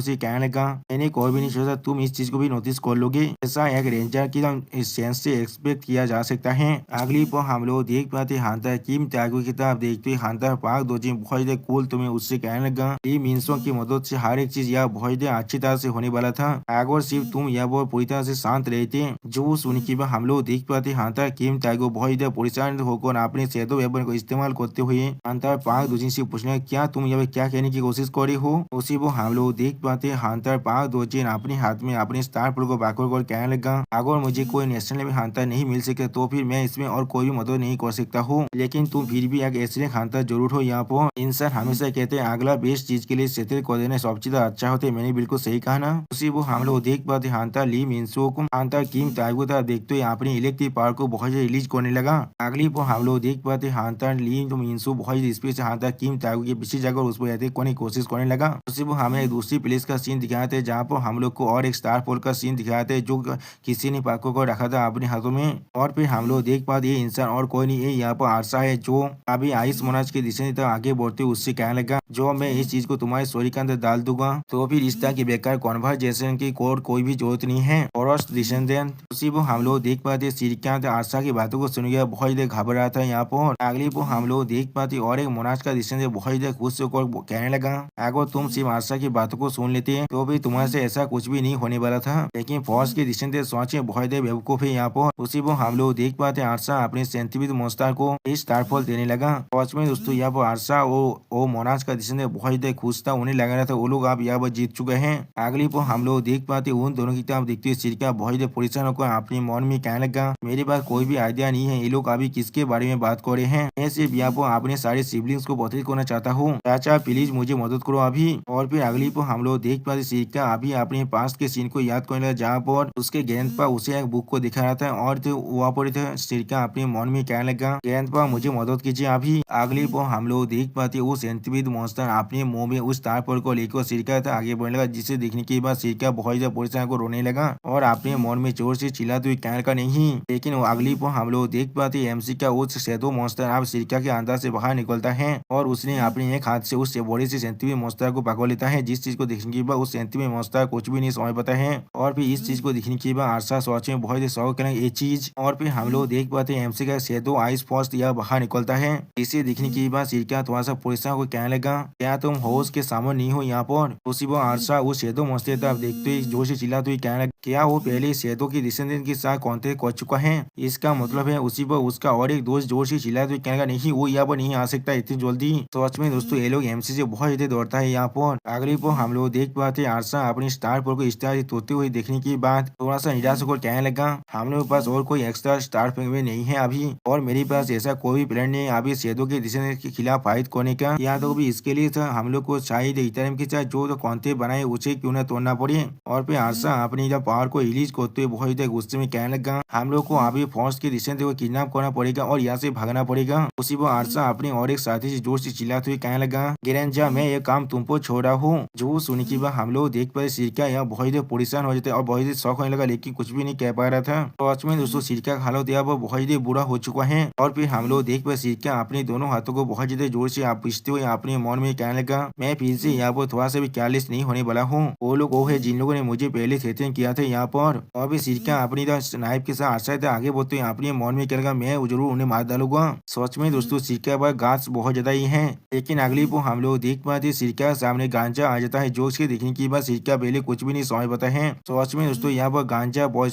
से कहने लगा, मैंने कोई भी नहीं सोचा तुम इस चीज को भी नोटिस कर लोगे, ऐसा एक रेंजर की सेंस से एक्सपेक्ट किया जा सकता है। अगली पर हम लोग देख पाते हंटर किम टाइगो की तरफ देखते हुए हंटर पार्क दोजिन बहुत कूल तुम्हें उससे कहने लगा, ली मिनसों की मदद से हर एक चीज यह बहुत अच्छी तरह से होने वाला था, अगर सिर्फ तुम यह वो पूरी तरह से शांत रहते। जो सुन के बाद हम लोग देख पाते हंटर किम टाइगो बहुत परेशान होकर अपने शैडो वेपन को इस्तेमाल करते हुए हंटर पार्क दोजिन से पूछने, क्या तुम यह क्या कहने की कोशिश कर रही हो। उसी वो हम लोग देख पाते हंटर पार्क दोजिन अपने हाथ में अपने स्टार फूल को बाकर कर कहने लगा, अगर मुझे कोई नेशनल लेवल हंटर नहीं मिल सके तो फिर मैं इसमें और कोई भी मदद नहीं कर सकता हूँ, लेकिन तुम फिर भी एक ऐसे हंटर जरूर हो। यहाँ पर इंसान हमेशा कहते हैं अगला बेस्ट चीज के लिए सेटल कर देना सबसे ज्यादा अच्छा होता है। मैंने बिल्कुल सही कहा ना। उसी वो हम लोग लोग देख पाते हांता ली मिनसो को हांता किम ताइगो था देखते हुए अपनी इलेक्ट्रिक पावर को बहुत रिलीज करने लगा। अगली पर हम लोग देख पाते हांता ली मिनसो बहुत स्पीड से हांता किम ताइगो के पीछे जाकर उसको अटैक करने की कोशिश करने लगा। उसी पर हमें एक दूसरी प्लेस का सीन दिखाया था जहाँ पर हम लोग को और एक स्टार पोल का सीन दिखाया था जो किसी ने पाको को रखा था अपने हाथों में। और फिर हम लोग देख पाते ये इंसान और कोई नहीं है यहाँ पर आरसा है जो अभी आइस मोनाज के दिशा में आगे बढ़ते उससे कहने लगा जो मैं इस चीज को तुम्हारे स्टोरी के अंदर डाल दूंगा तो फिर इस तरह की बेकार कॉन्वर्सेशन की कोई भी जरूरत नहीं है। और उसी को हम लोग देख पाते श्रीकांत आरसा की बातों को सुन गया बहुत देर घबरा रहा था यहाँ पर। अगली को हम लोग देख पाते और एक मोनाज का दिशा से बहुत देर खुश होकर कहने लगा अगर तुम सिर्फ आरसा की बातों को सुन लेते हैं तो भी तुम्हारे से ऐसा कुछ भी नहीं होने वाला था, लेकिन फौज के दिशा से सोचे बहुत देर बेवकूफ है यहाँ पर। उसी को हम लोग देख पाते आरसा अपने सेंटिविद मोस्टार को स्टारफॉल देने लगा। फौज में दोस्तों यहाँ पर आरसा वो मोनाज का दिशा से बहुत देर खुश था, उन्हें लग रहा था वो लोग आप यहाँ पर जीत चुके हैं। अगली पर हम लोग देख पाते उन दोनों की तरफ देखते हुए सिरका बहुत देर परेशान होकर अपने मन में कहने लगा मेरे पास कोई भी आइडिया नहीं है, ये लोग अभी किसके बारे में बात कर रहे हैं। मैं सिर्फ यहाँ पर अपने सारे सिबलिंग्स को बतौर करना चाहता हूँ, चाचा प्लीज मुझे मदद करो अभी। और फिर अगली पर हम लोग देख पाते सिरका अभी अपने पास के सीन को याद करने लगा जहाँ पर उसके ग्रैंडपा उसे एक बुक को दिखा रहा था और तो वहाँ पर सिरका अपने मन में कहने लगा ग्रैंडपा मुझे मदद कीजिए अभी। अगली पर हम लोग देख पाते वो सेंटिविद मॉन्स्टर अपने मुंह में उस स्टारफॉल को लेकर सिरका था आगे बढ़ने लगा, जिसे देखने के बाद सिरका बहुत ज्यादा परेशान को रोने लगा और अपने मन में जोर से चिल्लाते हुए कहने का नहीं। लेकिन अगली पर हम लोग देख पाते एमसी का उस शैडो मॉन्स्टर अब सिरका के अंदर से बाहर निकलता है और उसने अपने एक हाथ से उस बॉडी से सेंटिविद मॉन्स्टर को पकड़ लेता है, जिस चीज को देखने के बाद उस सेंटिविद मॉन्स्टर कुछ भी नहीं समझ पाता है। और फिर इस चीज को देखने के बाद आरसा सोच में बहुत शौक करेंगे ये चीज। और फिर हम लोग देख पाते हैं एमसी का शैडो आइस फॉस्ट यह बाहर निकलता है, इसे देखने के बाद सिरका थोड़ा सा परेशान को कहने लगा क्या तुम होश के सामने नहीं हो यहाँ पर। उसी पर आरसा उस शैडो मॉन्स्टर तरफ देखते ही जोर से चिल्लाते हुए कहने लगा क्या वो पहले शैडो की डिसेंडेंट के साथ कांटेक्ट कर चुका है, इसका मतलब है। उसी पर उसका और एक दोस्त जोर से चिल्लाते हुए कहने लगा नहीं वो यहाँ पर नहीं आ सकता इतनी जल्दी। सच में दोस्तों ये लोग एमसी से बहुत ज्यादा दौड़ता है यहाँ पर। अगली पर हम लोग देख पाते आरसा अपनी स्टार पोल को स्टार से तोड़ते हुए देखने के बाद थोड़ा सा निराश होकर कहने लगा हम लोग के पास और कोई एक्स्ट्रा स्टार फ्रेगमेंट नहीं है अभी, और मेरे पास ऐसा कोई भी प्लान नहीं है अभी शैडो के डिसेंडेंट के खिलाफ फाइट करने का। या तो भी इसके लिए हम लोग को शायद इथेरियम के साथ जो कॉन्टेक्ट बनाए उसे क्यों न तोड़ना पड़े। और फिर आरसा अपनी पावर को रिलीज करते हुए बहुत गुस्से में कहने लगा हम लोग को अभी फौज के डिसेंडेंट को किडनैप करना पड़ेगा और यहाँ से भागना पड़ेगा। उसी पर आरसा अपने और एक साथी से जोर से चिल्लाते हुए कहने लगा गिरेंजा मैं ये काम तुम पर छोड़ रहा हूँ। जो सुनने के बाद हम लोग देख पाए सिरका यहाँ बहुत परेशान हो जाते और बहुत शौक होने लगा, लेकिन कुछ भी नहीं कह पा रहा था। तो आज में दोस्तों सिरका का हालत यहाँ पर बहुत बुरा हो चुका है। और फिर हम लोग देख पाए सिरका अपने दोनों हाथों को बहुत ज्यादा जोर से पीछते हुए अपने मन में कहने लगा मैं फिर से यहाँ पर थोड़ा सा भी केयरलेस नहीं होने वाला हूँ। वो लोग वो है जिन लोगों ने मुझे पहले थ्रेटन किया था यहाँ पर। और भी सिरका अपनी नाइफ के साथ आशा आगे बढ़ते हुए अपने मन में कहने लगा मैं जरूर उन्हें मार डालूंगा। सच में दोस्तों सिरका पर गाछ बहुत ज्यादा ही है। लेकिन अगली को हम लोग देख पाते सिरका के सामने गांजा आ जाता है, जो उसके देखने के बाद सिरका पहले कुछ भी नहीं समझ पाता है। सच में दोस्तों यहाँ पर गांजा बहुत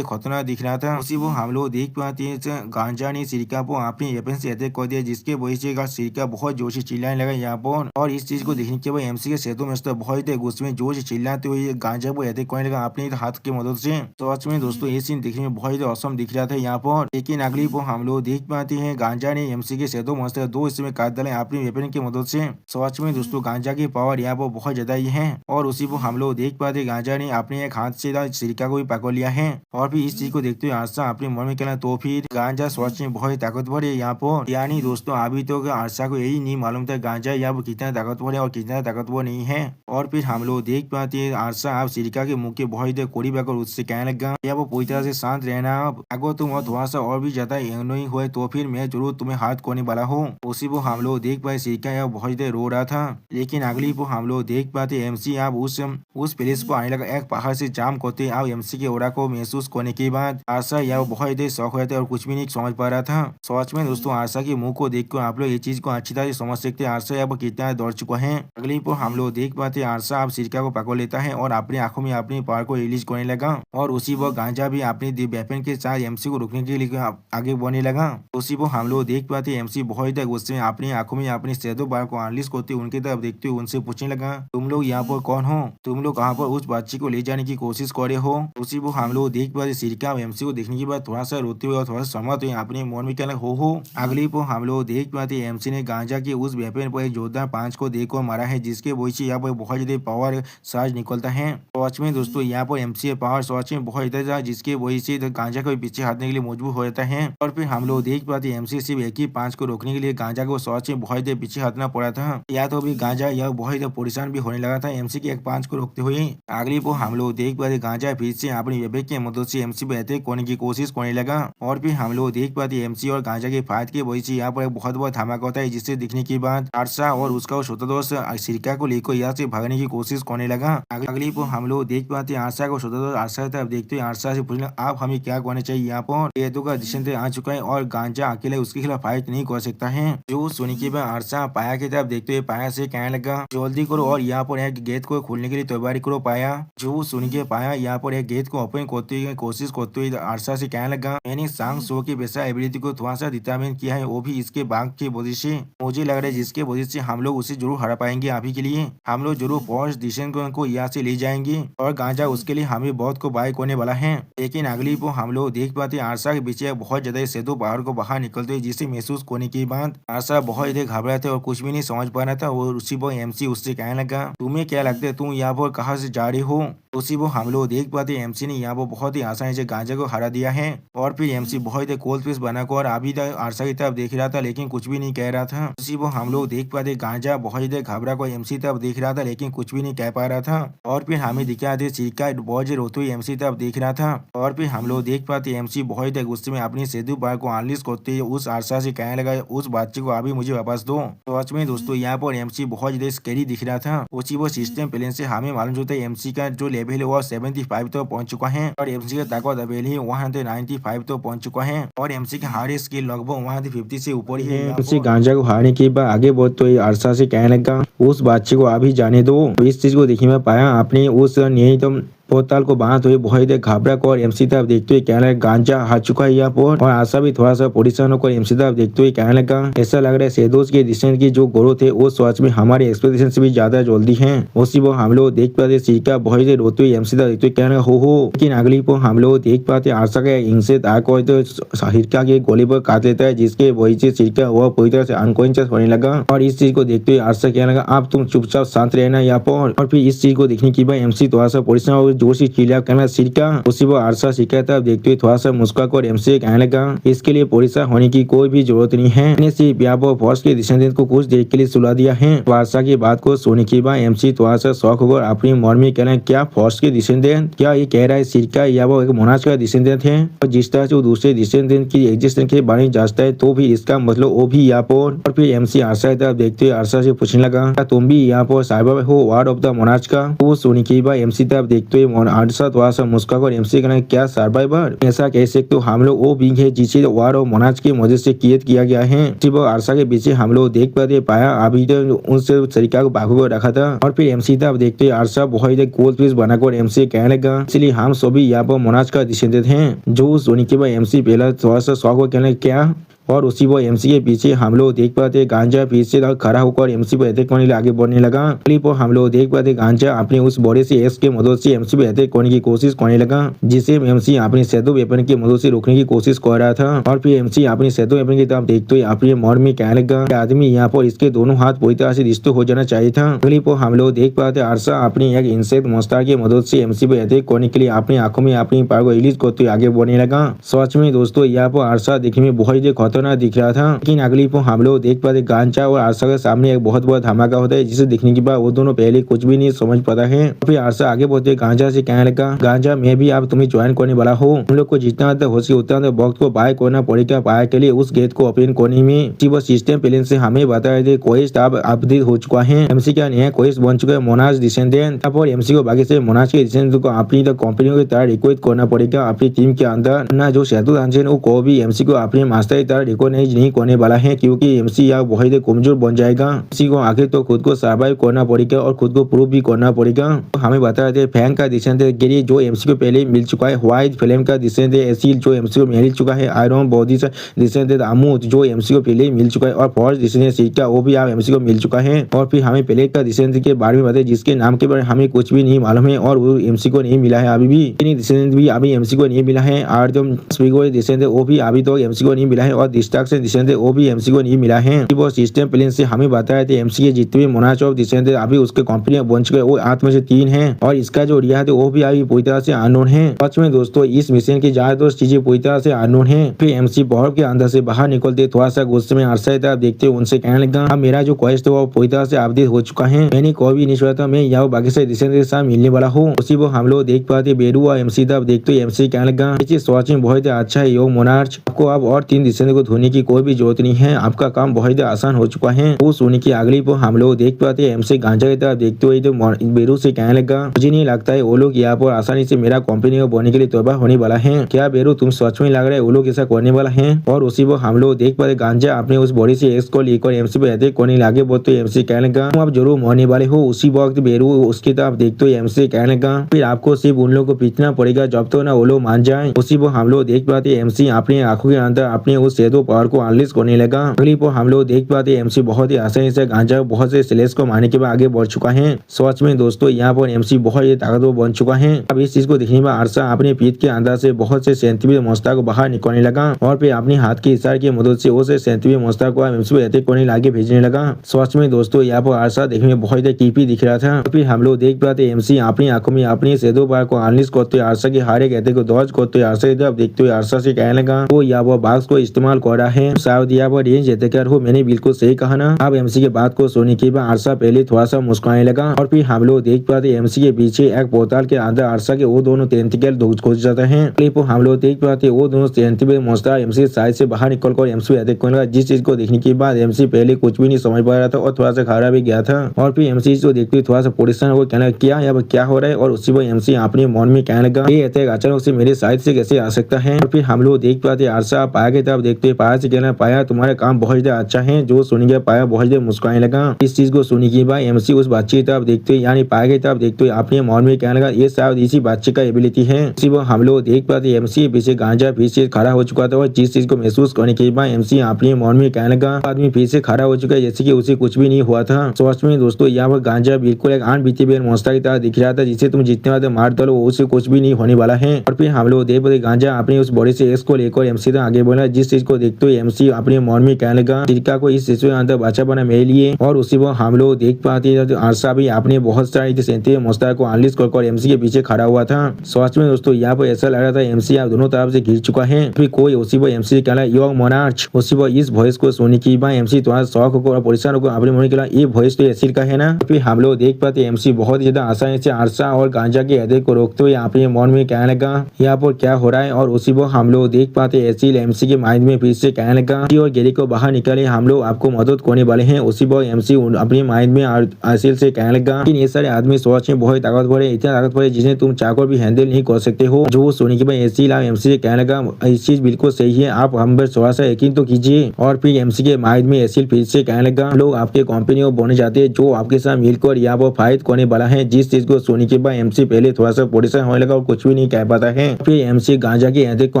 खतरनाक दिख रहा था। उसी को हम लोग देख पाते हैं गांजा ने सिरका को अपने वेपन से अटैक कर दिया, जिसके वजह से सिरका बहुत जोर से चिल्लाने लगा यहाँ पर। और इस चीज को देखने के बाद एमसी के शैडो मास्टर बहुत गुस्से में जोर से चिल्लाते हुए गांजा को अटैक करने लगा अपने हाथ की मदद से। सच में दोस्तों ये सीन देखने में बहुत औसम दिख रहा था यहाँ पर। लेकिन अगली को हम लोग देख पाते हैं गांजा ने एमसी के शैडो मास्टर दो हिस्से में काट डाले अपनी वेपन की मदद से। सच में दोस्तों गांजा की पावर यहाँ पर बहुत ज्यादा ही है। और उसी को हम लोग देख पाते गांजा ने अपने एक हाथ से सिरका को भी पकड़ लिया है। और फिर इस चीज को देखते हुए आरसा अपने मन में कहना तो फिर गांजा सच में बहुत ताकतवर है यहाँ पर। यानी दोस्तों अभी तो आरसा को यही नहीं मालूम था गांजा यहाँ पर कितना ताकतवर है और कितना ताकतवर नहीं है। और फिर हम लोग देख पाते हैं आरसा आप सिरका के मुंह के बहुत करीब आकर उससे कहने लगा या वो पूरी तरह से शांत रहना, अगर तुम थोड़ा सा और भी ज्यादा एनोइंग हुए तो फिर मैं जरूर तुम्हें हाथ करने वाला हूँ। उसी को हम लोग देख पाए सिरका यह बहुत देर रो रहा था। लेकिन अगली को हम लोग देख पाते एमसी आप उस प्लेस को आने लगा एक पहाड़ से जाम करते आप एमसी के ओरा को महसूस करने के बाद आशा यह बहुत देर शौक हुए थे और कुछ भी नहीं समझ पा रहा था। सच में दोस्तों आशा के मुंह को देखकर आप लोग ये चीज को अच्छी तरह से समझ सकते हैं आशा अब कितना दौड़ चुका है। अगली को हम लोग देख पाते आशा आप सिरका को पकड़ लेता है और अपनी आंखों में अपनी पावर को रिलीज करने लगा। और उसी वक्त गांजा भी अपनी वेपन के साथ एमसी को रोकने के लिए आगे बढ़ने लगा। उसी को हम लोग देख पाते एमसी बहुत गुस्से में अपनी आंखों में अपनी शैडो पावर को अनलीज करते उनकी तरफ देखते हुए उनसे पूछने लगा तुम लोग यहाँ पर कौन हो, तुम लोग कहाँ पर उस बच्ची को ले जाने की कोशिश कर रहे हो। उसी को हम लोग देख पाते सिरका एमसी को देखने के बाद थोड़ा सा रोते हुए और थोड़ा सा सहमत हुए अपने मन में कहना हो। अगली को हम लोग देख पाते एमसी ने गांजा के उस वेपन पर एक जोरदार पांच को देखकर मारा है, जिसके वजह से यहाँ पर बहुत ज्यादा पावर चार्ज निकलता है सच में दोस्तों यहाँ पर एमसी पावर सच में बहुत इतना था, जिसके वजह से गांजा को पीछे हटने के लिए मजबूर हो जाता है। और फिर हम लोग देख पाते एमसी सिर्फ एक ही 5 को रोकने के लिए गांजा को सच में बहुत देर पीछे हटना पड़ा था। या तो अभी गांजा यह बहुत परेशान भी होने लगा था एमसी के एक 5 को रोकते हुए। अगली को हम लोग देख पाते गांजा फिर से अपनी विवेक की मदद से एमसी पे अटैक करने की कोशिश करने लगा। और फिर हम लोग देख पाते एमसी और गांजा के फाइट के वजह से यहाँ पर बहुत बड़ा धमाका होता है, जिससे दिखने के बाद आरसा और उसका छोटा दोस्त सिरका को लेकर यहाँ से भागने की कोशिश करने लगा। अगली को हम लोग देख पाते आरसा को छोटा दोस्त आरसा था। अब देखते हैं आरसा से पूछना आप हमें क्या करना चाहिए। यहाँ पर ये का डिसीजन आ चुका है और गांजा अकेले उसके खिलाफ फाइट नहीं कर सकता है। जो सुनी के बाद आरसा पाया की तरफ देखते हुए पाया से कहने लगा जल्दी करो और यहाँ पर एक गेट को खोलने के लिए तैयारी करो। पाया जो सुन के पाया यहाँ पर एक गेट को ओपन करते हुए कोशिश करते हुए आरसा से कहने लगा मैंने सांग शो की वैसा एबिलिटी को थोड़ा सा डिटरमाइन किया है, वो भी इसके बाग की वजह से। मुझे लग रहा है जिसके वजह से हम लोग उसे जरूर हरा पाएंगे। अभी के लिए हम लोग जरूर फर्स्ट डिसीजन को यहाँ से ले जाएंगे और गांजा उसके लिए हमें बहुत को बाय करने वाला है। लेकिन अगली को हम लोग देख पाते आरसा के पीछे बहुत ज्यादा सेतु पहाड़ को बाहर निकलते हुए, जिसे महसूस करने के बाद आरसा बहुत ज्यादा घबरा था और कुछ भी नहीं समझ पा रहा था। और उसी पर एमसी उससे कहने लगा तुम्हें क्या लगता है तुम यहाँ पर कहाँ से जा रही हो। उसी वो हम लोग देख पाते एमसी ने यहाँ पर बहुत ही आसानी से गांजा को हरा दिया है। और फिर एमसी बहुत ही कोल्ड फेस बनाकर अभी तक आरसा की तरफ देख रहा था लेकिन कुछ भी नहीं कह रहा था। उसी वो हम लोग देख पाते गांजा बहुत ज्यादा घबरा कर एमसी तरफ देख रहा था लेकिन कुछ भी नहीं कह पा रहा था। और फिर हमें दिखा दे सिरका बहुत रोते हुए एमसी तरफ देख रहा था। और फिर हम लोग देख पाते एमसी बहुत ही गुस्से में अपनी सेतु पार को अनलिस्ट करते हुए उस आरसा से कहने लगा उस बच्चे को अभी मुझे वापस दो। तो सच में दोस्तों यहाँ पर एमसी बहुत ज्यादा स्कैरी दिख रहा था। उसी वो सिस्टम प्लान से हमें मालूम होता है एमसी का जो लेवल है वो 75 तो पहुंच चुका है और एमसी का ताकत अवेल है 195 तो पहुंच चुका है और एमसी का हार्ड स्किल लगभग 150 से ऊपर ही है। एमसी गांजा को हारने के बाद आगे बहुत तो आरसा से कहने लगा उस बच्चे को अभी जाने दो। इस चीज को देखने में पाया आपने उस निहितम पोताल को बांध हुए बहुत घबरा को और एमसी तरफ देखते हुए कहने लगा गांजा हार चुका है यहाँ पर। और आशा भी थोड़ा सा परेशान होकर एमसी तरफ देखते हुए कहने लगा ऐसा लग रहा है सेदोस के डिसीजन की जो ग्रोथ है वो सच में हमारे एक्सपेक्टेशन से भी ज्यादा जल्दी है। उसी वो हम लोग देख पाते सिरका बहुत देर रोते हुए एमसी तरफ देखते हुए कहने हो। लेकिन अगली को हम लोग देख पाते आशा का इंसे आकर तो सिरका के गोली पर काट लेता है, जिसके वजह से सिरका वह पूरी तरह से अनकॉन्शियस होने लगा। और इस चीज को देखते हुए आशा कहने लगा आप तुम चुपचाप शांत रहना यहाँ पर। और फिर इस चीज को देखने के बाद एमसी थोड़ा सा परेशान जोर से चिल्ला कहना सिरका। उसी वो आरसा सिरका तरफ देखते हुए थोड़ा सा मुस्कुरा और एमसी कहने लगा इसके लिए परेशान होने की कोई भी जरूरत नहीं है, मैंने सिर्फ यहाँ पर फॉर्स के डिसीजन को कुछ देर के लिए सुला दिया है। तो आरसा की बात को सुनने के बाद एमसी थोड़ा सा शौक होकर अपनी मन में कहना क्या फॉर्स के डिसीजन, क्या ये कह रहा है सिरका या वो एक मोनाज का डिसीजन है। और जिस तरह से वो दूसरे डिसीजन की एग्जिस्टेंस के बारे में जांचता है तो भी इसका मतलब वो भी यहाँ पर। और फिर एमसी आरसा की तरफ देखते हुए आरसा से पूछने लगा क्या तुम भी यहाँ पर साइबर हो वार्ड ऑफ द मोनाज का। वो सुनने के बाद एमसी तरफ देखते हुए आरसा थोड़ा सा मुस्कुरा कर एमसी कहना क्या सर्वाइवर ऐसा कह सकते हो, हम लोग वो बिंग है जिसे वार और मोनाज की मदद से क्रिएट किया गया है। सिर्फ आरसा के पीछे हम लोग देख पाते पाया अभी तो उनसे तरीका को बागू कर रखा था। और फिर एमसी था देखते आरसा बहुत गोल पीस बनाकर एमसी कहने लगा इसलिए हम सभी यहाँ पर मोनाज का डिसीजन हैं। जो सोनी के बाद एमसी पहला थोड़ा सा शौक कहने क्या। और उसी वो एमसी के पीछे हम लोग देख पाते गांजा पीछे खड़ा होकर एमसी पर अटैक करने आगे बढ़ने लगा। क्लिप पर हम लोग देख पाते गांजा अपने उस बॉडी से एक्स की मदद से एमसी पर अटैक करने की कोशिश करने लगा, जिसे एमसी अपनी सेतु वेपन की मदद से रोकने की कोशिश कर रहा था। और फिर एमसी अपनी सेतु वेपन की तरफ देखते हुए अपने मन में कहने लगा आदमी यहाँ पर इसके दोनों हाथ पूरी तरह से रिश्ते हो जाना चाहिए था। क्लिप पर हम लोग देख पाते आरसा अपनी एक इंसेक्ट मोस्टार की मदद से एमसी पर अटैक करने के लिए अपनी आंखों में अपनी पावर को रिलीज करते हुए आगे बढ़ने लगा। सच में दोस्तों यहाँ पर आरसा देखने में बहुत ही खतरनाक दिख रहा था। लेकिन अगली को हम लोग देख पाते गांजा और आरसा के सामने एक बहुत बड़ा धमाका होता है, जिसे देखने के बाद वो दोनों पहले कुछ भी नहीं समझ पाता है। फिर आरसा आगे बढ़ते गांजा से कहने लगा गांजा मैं भी आप तुम्हें ज्वाइन करने वाला हूँ, हम लोग को जितना हो सके उतना वक्त को बाय करना पड़ेगा। बाय के लिए उस गेट को ओपन करने में वो सिस्टम प्लान से हमें बताया थे क्वेस्ट अब अपडेट हो चुका है। एमसी का नया क्वेस्ट बन चुका है मोनाज डिसेंडेंट। अब और एमसी को बाकी से मोनाज के डिसेंडेंट को अपनी कंपनी की तरह रिक्वेस्ट करना पड़ेगा अपनी टीम के अंदर ना। जो सेतु वो को भी एमसी को अपने मास्टर की तरह रिकॉग्नाइज नहीं करने वाला है, क्योंकि एमसी यहाँ बहुत कमजोर बन जाएगा। एमसी को आखिर तो खुद को सर्वाइव करना पड़ेगा और खुद को प्रूव भी करना पड़ेगा। तो हमें बता रहे थे फैंग का डिसेंडेंट के लिए जो एमसी को पहले मिल चुका है, व्हाइट फ्लेम का डिसेंडेंट एसिल जो एमसी को मिल चुका है, आयरन बॉडी से डिसेंडेंट अमूत जो एमसी को पहले मिल चुका है, और फॉर्स डिसेंडेंट सिरका वो भी आप एमसी को मिल चुका है। और फिर हमें प्लेग का डिसेंडेंट के बारे में बताया जिसके नाम के बारे में हमें कुछ भी नहीं मालूम है और वो एमसी को नहीं मिला है अभी भी। डिसेंडेंट भी अभी एमसी को नहीं मिला है। और जो स्पीगो डिसेंडेंट वो भी अभी तो एमसी को नहीं मिला है। और डिस्ट्रैक्शन दिशेंद्र वो भी एमसी को नहीं मिला है। वो सिस्टम प्लेन से हमें बताया थे एमसी के जितने भी मोनार्च ऑफ दिशेंद्र अभी उसके कंपनी बन चुके वो 8 में से 3 है और इसका जो रिया है वो भी अभी पूरी तरह से अननोन है। सच में दोस्तों इस मिशन की ज्यादातर चीजें पूरी तरह से अननोन है। फिर एमसी बॉर्डर के अंदर से बाहर निकलते थोड़ा सा गुस्से में अरसा तरफ देखते उनसे कहने लगा अब मेरा जो क्वेश्चन था वो पूरी तरह से अपडेट हो चुका है। मैंने कोई भी नहीं सोचा था मैं यहाँ बाकी से दिशेंद्र के साथ मिलने वाला हूँ। उसी वो हम लोग देख पाते बेरू और एमसी तब देखते एमसी कहने लगा सोच में बहुत अच्छा है योग मोनार्च आपको अब और 3 दिशेंद्र को धोने की कोई भी जरूरत नहीं है। आपका काम बहुत आसान हो चुका है। वो सोने की अगली पर हम लोग देख पाते एमसी गांजा की तरफ देखते हुए तो बेरू से कहने लगा मुझे नहीं लगता है वो लोग यहाँ पर आसानी से मेरा कंपनी को बोने के लिए तौबा होने वाला है। क्या बेरू तुम सच में लग रहा है वो लोग ऐसा करने वाला है। और उसी वो हम लोग देख पाते गांजा अपने उस बॉडी से एक्स को लेकर एमसी पे अटैक करने लगे। वो तो एमसी कहने लगा तुम अब जरूर मरने वाले हो। उसी वक्त बेरू उसकी तरफ देखते हुए एमसी कहने लगा फिर आपको सिर्फ उन लोगों को पीटना पड़ेगा जब तो ना वो लोग मान जाए। उसी वो हम लोग देख पाते एमसी अपनी आंखों के अंदर अपने उस शेडो पावर को अनलिस्ट करने लगा। अगली पर हम लोग देख पाते एमसी बहुत ही आसानी से गांजा बहुत से स्लेस को मारने के बाद आगे बढ़ चुका है। सच में दोस्तों यहाँ पर एमसी बहुत ही ताकतवर बन चुका है। अब इस चीज को देखने में अरसा अपने पीठ के अंदर से बहुत से सेंटीमीटर मोस्ता को बाहर निकलने लगा और फिर अपने हाथ के इशारे की मदद से उसे सेंटीमीटर मोस्ता को एमसी पे अटैक करने लागे भेजने लगा। सच में दोस्तों यहाँ पर अरसा देखने में बहुत ही कीपी दिख रहा था। फिर हम लोग देख पाते एमसी अपनी आंखों में अपनी शेडो पावर को अनलिस्ट करते अरसा के हारे कहते को दौज करते अरसा की तरफ देखते हुए अरसा से कहने लगा वो या वो बाक्स को इस्तेमाल कर रहा है शायद या वो रेंज एटेकर हो। मैंने बिल्कुल सही कहा ना। अब एमसी के बात को सुनने के बाद अरसा पहले थोड़ा सा मुस्कुराने लगा और फिर हम लोग देख पाते एमसी के पीछे एक पोर्टल के अंदर अरसा के वो दोनों टेंटिकल घुस जाते हैं। क्लिप हम लोग देख पाते वो दोनों टेंटिकल मोस्ता एमसी साइड से बाहर निकल कर एमसी पे अटैक करने लगा। जिस चीज को देखने के बाद एमसी पहले कुछ भी नहीं समझ पा रहा था और थोड़ा सा खड़ा भी गया था और फिर एमसी को देखते थोड़ा सा परेशान हो कहना क्या यहाँ पर क्या हो रहा है। और उसी पर एमसी अपने मन में कहने लगा ये अटैक अचानक से मेरे साइड से कैसे आ सकता है। और फिर हम लोग देख पाते अरसा पाया की तरफ देखते पाया से कहना पाया तुम्हारा काम बहुत ज्यादा अच्छा है। जो सुनिए पाया बहुत ज्यादा मुस्कुराने लगा। इस चीज को सुनी के बाद एमसी उस बच्चे की तरफ देखते यानी पाया की तरफ देखते अपने मन में कहने लगा ये शायद इसी बच्चे का एबिलिटी है। इसी वो हम लोग देख पाते एमसी पीछे गांजा फिर से खड़ा हो चुका था और जिस चीज को महसूस करने के बाद एमसी अपने मन में कहने लगा आदमी फिर से खड़ा हो चुका है जैसे कि उसे कुछ भी नहीं हुआ था। सच में दोस्तों यहाँ पर गांजा बिल्कुल एक अनबीटेबल मॉन्स्टर की तरह दिख रहा था जिसे तुम जितने बार मार डालो उसे कुछ भी नहीं होने वाला है। और फिर हम लोग देख पाते गांजा अपने उस बॉडी से एक्स को लेकर एमसी तक आगे बढ़ा। जिस चीज को देखते हुए एमसी अपने मन में कहने लगा चिरका को इस सिचुएशन के अंदर बचा बना मेरे लिए। और उसी वो हम लोग देख पाते अरसा भी अपने बहुत सारे सेंटीमीटर मॉन्स्टर को अनलिस्ट कर एमसी के पीछे खड़ा हुआ था। सच में दोस्तों यहाँ पर ऐसा लग रहा था एमसी आप दोनों तरफ से घिर चुका है। फिर कोई उसी वो एमसी कहला योंग मोनार्च। उसी वो इस वॉइस को सुनने की बाद एमसी थोड़ा शौक होकर और परेशान होकर अपने मन के ये वॉइस तो एसिड का है ना। फिर हम लोग देख पाते एमसी बहुत ज्यादा आसानी से अरसा और गांजा के अटैक को रोकते हुए अपने मन में कहने लगा यहाँ पर क्या हो रहा है। और उसी वो हम लोग देख पाते एसिड एमसी के माइंड में फिर से कहने लगा और गेरी को बाहर निकाले हम लोग आपको मदद करने वाले हैं। उसी वो एमसी अपने माइंड में एसिड से कहने लगा ये सारे आदमी सोच में बहुत ताकतवर है इतना ताकतवर है जिन्हें तुम चाहकर भी हैंडल नहीं कर सकते हो। जो सोने के बाद एसिड एमसी से कहने लगा इस चीज बिल्कुल सही है आप हम पर थोड़ा सा यकीन तो कीजिए। और फिर एमसी के माइंड में एसिड फिर से कहने लगा लोग आपके कंपनी को बोने जाते हैं जो आपके साथ मिलकर यहाँ पर फाइट करने वाला है। जिस चीज को सोने के बाद एमसी पहले थोड़ा सा परेशान होने लगा और कुछ भी नहीं कह पाता है। फिर एमसी गांजा के अटैक को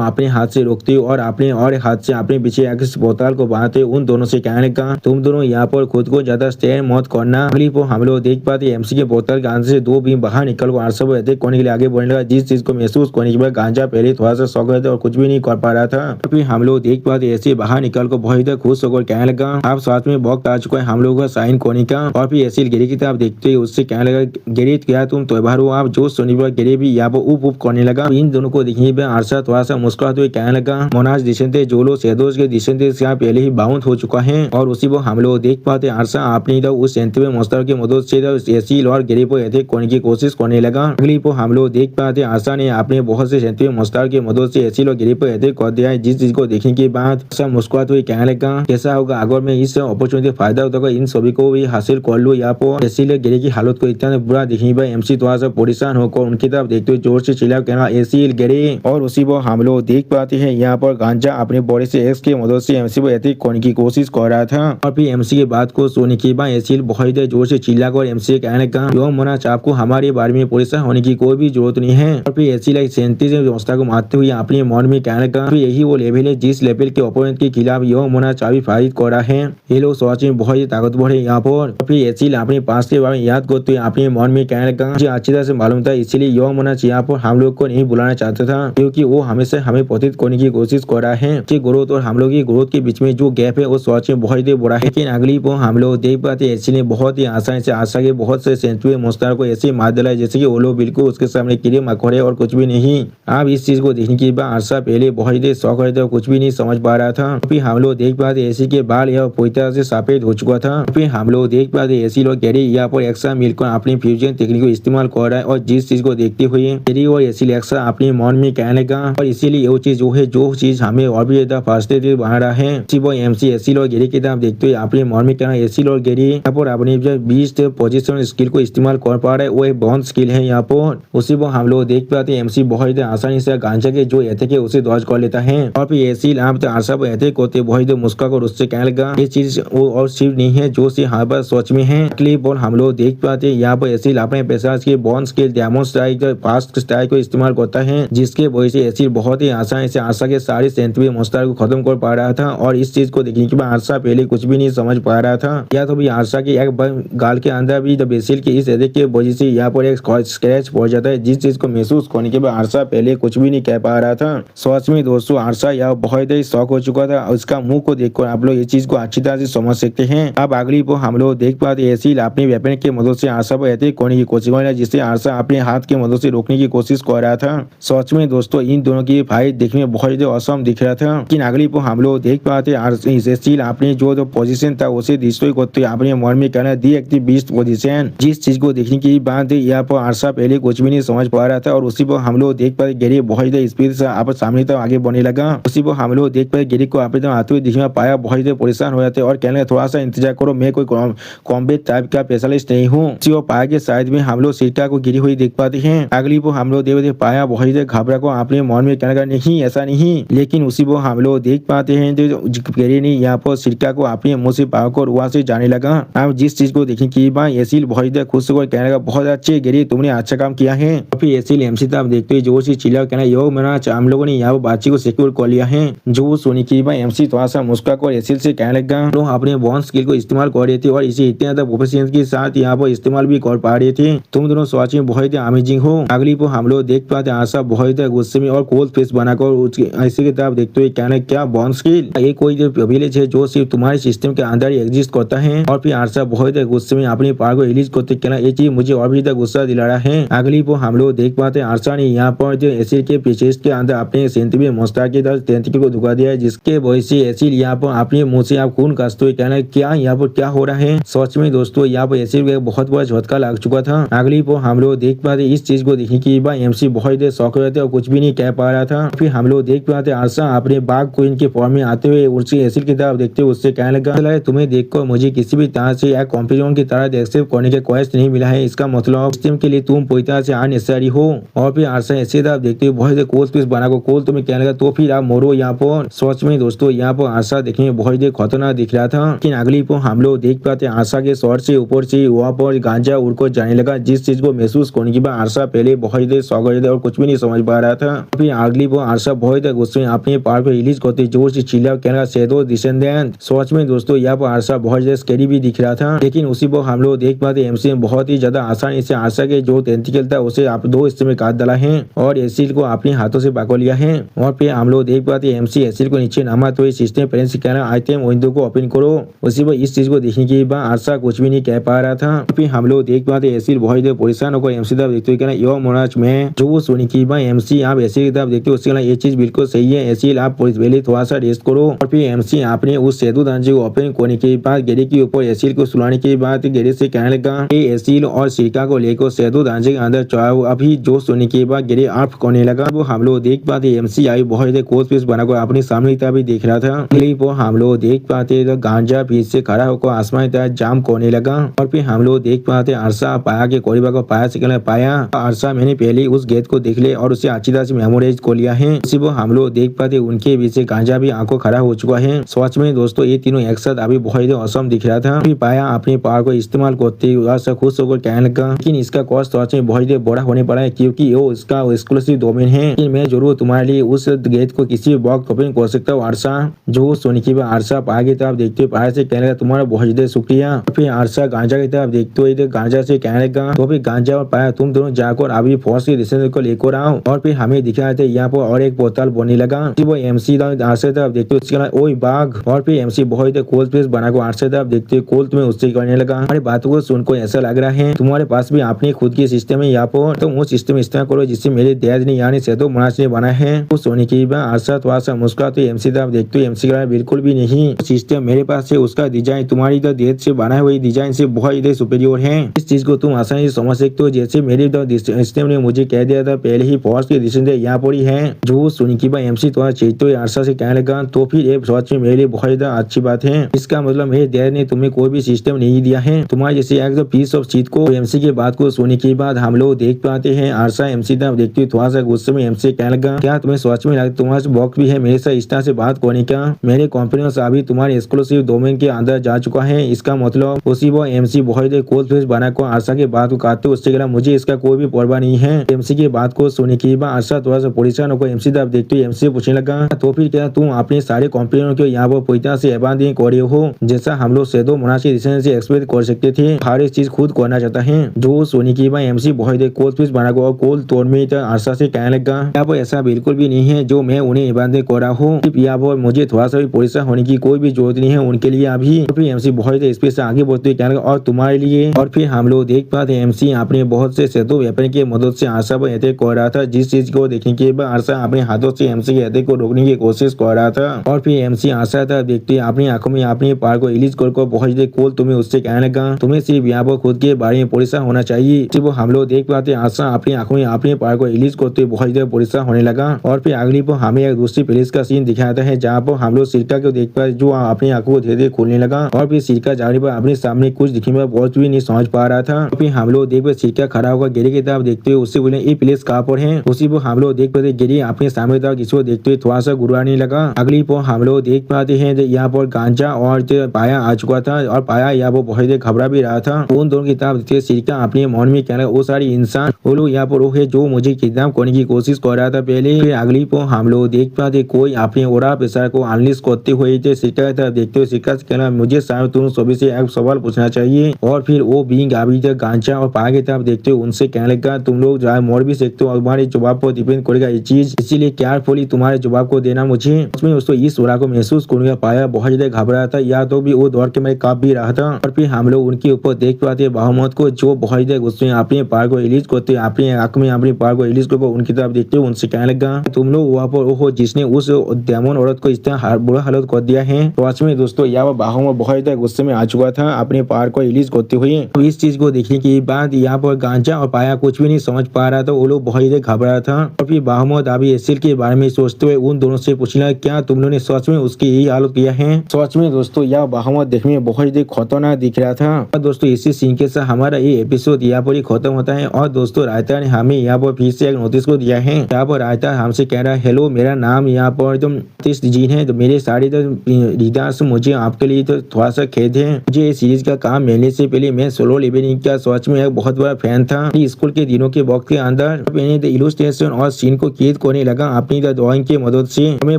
अपने हाथ से रोकते और अपने और हाथ से अपने पीछे बोतल को बांधते उन दोनों से कहने लगा तुम दोनों यहाँ पर खुद को ज्यादा स्टेयर मत करना। अगली को हम लोग देख पाते एमसी के बोतल के अंदर से 2 बीम बाहर निकल कर अरसा अटैक करने के लिए आगे बढ़ने लगा। जिस चीज को महसूस करने के बाद गांजा पहले थोड़ा सा शौक था और कुछ भी नहीं कर पा रहा था। फिर हम लोग देख पाते ऐसे बाहर निकल कर बहुत ज्यादा खुश होकर कहने लगा आप साथ में वक्त आ चुका है हम लोगों का साइन करने का। और फिर ऐसे गिरी की तरफ देखते उससे कहने लगा गिरी क्या तुम त्योहार हो आप जो सुनी गिरी भी यहाँ पर उप करने लगा। इन दोनों को देखने पर अरसा थोड़ा सा मुस्कुराते हुए कहने लगा मोनाज दिशेंद्र जो लोग शेडोज के दिशेंद्र से पहले ही बाउंड हो चुका है। और उसी वो हम लोग देख पाते अरसा अपनी उस सेंटीमीटर मॉन्स्टर की मदद से एसिल और गिरी पर अटैक करने की कोशिश करने लगा। अगली को हम लोग देख पाते अरसा ने अपने बहुत से सेंटीमीटर मॉन्स्टर की मदद से एसिल और गिरी पर अटैक कर दिया है। जिस चीज को देखने के बाद अरसा मुस्कुराते हुए कहने लगा कैसा होगा अगर मैं इस अपॉर्चुनिटी फायदा होता इन सभी को भी हासिल कर लूँ। यहाँ पर एसिल गिरी की हालत को इतना बुरा देखने पर एमसी थोड़ा सा परेशान होकर उनकी तरफ देखते हुए जोर से चिल्ला कहना एसिल गिरी। और उसी वो हम लोग देख पाते हैं यहाँ पर गांजा अपने बॉडी से एक्स की मदद से एमसी पर अटैक करने की कोशिश कर रहा था। और फिर एमसी की बात को सुनने के बाद एसिल बहुत जोर से चिल्ला कर एमसी कहने लगा यो मोनाच आपको हमारे बारे में परेशान होने की कोई भी जरूरत नहीं है। और फिर एसिल एक सेंटीमीटर व्यवस्था को मारते हुए अपने मन में कहने लगा यही वो लेवल है जिस लेवल के ओपोनेंट के खिलाफ यो मोनाच अभी फाइट कर रहा है। ये लोग सोच में बहुत ही ताकतवर है यहाँ पर। फिर एसिल अपने पास के बारे में याद करते हुए अपने मन में कहने लगा मुझे अच्छी तरह से मालूम था इसलिए यो मोनाच यहाँ पर हम लोग को नहीं बुलाना चाहता था क्योंकि वो हमेशा हमें पतित करने की कोशिश कर रहा है कि गुरु ग्रोथ और हम लोग की ग्रोथ के बीच में जो गैप है वो सच में बहुत ही बड़ा है। लेकिन अगली वो हम लोग देख पाते एसी ने बहुत ही आसानी से आशा के बहुत से सेंचुरी मुश्ताक को ऐसे मार डाला जैसे कि वो लोग बिल्कुल उसके सामने कीड़े मकोड़े और कुछ भी नहीं। अब इस चीज को देखने के बाद आशा पहले बहुत ही शौक रहे थे और कुछ भी नहीं समझ पा रहा था। फिर हम लोग देख पाते एसी के बाल यह पूरी तरह से सफेद हो चुका था। फिर हम लोग देख पाते एसी लोग कैरी यहाँ पर एक्स्ट्रा मिलकर अपनी फ्यूजन टेक्निक को इस्तेमाल कर रहा है और जिस चीज को देखते हुए कैरी और एसी एक्स्ट्रा अपने मन में कहने लगा और इसीलिए वो चीज जो चीज हमें और भी ज्यादा फास्टेड बना रहा है। वो एमसी एसी लोग गेरी की तरफ देखते हुए अपने मन में कहना एसी लोग गेरी यहाँ पर अपनी बीस्ट पोजिशन स्किल को इस्तेमाल कर पा रहा है वो एक बहुत स्किल है यहाँ पर। उसी को हम लोग देख पाते हैं एमसी बहुत आसानी से गांजा के जो अटैक है उसे दौज कर लेता है और फिर एसी आप आशा पर अटैक होते बहुत मुस्का कर उससे कहने लगा ये चीज वो और सिर्फ नहीं है जो सी यहाँ पर सोच में है। क्लिप और हम लोग देख पाते हैं यहाँ पर एसी अपने पेशाब के बॉन skill diamond strike fast strike को इस्तेमाल करता है जिसके वजह से एसी बहुत ही आसानी से आशा के सारे सेंचुरी मुस्तार को खत्म कर पा रहा था। और इस चीज को देखने के बाद आशा पहले कुछ भी नहीं समझ पा रहा था या तो भी आशा की एक गाल के अंदर भी बेसिल की इस अटैक के वजह से यहाँ पर एक स्क्रैच पहुंच जाता है जिस चीज को महसूस करने के बाद आशा पहले कुछ भी नहीं कह पा रहा था। सच में दोस्तों आशा यह बहुत ही शौक हो चुका था। उसका मुंह को देखकर आप लोग ये चीज को अच्छी तरह से समझ सकते हैं। अब अगली को हम लोग देख पाते एसी अपने वेपन की मदद से आशा पर अटैक करने की कोशिश कर रहा है जिससे आशा अपने हाथ की मदद से रोकने की कोशिश कर रहा था। सच में दोस्तों इन दोनों की फाइट देखने में बहुत ही औसम दिख रहा था। लेकिन अगली को हम लोग देख पाते एसी अपने जो पोजीशन था उसे डिस्ट्रॉय करते अपने मन में कहना दी एक बीस्ट पोजीशन जिस चीज को देखने की बात यहाँ पर आशा पहले कुछ भी नहीं समझ पा रहा था। और उसी पर हम लोग देख पाते गेरी बहुत स्पीड से आप सामने तक आगे बढ़ने लगा। उसी पर हम लोग देख पाते गेरी को आप आते हुए दिखने पाया बहुत ही परेशान हो जाते और कहने थोड़ा सा इंतजार करो मैं कोई कॉम्बैट टाइप का स्पेशलिस्ट नहीं हूँ। पाया के साइड में हम लोग सिरका को गिरी हुई देख पाते हैं। अगली को हम लोग देख पाया बहुत ही घबरा को अपने मन में कहने का नहीं ऐसा नहीं। लेकिन उसी को हम लोग देख पाते हैं जो गेरी ने यहाँ पर सिरका को अपने मुंह से पाकर वहां से जाने लगा। अब जिस चीज को देखने की बात एसिल बहुत खुश होकर कहने का बहुत अच्छे गेरी तुमने अच्छा काम किया है। फिर एसिल एमसी तक देखते हुए जोर से चिल्ला कहना यो मेरा हम लोगों ने यहाँ पर बातचीत को सिक्योर कर लिया है। जो सोने की बात एमसी थोड़ा सा मुस्का कर एसिल से कहने लगा तो अपने बॉन्ड स्किल को इस्तेमाल कर रहे थे और इसे इतने ज्यादा प्रोफेशनल के साथ यहाँ पर इस्तेमाल भी कर पा रहे थे। तुम दोनों सच में बहुत अमेजिंग हो। अगली को हम लोग देख पाते आशा बहुत गुस्से में और कोल्ड फेस बनाकर ऐसे की तरफ देखते हुए कहना क्या बॉन्ड स्किल ये कोई विलेज है जो सिर्फ तुम्हारे सिस्टम के अंदर ही एग्जिस्ट करता है। और फिर आशा बहुत गुस्से में अपनी पावर को रिलीज करते कहना ये चीज मुझे और भी गुस्सा दिला रहा है। अगली को हम लोग देख पाते आशा ने यहाँ पर जो एसिड के पीछे के अंदर अपने सेंटिमेंट मुस्ताक की तरफ तेंतिकी को धुका दिया है जिसके वजह से एसिड यहाँ पर अपने मुंह से आप खून कासते हुए कहना क्या यहाँ पर क्या हो रहा है। सच में दोस्तों यहाँ पर एसिड का बहुत बड़ा झटका लग चुका था। अगली को हम लोग देख पाते इस चीज को देखने की बात एमसी बहुत देर शौक रहते और कुछ भी नहीं कह पा रहा था। फिर हम लोग देख पाते आशा अपने बाघ क्वीन के फॉर्म में आते हुए उसकी एसिड की तरफ देखते हुए उससे कहने लगा तुम्हें देखकर मुझे किसी भी तरह से या कॉम्पिटिशन की तरह एक्सेप्ट करने का ख्वाहिश नहीं मिला है। इसका मतलब सिस्टम के लिए तुम पूरी तरह से अननेसेसरी हो। और फिर आशा ऐसे तरफ देखते हुए बहुत कोल पीस बनाकर कोल तुम्हें कहने लगा तो फिर आप मोरो यहाँ पर। सच में दोस्तों यहाँ पर आशा देखने में बहुत खतरनाक दिख रहा था। लेकिन अगली को हम लोग देख पाते आशा के शॉर्ट से ऊपर से वहाँ पर गांजा उड़कर जाने लगा जिस चीज को महसूस करने के बाद आशा पहले बहुत शौक और कुछ भी नहीं समझ पा रहा था। फिर अगली वो आशा बहुत गुस्से में अपने पार को रिलीज करते जोर से चिल्ला कहना शेडो डिसेंडेंट। सच में दोस्तों यहाँ पर आशा बहुत ज्यादा स्कैरी भी दिख रहा था। लेकिन उसी पर हम लोग देख पाते एमसी में बहुत ही ज्यादा आसानी से आशा के जो टेंटिकल था उसे आप दो हिस्से में काट डाला है और एसिड को अपने हाथों से पकड़ लिया है। और फिर हम लोग देख पाते एमसी एसिड को नीचे नामा तो सिस्टम पेरेंट्स कहना आइटम विंडो को ओपन करो। उसी पर इस चीज को देखने के बाद आशा कुछ भी नहीं कह पा रहा था। फिर हम लोग देख पाते एसिड बहुत परेशान होकर एमसी तरफ देखते हुए कहना यो मोनाज में जो सोने की बात एमसी आप एसिड की तरफ देखते उससे कहना ये चीज बिल्कुल सही है एसिड आप पहले थोड़ा सा रेस्ट करो। और फिर एमसी आपने उस सेतु दरवाजे को ओपन करने के बाद गेरी के ऊपर एसिड को सुलाने के बाद गेरी से कहने लगा एसिड और सिरका को लेकर सेतु दरवाजे के अंदर चढ़ाओ। अभी जो सोने के बाद गेरी ऑफ करने लगा वो हम लोग देख पाते एमसी आई बहुत कोस पीस बनाकर अपनी सामने की तरफ देख रहा था। वो हम लोग देख पाते तो गांजा पीछे से खड़ा होकर आसमान की तरफ जाम करने लगा। और फिर हम लोग देख पाते आरसा पाया के कोरिबा को पाया से कहना पाया आरसा मैंने पहले उस गेट को देख ले और उसे अच्छी तरह से मेमोराइज कर लिया है। उसी वो हम लोग देख पाते उनके बीच से गांजा भी आंखों खड़ा हो चुका है। सच में दोस्तों ये तीनों एक साथ अभी बहुत औसम दिख रहा था। फिर पाया अपने पावर को इस्तेमाल करते हुए खुश होकर कहने लगा लेकिन इसका कॉस्ट सच में बहुत बड़ा होने पड़ा है क्योंकि वो इसका एक्सक्लूसिव डोमेन है। कि मैं जरूर तुम्हारे लिए उस गेट को किसी वक्त ओपन कर सकता हूँ। आरसा जो सोने की आरसा पाया की तरफ देखते हुए पाया से कहने लगा तुम्हारा बहुत ज्यादा शुक्रिया। फिर आरसा गांजा की तरफ देखते हुए गांजा से कहने लगा तो फिर गांजा और पाया तुम दोनों जाकर अभी फोर्स के डिसीजन को लेकर आओ। और फिर हमें दिखा थे यहाँ पर और एक बोतल बनने लगा। वो एमसी आरसा तरफ देखते उसके अलावा ओए बाघ, और फिर एमसी बहुत कोल फेस बनाकर आरसा तरफ देखते कोल तुम्हें उससे करने लगा। हमारी बातों को सुनकर ऐसा लग रहा है तुम्हारे पास भी अपनी खुद की सिस्टम है यहाँ पर, तुम वो सिस्टम इस्तेमाल करो जिससे मेरे डैड ने यानी सेदो मनाज ने बना है। तो सोने के बाद आरसा थोड़ा सा मुस्कुराते एमसी तरफ देखते एमसी का बिल्कुल भी नहीं, सिस्टम मेरे पास है, उसका डिजाइन तुम्हारी डैड से बना हुई डिजाइन से बहुत ही सुपीरियर है। इस चीज को तुम आसानी से समझ सकते हो, जैसे मेरे सिस्टम ने मुझे कह दिया था पहले ही फोर्स के डिसीजन यहाँ पर ही है। जो सुनी की बात एमसी थोड़ा चेतो आरसा से कहने लगा तो फिर ये सच में मेरे लिए बहुत ज्यादा अच्छी बात है। इसका मतलब मेरे डैड ने तुम्हें कोई भी सिस्टम नहीं दिया है, तुम्हारे जैसे एक पीस ऑफ चीज को। एमसी की बात को सुनने के बाद हम लोग देख पाते हैं आरसा एमसी तरफ देखते हुए थोड़ा सा गुस्से में एमसी कहने लगा क्या तुम्हें सोच में लगता तुम्हारा बॉक्स भी है मेरे साथ इस तरह से बात करने का? मेरे कॉन्फिडेंस अभी तुम्हारे एक्सक्लूसिव डोमेन के अंदर जा चुका है। इसका मतलब उसी वो एमसी बहुत कोल्ड फेस बना को आरसा के बात को काटते उससे कहना मुझे इसका कोई भी परवाह नहीं है। एमसी की बात को सुनने के बाद आरसा थोड़ा सा परेशान होकर एमसी तरफ देखते हुए एमसी पूछने लगा तो फिर क्या तुम अपने सारे कॉम्पिटिटर को यहाँ पर पूरी तरह से एबादी कर रहे हो जैसा हम लोग सेदो मनाज के डिसीजन से एक्सपेक्ट कर सकते थे? हर एक चीज खुद करना चाहता है। जो सोनी की बात एमसी बहुत कोल्ड फेस बना को कोल्ड तोड़ में आरसा से कहने लगा यहाँ पर ऐसा बिल्कुल भी नहीं है जो मैं उन्हें एबादी कर रहा हूँ, यहाँ पर मुझे थोड़ा सा भी परेशान होने की कोई भी जरूरत नहीं है उनके लिए अभी। फिर एमसी बहुत स्पेस से आगे बढ़ते कहने लगा और तुम्हारे लिए। और फिर हम लोग देख पाते एमसी अपने बहुत से सेदो वेपन की मदद से आरसा पर अटैक कर रहा था, जिस चीज को देखने के बाद आरसा अपने हाथों से एमसी के अटैक को रोकने की कोशिश कर रहा था। और फिर एमसी आरसा था देखते अपनी आंखों में अपने पार को रिलीज कर बहुत कोल तुम्हें उससे कहने लगा तुम्हें सिर्फ यहाँ पर खुद के बारे में परेशान होना चाहिए। सिर्फ हम लोग देख पाते आरसा अपनी आंखों में अपने पार को रिलीज करते बहुत परेशान होने लगा। और फिर अगली पर हमें एक दूसरी प्लेस का सीन दिखाता है जहाँ पर हम लोग सिरका को देख पाए जो अपनी आंखों को धीरे धीरे खोलने लगा। और फिर सिरका जाने पर अपने सामने कुछ दिखने में बहुत भी नहीं समझ पा रहा था। फिर हम लोग देख पाए सिरका खड़ा होकर गिरी की तरफ देखते हुए उससे बोले ये प्लेस कहाँ पर है? उसी पर हम लोग देख पाते गिरी अपने सामने तरफ किसी को देखते हुए थोड़ा सा गुरुआने लगा। अगली पर हम लोग देख पाते हैं यहाँ पर गांजा और पाया आ चुका था और पाया यहाँ पर बहुत घबरा भी रहा था। उन दोनों की तरफ देखते सिरका अपने मन में कहना वो सारी इंसान वो लोग यहाँ पर वो है जो मुझे किडनैप करने की कोशिश कर रहा था पहले। फिर अगली पर हम लोग देख पाते कोई अपने ओरा पेशा को अनलिस्ट करते हुए सिरका की तरफ देखते हुए सिरका से कहना मुझे शायद तुम सभी से एक सवाल पूछना चाहिए। और फिर वो बींग अभी तक गांजा और पाया की तरफ देखते हुए उनसे कहने लगा तुम लोग मोड़ भी सकते हो और तुम्हारे जवाब पर डिपेंड करेगा ये चीज, इसीलिए केयरफुली तुम्हारे जवाब को देना मुझे। उसमें उसको इस ओरा को महसूस करूंगा। पाया बहुत ज्यादा घबरा था या तो भी वो दौड़ के मैं कांप भी रहा था। और फिर हम लोग उनके ऊपर देख पाते बाहुमत को जो बहुत ज्यादा गुस्से अपने पार को रिलीज करते अपने आंख में अपने पार को रिलीज कर उनकी तरफ देखते हुए उनसे कहने लगा तुम लोग वहाँ पर हो जिसने उस डेमन औरत को इस तरह बुरा हालत कर दिया है। तो आज में दोस्तों यहाँ बाहुमत बहुत ज्यादा गुस्से में आ चुका था अपने पार को रिलीज करते हुए। तो इस चीज को देखने के बाद यहाँ पर गांजा और पाया कुछ भी नहीं समझ पा रहा था, वो लोग बहुत ज्यादा घबरा था। और फिर बाहुमत अभी एसिल के बारे में सोचते हुए उन दोनों से पूछना क्या तुम लोगों ने सच में उसकी यही हालत किया है? सच में दोस्तों यह बाहुमत देखने में बहुत ज्यादा खतरनाक दिख रहा था। और दोस्तों इसी सीन के साथ हमारा ये एपिसोड यहाँ पर ही खत्म होता है। और दोस्तों रायता ने हमें यहाँ पर फिर से एक नोटिस को दिया है। यहाँ पर रायता हमसे कह रहा है हेलो मेरा नाम यहाँ पर तुम जीन है, तो मेरे सारे रीडर से मुझे आपके लिए तो थोड़ा सा खेद है। मुझे इस सीरीज का काम मिलने से पहले मैं सोलो लेवलिंग का सच में एक बहुत बड़ा फैन था। स्कूल के दिनों के वक्त के अंदर मैंने इलस्ट्रेशन और सीन को कैद करने लगा अपनी ड्राइंग की मदद से। मैं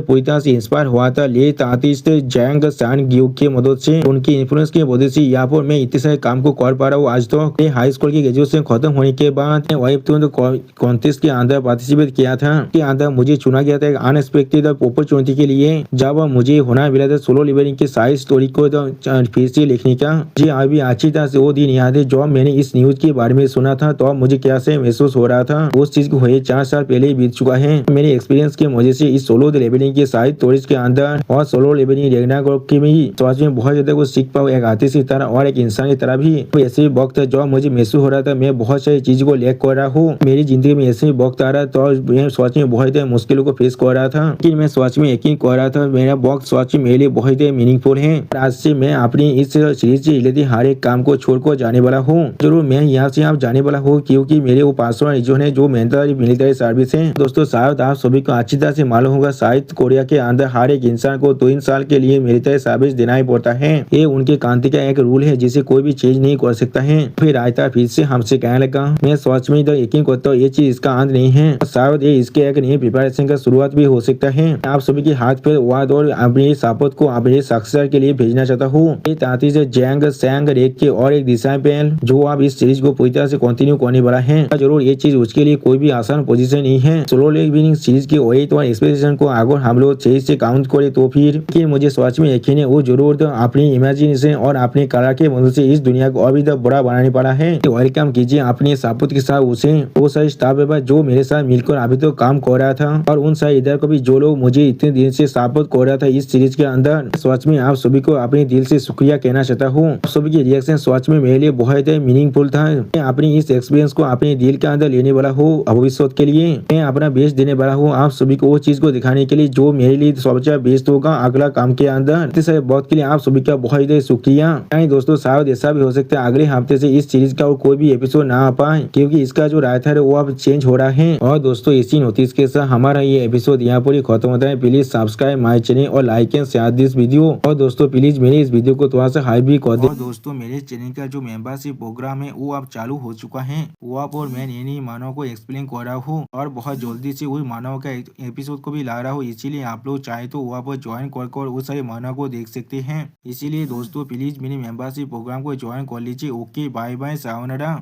पूरी तरह से इंस्पायर हुआ था लेट आर्टिस्ट जैंग सान ग्यूक की मदद से। उनकी इन्फ्लुएंस की वजह से यहाँ पर मैं इतने सारे काम को कर पा रहा हूँ। आज तो हाई स्कूल की ग्रेजुएशन खत्म होने के बाद कॉन्टेस्ट के अंदर पार्टिसिपेट किया था। के अंदर मुझे चुना गया था एक अनएक्सपेक्टेड अपॉर्चुनिटी के लिए जब मुझे होना मिला था सोलो लेवलिंग के साइड स्टोरी को फिर से लिखने का। जी अभी अच्छी तरह से वो दिन याद है जब मैंने इस न्यूज के बारे में सुना था तो मुझे क्या से महसूस हो रहा था। उस चीज को हुए 4 साल पहले ही बीत चुका है। मेरे एक्सपीरियंस की वजह से इस सोलो लेवलिंग के साइड स्टोरीज के अंदर और सोलो लेवलिंग रैग्नारोक की भी सच में बहुत ज्यादा कुछ सीख पाऊँ एक आर्टिस्ट की तरह और एक इंसान की तरह भी। ऐसे वक्त है जब मुझे महसूस हो रहा था मैं बहुत सारी चीज को लेक कर रहा हूँ। मेरी जिंदगी में ऐसे वक्त आ रहा तो मैं सोच में बहुत मुश्किलों को फेस कर रहा था, लेकिन मैं सोच में यकीन कर रहा था मेरा वक्त सोच मेरे लिए बहुत मीनिंगफुल है। आज से मैं अपनी इस सीरीज से रिलेटेड हर एक काम को छोड़कर जाने वाला हूँ। जरूर मैं यहाँ से आप जाने वाला हूँ क्योंकि मेरे वो पर्सनल रीजन है जो मिलिट्री सर्विस है। दोस्तों शायद आप सभी को अच्छी तरह से मालूम होगा साउथ कोरिया के अंदर हर एक इंसान को 3 साल के लिए मिलिट्री सर्विस देना ही पड़ता है। ये उनके क्रांति का एक रूल है जिसे कोई भी चेंज नहीं कर सकता है। फिर रायता फिर से हमसे कहने लगा मैं सोच में तो यकीन करता हूँ ये चीज इसका अंत नहीं है, शायद ये इसके एक नई प्रिपरेशन का शुरुआत भी हो सकता है। आप सभी के हाथ पे वाद और अपनी सापत को अपने सक्सेसर के लिए भेजना चाहता हूँ। जैंग सैंग रेक के और एक डिसाइपल जो आप इस सीरीज को पूरी तरह से कंटिन्यू करने वाला है। जरूर ये चीज उसके लिए कोई भी आसान पोजीशन नहीं है। सोलो लेवलिंग सीरीज की वही तो एक्सपेक्टेशन को आगे हम लोग 6 से काउंट करें तो फिर कि मुझे सच में यकीन है वो जरूर अपनी इमेजिनेशन और अपनी कला के मदद से इस दुनिया को और भी बड़ा बनाने वाला है। वेलकम कीजिए अपने सापुत के साथ उसे वो सारे स्टाफ मेंबर जो मेरे साथ मिलकर अभी तो काम कर रहा था और उन सारे इधर को भी जो लोग मुझे इतने दिन से सपोर्ट कर रहा था इस सीरीज के अंदर। सच में आप सभी को अपने दिल से शुक्रिया कहना चाहता हूँ। सभी के रिएक्शन सच में मेरे लिए बहुत मीनिंगफुल था। मैं अपनी इस एक्सपीरियंस को अपने दिल के अंदर लेने वाला हूँ भविष्य के लिए। मैं अपना बेस्ट देने वाला हूँ आप सभी को वो चीज को दिखाने के लिए जो मेरे लिए सबसे बेस्ट होगा अगला काम के अंदर। इस बहुत के लिए आप सभी का बहुत ही शुक्रिया। दोस्तों शायद ऐसा भी हो सकता है अगले हफ्ते से इस सीरीज का कोई भी एपिसोड ना आ पाए क्योंकि इसका जो राइटर है वो अब चेंज हो रहा है। और दोस्तों इसी नोटिस के साथ हमारा ये एपिसोड यहाँ पर ही खत्म होता है। प्लीज सब्सक्राइब माय चैनल और like and share this video. और दोस्तों प्लीज मेरे इस वीडियो को थोड़ा सा हाई भी कर दे। और दोस्तों मेरे चैनल का जो मेंबरशिप प्रोग्राम है वो अब चालू हो चुका है। वो आप और मैं नई मानव को एक्सप्लेन कर रहा हूँ और बहुत जल्दी से वही मानव का एपिसोड को भी ला रहा हूँ। इसीलिए आप लोग चाहे तो वहाँ पर ज्वाइन कर उस सारे मानव को देख सकते हैं। इसीलिए दोस्तों प्लीज मेरे मेंबरशिप प्रोग्राम को ज्वाइन कर लीजिए। Okay bye bye sayonara.